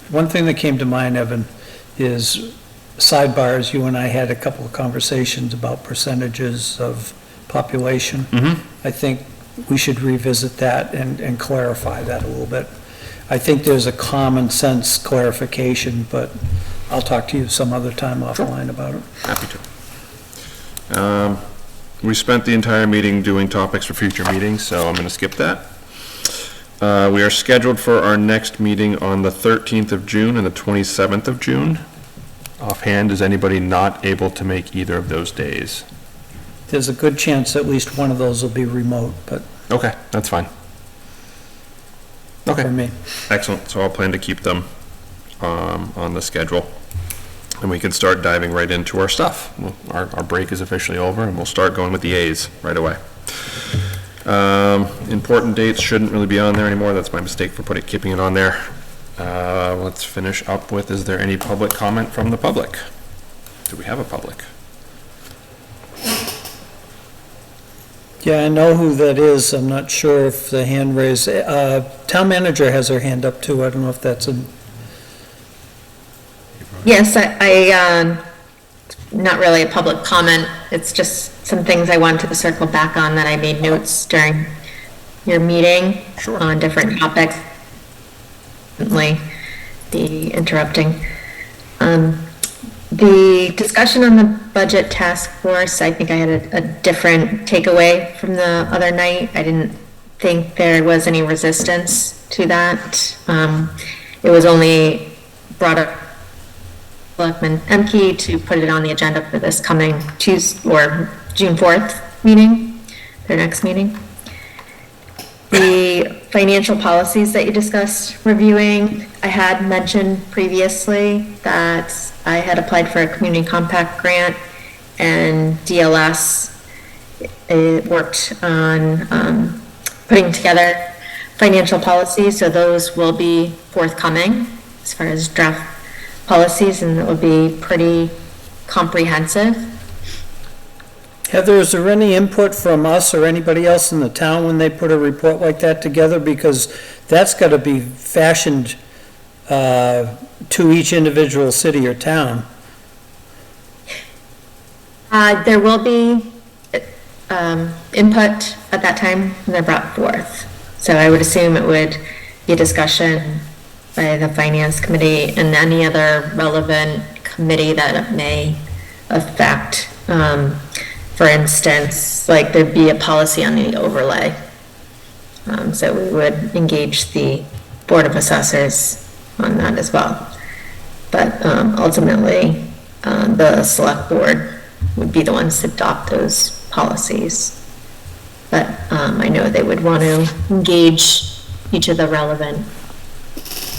One thing that came to mind, Evan, is sidebars. You and I had a couple of conversations about percentages of population. I think we should revisit that and clarify that a little bit. I think there's a common sense clarification, but I'll talk to you some other time offline about it. Happy to. We spent the entire meeting doing topics for future meetings, so I'm gonna skip that. We are scheduled for our next meeting on the 13th of June and the 27th of June. Offhand, is anybody not able to make either of those days? There's a good chance at least one of those will be remote, but Okay, that's fine. Okay. for me. Excellent, so I'll plan to keep them on the schedule. And we can start diving right into our stuff. Our break is officially over, and we'll start going with the A's right away. Important dates shouldn't really be on there anymore, that's my mistake for keeping it on there. Let's finish up with, is there any public comment from the public? Do we have a public? Yeah, I know who that is. I'm not sure if the hand raised, town manager has her hand up too. I don't know if that's a, Yes, not really a public comment. It's just some things I wanted to circle back on that I made notes during your meeting on different topics. The interrupting. The discussion on the budget task force, I think I had a different takeaway from the other night. I didn't think there was any resistance to that. It was only brought up Selectman Emke to put it on the agenda for this coming Tuesday or June 4th meeting, their next meeting. The financial policies that you discussed reviewing, I had mentioned previously that I had applied for a community compact grant, and DLS worked on putting together financial policies, so those will be forthcoming as far as draft policies, and it will be pretty comprehensive. Heather, is there any input from us or anybody else in the town when they put a report like that together? Because that's got to be fashioned to each individual city or town. There will be input at that time when they're brought forth. So I would assume it would be a discussion by the finance committee and any other relevant committee that it may affect. For instance, like there'd be a policy on the overlay. So we would engage the Board of Assessors on that as well. But ultimately, the select board would be the ones to adopt those policies. But I know they would want to engage each of the relevant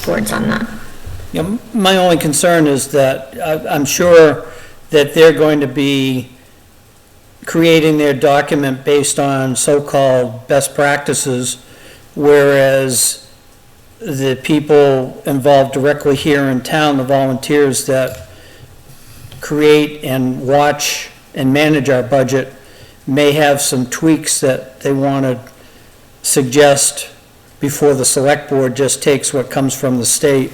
boards on that. Yeah, my only concern is that I'm sure that they're going to be creating their document based on so-called best practices, whereas the people involved directly here in town, the volunteers that create and watch and manage our budget, may have some tweaks that they want to suggest before the select board just takes what comes from the state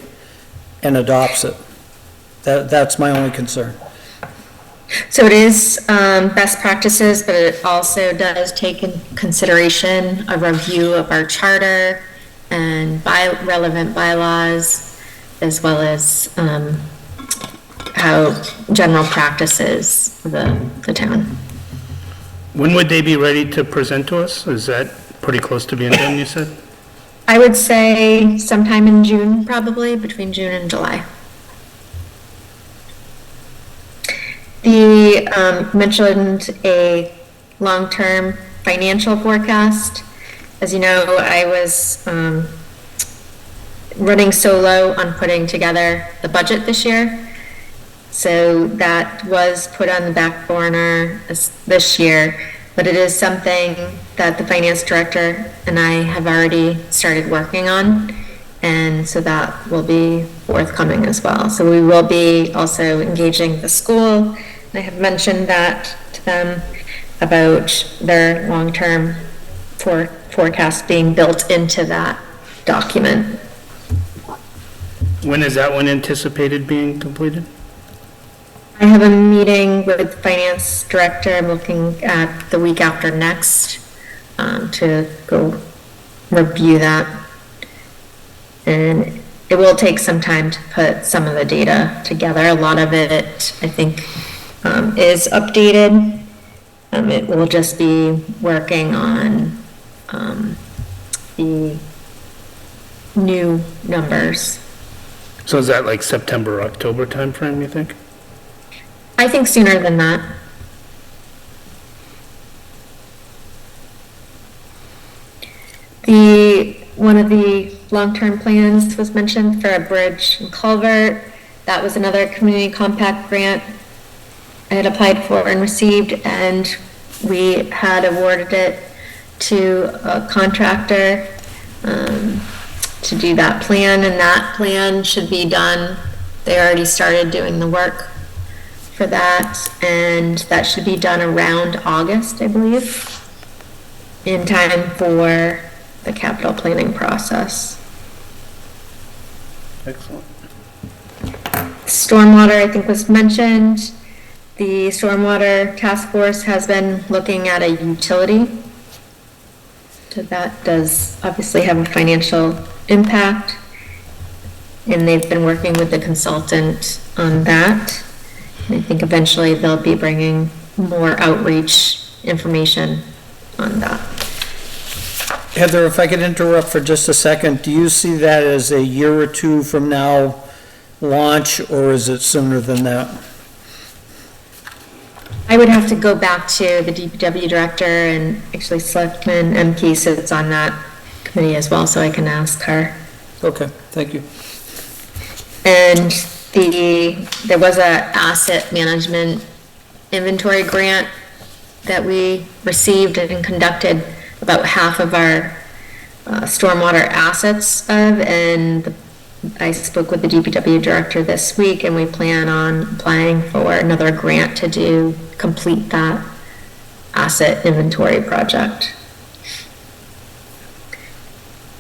and adopts it. That's my only concern. So it is best practices, but it also does take in consideration a review of our charter and relevant bylaws, as well as how general practices of the town. When would they be ready to present to us? Is that pretty close to being done, you said? I would say sometime in June, probably, between June and July. The mentioned a long-term financial forecast. As you know, I was running solo on putting together the budget this year. So that was put on the back burner this year, but it is something that the finance director and I have already started working on. And so that will be forthcoming as well. So we will be also engaging the school. I have mentioned that to them about their long-term forecast being built into that document. When is that one anticipated being completed? I have a meeting with the finance director. I'm looking at the week after next to go review that. And it will take some time to put some of the data together. A lot of it, I think, is updated. It will just be working on the new numbers. So is that like September, October timeframe, you think? I think sooner than that. One of the long-term plans was mentioned for a bridge and culvert. That was another community compact grant I had applied for and received, and we had awarded it to a contractor to do that plan, and that plan should be done. They already started doing the work for that, and that should be done around August, I believe, in time for the capital planning process. Excellent. Stormwater, I think, was mentioned. The Stormwater Task Force has been looking at a utility. So that does obviously have a financial impact. And they've been working with the consultant on that. And I think eventually they'll be bringing more outreach information on that. Heather, if I could interrupt for just a second, do you see that as a year or two from now launch, or is it sooner than that? I would have to go back to the DPW director, and actually Selectman MK sits on that committee as well, so I can ask her. Okay, thank you. And there was a asset management inventory grant that we received and conducted about half of our stormwater assets of, and I spoke with the DPW director this week, and we plan on applying for another grant to complete that asset inventory project.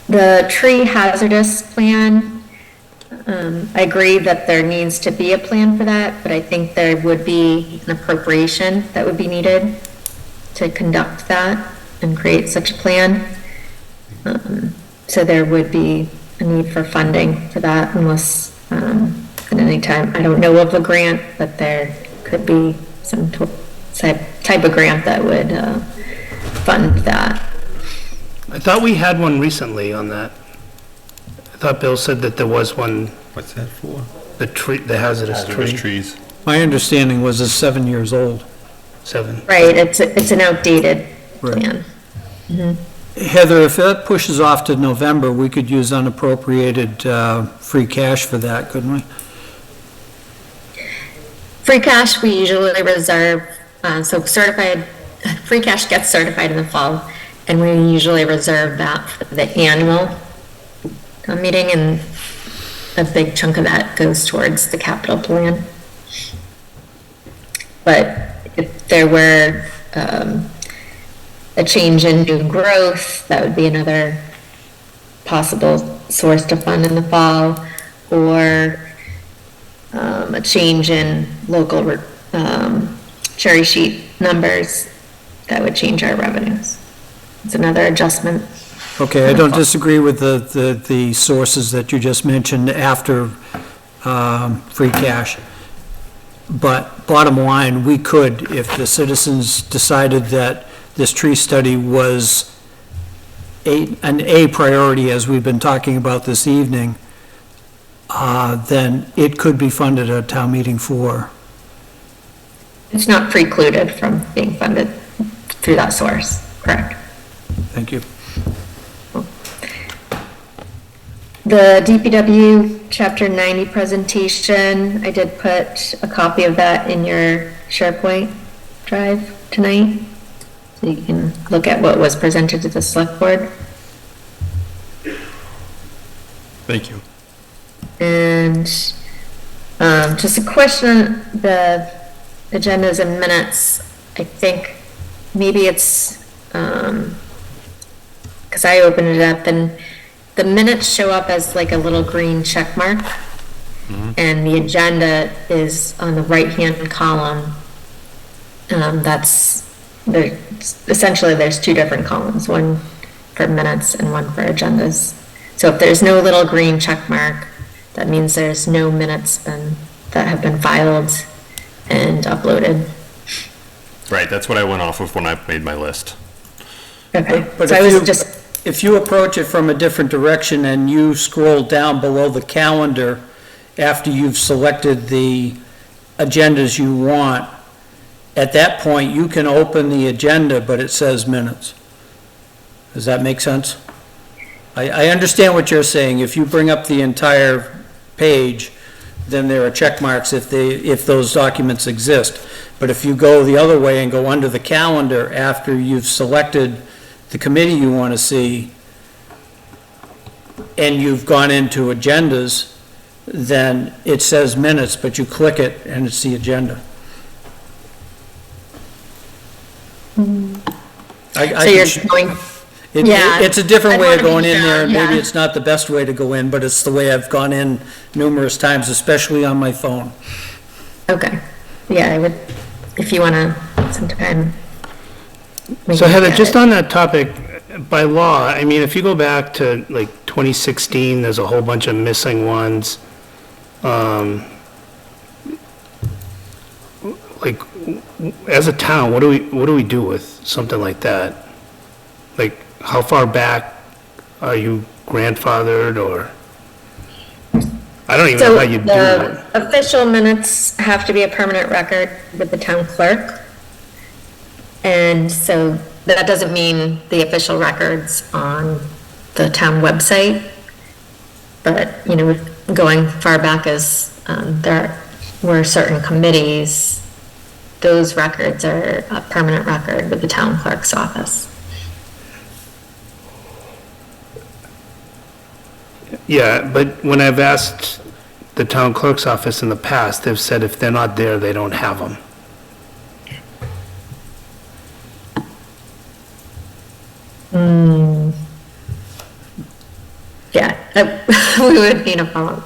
The tree hazardous plan, I agree that there needs to be a plan for that, but I think there would be an appropriation that would be needed to conduct that and create such a plan. So there would be a need for funding for that, unless at any time, I don't know of a grant, but there could be some type of grant that would fund that. I thought we had one recently on that. I thought Bill said that there was one, What's that for? the hazardous Hazardous tree. trees. My understanding was it's 7 years old. 7. Right, it's an outdated Right. plan. Heather, if that pushes off to November, we could use unappropriated free cash for that, couldn't we? Free cash, we usually reserve, so free cash gets certified in the fall, and we usually reserve that for the annual meeting, and a big chunk of that goes towards the capital plan. But if there were a change in new growth, that would be another possible source to fund in the fall, or a change in local cherry sheet numbers, that would change our revenues. It's another adjustment. Okay, I don't disagree with the sources that you just mentioned after free cash. But bottom line, we could, if the citizens decided that this tree study was an A priority, as we've been talking about this evening, then it could be funded at town meeting floor. It's not precluded from being funded through that source, correct? Thank you. The DPW Chapter 90 presentation, I did put a copy of that in your SharePoint drive tonight, so you can look at what was presented to the select board. Thank you. And just a question, the agendas and minutes, I think maybe it's, because I opened it up, and the minutes show up as like a little green check mark, and the agenda is on the right-hand column. Essentially there's two different columns, one for minutes and one for agendas. So if there's no little green check mark, that means there's no minutes that have been filed and uploaded. Right, that's what I went off of when I made my list. Okay, But so I was just, if you approach it from a different direction and you scroll down below the calendar after you've selected the agendas you want, at that point, you can open the agenda, but it says minutes. Does that make sense? I understand what you're saying. If you bring up the entire page, then there are check marks if those documents exist. But if you go the other way and go under the calendar after you've selected the committee you want to see, and you've gone into agendas, then it says minutes, but you click it and it's the agenda. So you're going, Yeah. It's a different I'd way of wanna going be in there, and sure, maybe yeah. it's not the best way to go in, but it's the way I've gone in numerous times, especially on my phone. okay, yeah, I would, if you want to sometime. we So can Heather, get just it. on that topic, by law, I mean, if you go back to like 2016, there's a whole bunch of missing ones. Like, as a town, what do we do with something like that? Like, how far back are you grandfathered, or? I don't even know So how you do the it. official minutes have to be a permanent record with the town clerk. And so that doesn't mean the official records on the town website. But, you know, going far back as there were certain committees, those records are a permanent record with the town clerk's office. Yeah, but when I've asked the town clerk's office in the past, they've said if they're not there, they don't have them. Yeah, we would need a follow-up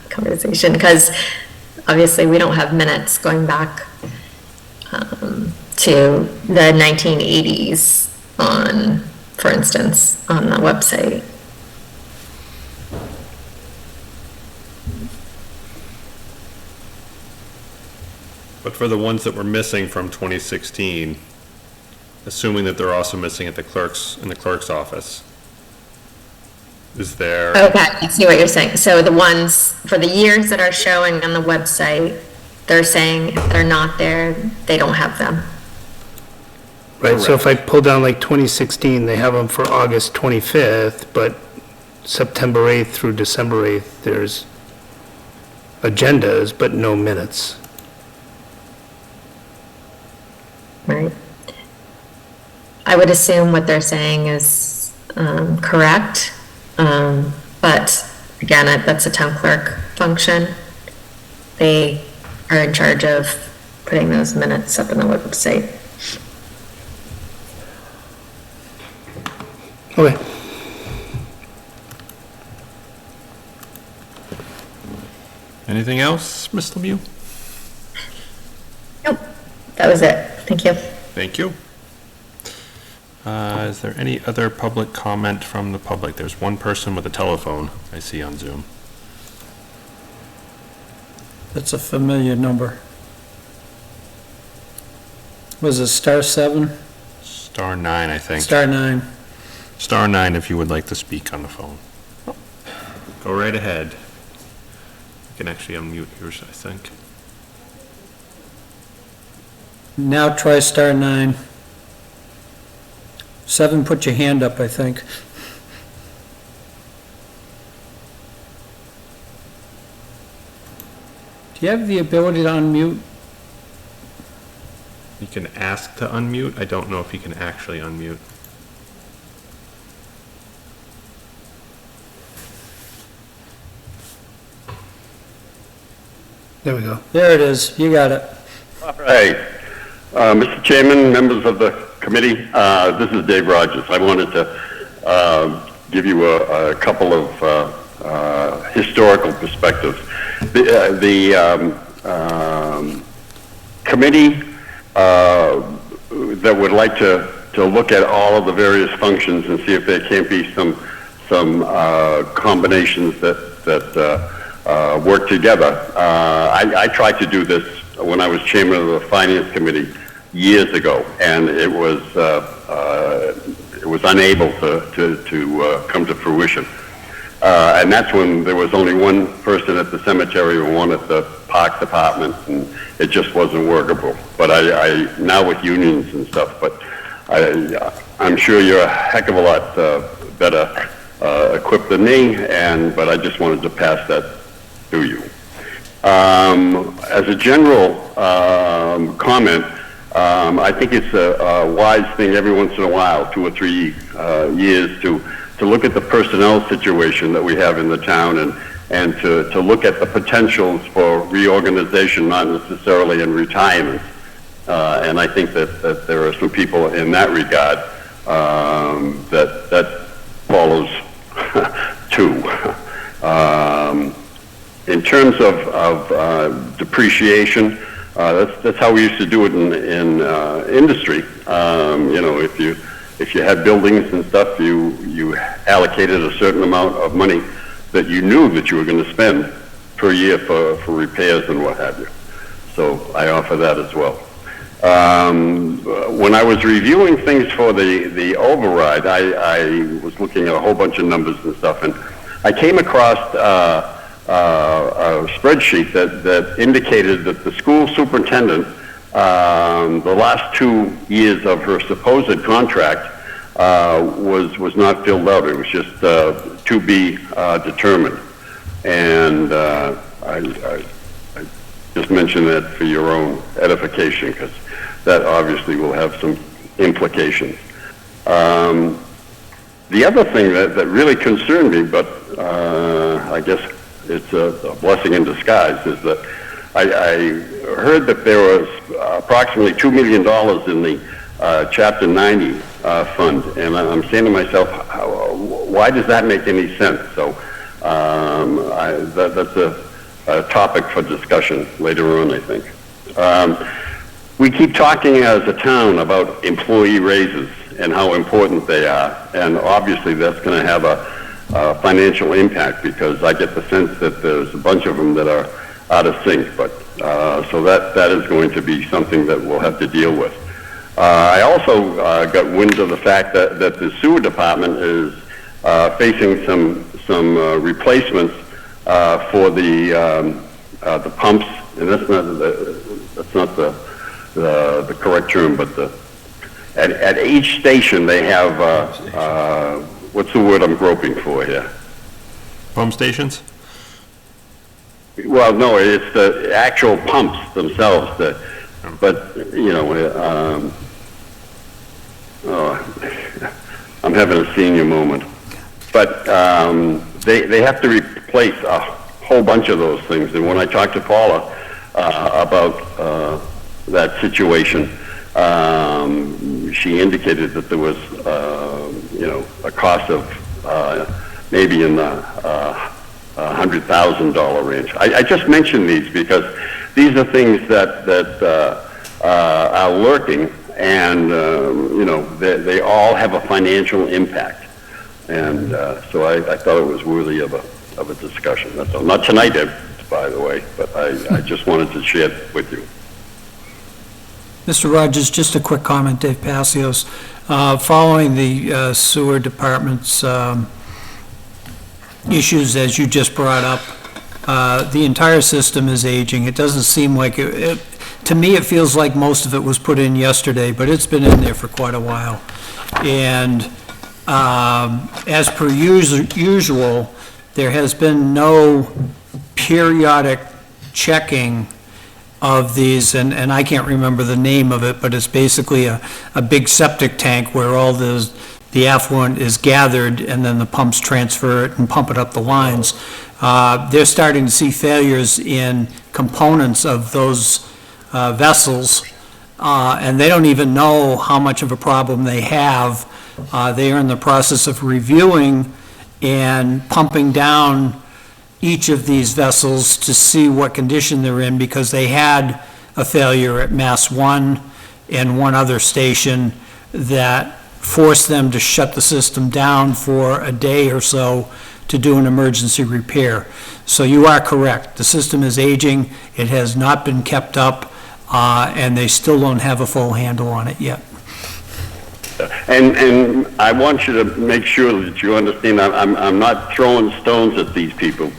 conversation, because obviously we don't have minutes going back to the 1980s on, for instance, on the website. But for the ones that were missing from 2016, assuming that they're also missing at the clerk's, in the clerk's office, is there? Okay, I see what you're saying. So the ones for the years that are showing on the website, they're saying if they're not there, they don't have them. Right, so if I pull down like 2016, they have them for August 25th, but September 8th through December 8th, there's agendas, but no minutes. Right. I would assume what they're saying is correct, but again, that's a town clerk function. They are in charge of putting those minutes up on the website. Okay. Anything else, Ms. Lemieux? Nope, that was it. Thank you. Thank you. Is there any other public comment from the public? There's one person with a telephone I see on Zoom. That's a familiar number. Was it *7? *9, I think. *9. *9 if you would like to speak on the phone. Go right ahead. You can actually unmute yours, I think. Now try *9. 7, put your hand up, I think. Do you have the ability to unmute? You can ask to unmute. I don't know if you can actually unmute. There we go. There it is, you got it. All right. Mr. Chairman, members of the committee, this is Dave Rogers. I wanted to give you a couple of historical perspectives. The committee that would like to look at all of the various functions and see if there can't be some combinations that work together. I tried to do this when I was chairman of the finance committee years ago, and it was unable to come to fruition. And that's when there was only one person at the cemetery and one at the park department, and it just wasn't workable. But I now with unions and stuff, but I'm sure you're a heck of a lot better equipped than me, but I just wanted to pass that to you. As a general comment, I think it's a wise thing every once in a while, 2 or 3 years, to to look at the personnel situation that we have in the town and to look at the potentials for reorganization, not necessarily in retirement. And I think that there are some people in that regard that follows too. In terms of depreciation, that's how we used to do it in industry. You know, if you had buildings and stuff, you allocated a certain amount of money that you knew that you were going to spend per year for repairs and what have you. So I offer that as well. When I was reviewing things for the override, I was looking at a whole bunch of numbers and stuff, and I came across a spreadsheet that indicated that the school superintendent, the last 2 years of her supposed contract, was not filled out. It was just to be determined. And I just mention that for your own edification, because that obviously will have some implications. The other thing that really concerned me, but I guess it's a blessing in disguise, is that I heard that there was approximately $2 million in the Chapter 90 fund, and I'm saying to myself, why does that make any sense? So that's a topic for discussion later on, I think. We keep talking as a town about employee raises and how important they are, and obviously that's going to have a financial impact, because I get the sense that there's a bunch of them that are out of sync, but so that is going to be something that we'll have to deal with. I also got wind of the fact that the sewer department is facing some replacements for the pumps, and that's not the correct term, but at each station they have what's the word I'm groping for here? Pump stations? Well, no, it's the actual pumps themselves. But you know, I'm having a senior moment. But they have to replace a whole bunch of those things. And when I talked to Paula about that situation, she indicated that there was, you know, a cost of maybe in the $100,000 range. I just mention these because these are things that are lurking, and you know, they all have a financial impact, and so I thought it was worthy of a discussion. That's all. Not tonight, by the way, but I just wanted to share it with you. Mr. Rogers, just a quick comment, Dave Passios. Following the sewer department's issues, as you just brought up, the entire system is aging. It doesn't seem like to me, it feels like most of it was put in yesterday, but it's been in there for quite a while. And as per usual, there has been no periodic checking of these, and I can't remember the name of it, but it's basically a big septic tank where all the effluent is gathered, and then the pumps transfer it and pump it up the lines. They're starting to see failures in components of those vessels, and they don't even know how much of a problem they have. They are in the process of reviewing and pumping down each of these vessels to see what condition they're in, because they had a failure at Mass 1 and one other station that forced them to shut the system down for a day or so to do an emergency repair. So you are correct. The system is aging. It has not been kept up, and they still don't have a full handle on it yet. And I want you to make sure that you understand I'm not throwing stones at these people.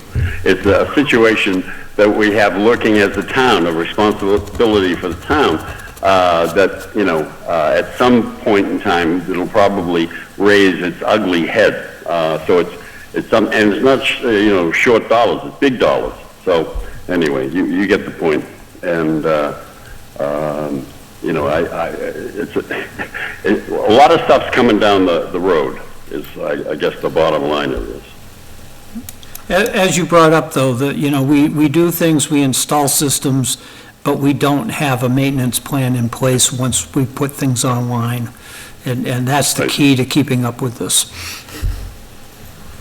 It's a situation that we have lurking as a town, a responsibility for the town, that, you know, at some point in time, it'll probably raise its ugly head. So it's some, and it's not, you know, short dollars, it's big dollars. So anyway, you get the point. And, you know, a lot of stuff's coming down the road, is, I guess, the bottom line of this. As you brought up, though, that, you know, we do things, we install systems, but we don't have a maintenance plan in place once we put things online. And that's the Right. key to keeping up with this.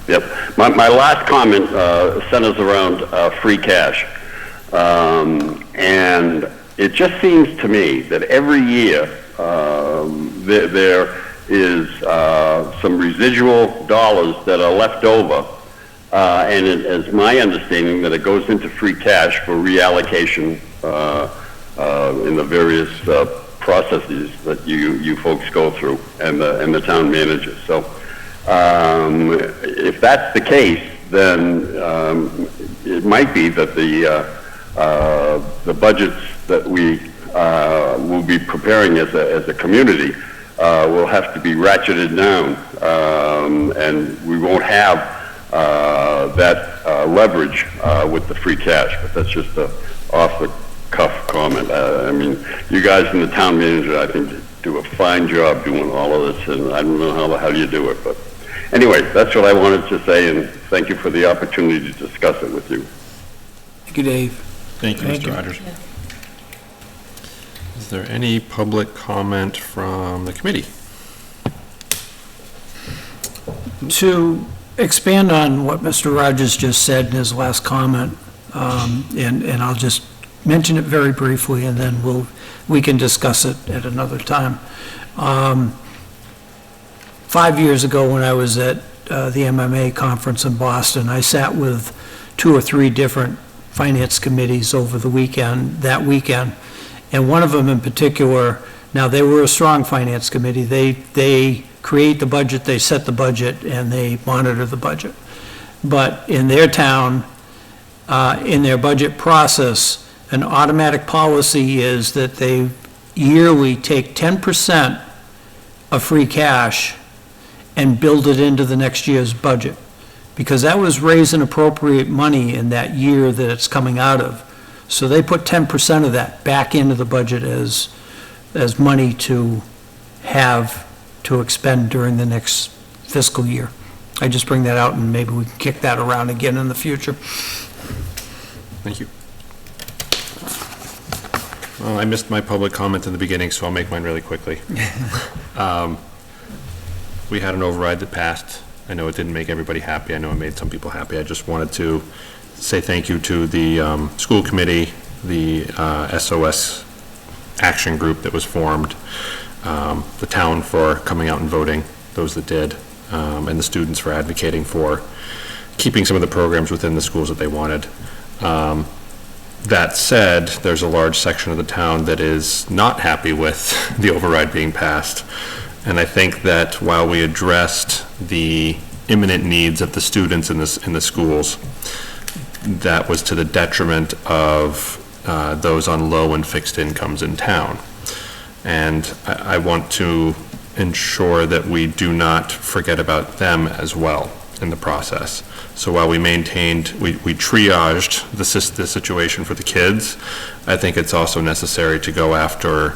Yep. My last comment centers around free cash. And it just seems to me that every year there is some residual dollars that are left over. And it is my understanding that it goes into free cash for reallocation in the various processes that you folks go through and the town manager. So if that's the case, then it might be that the budgets that we will be preparing as a community will have to be ratcheted down, and we won't have that leverage with the free cash. But that's just a off-the-cuff comment. I mean, you guys in the town manager, I think, do a fine job doing all of this, and I don't know how the hell you do it. But anyway, that's what I wanted to say, and thank you for the opportunity to discuss it with you. Thank you, Dave. Thank you, Thank Mr. you. Rogers. Is there any public comment from the committee? To expand on what Mr. Rogers just said in his last comment, and I'll just mention it very briefly, and then we can discuss it at another time. 5 years ago, when I was at the MMA conference in Boston, I sat with 2 or 3 different finance committees over the weekend, and one of them in particular, now they were a strong finance committee, they create the budget, they set the budget, and they monitor the budget. But in their town, in their budget process, an automatic policy is that they yearly take 10% of free cash and build it into the next year's budget, because that was raise and appropriate money in that year that it's coming out of. So they put 10% of that back into the budget as money to have to expend during the next fiscal year. I just bring that out, and maybe we can kick that around again in the future. Thank you. Well, I missed my public comment in the beginning, so I'll make mine really quickly. We had an override that passed. I know it didn't make everybody happy. I know it made some people happy. I just wanted to say thank you to the school committee, the SOS action group that was formed, the town for coming out and voting, those that did, and the students for advocating for keeping some of the programs within the schools that they wanted. That said, there's a large section of the town that is not happy with the override being passed. And I think that while we addressed the imminent needs of the students in the schools, that was to the detriment of those on low and fixed incomes in town. And I want to ensure that we do not forget about them as well in the process. So while we maintained, we triaged the situation for the kids, I think it's also necessary to go after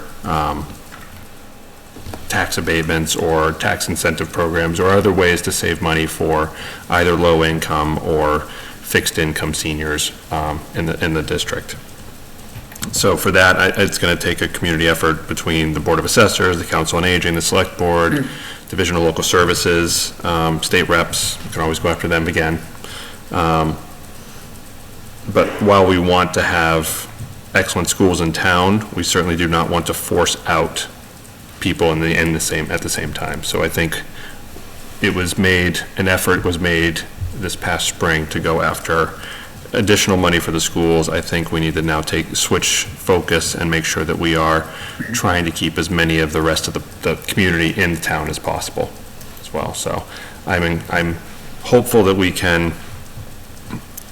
tax abatements or tax incentive programs or other ways to save money for either low income or fixed income seniors in the district. So for that, it's going to take a community effort between the Board of Assessors, the Council on Aging, the Select Board, Division of Local Services, state reps. You can always go after them again. But while we want to have excellent schools in town, we certainly do not want to force out people at the same time. So I think an effort was made this past spring to go after additional money for the schools. I think we need to now switch focus and make sure that we are trying to keep as many of the rest of the community in town as possible as well. So I'm hopeful that we can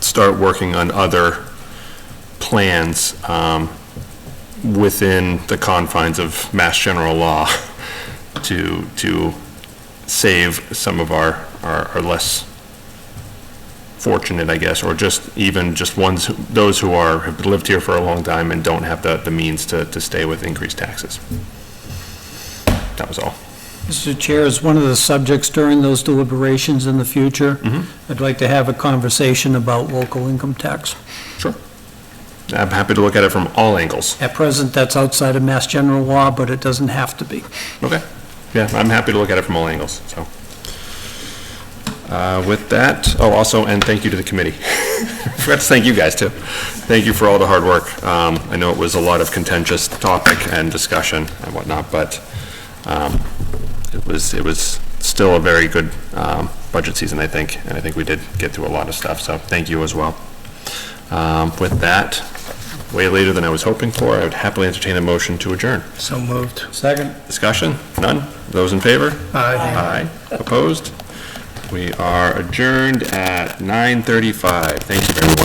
start working on other plans within the confines of Mass General Law to save some of our less fortunate, I guess, or just those who have lived here for a long time and don't have the means to stay with increased taxes. That was all. Mr. Chair, as one of the subjects during those deliberations in the future, I'd like to have a conversation about local income tax. Sure. I'm happy to look at it from all angles. At present, that's outside of Mass General Law, but it doesn't have to be. Okay. Yeah, I'm happy to look at it from all angles, so. With that, also, and thank you to the committee. Forgot to thank you guys, too. Thank you for all the hard work. I know it was a lot of contentious topic and discussion and whatnot, but it was still a very good budget season, I think, and I think we did get through a lot of stuff, so thank you as well. With that, way later than I was hoping for, I would happily entertain a motion to adjourn. So moved. Second? Discussion? None? Those in favor? Aye. Aye. Opposed? We are adjourned at 9:35. Thank you, everyone.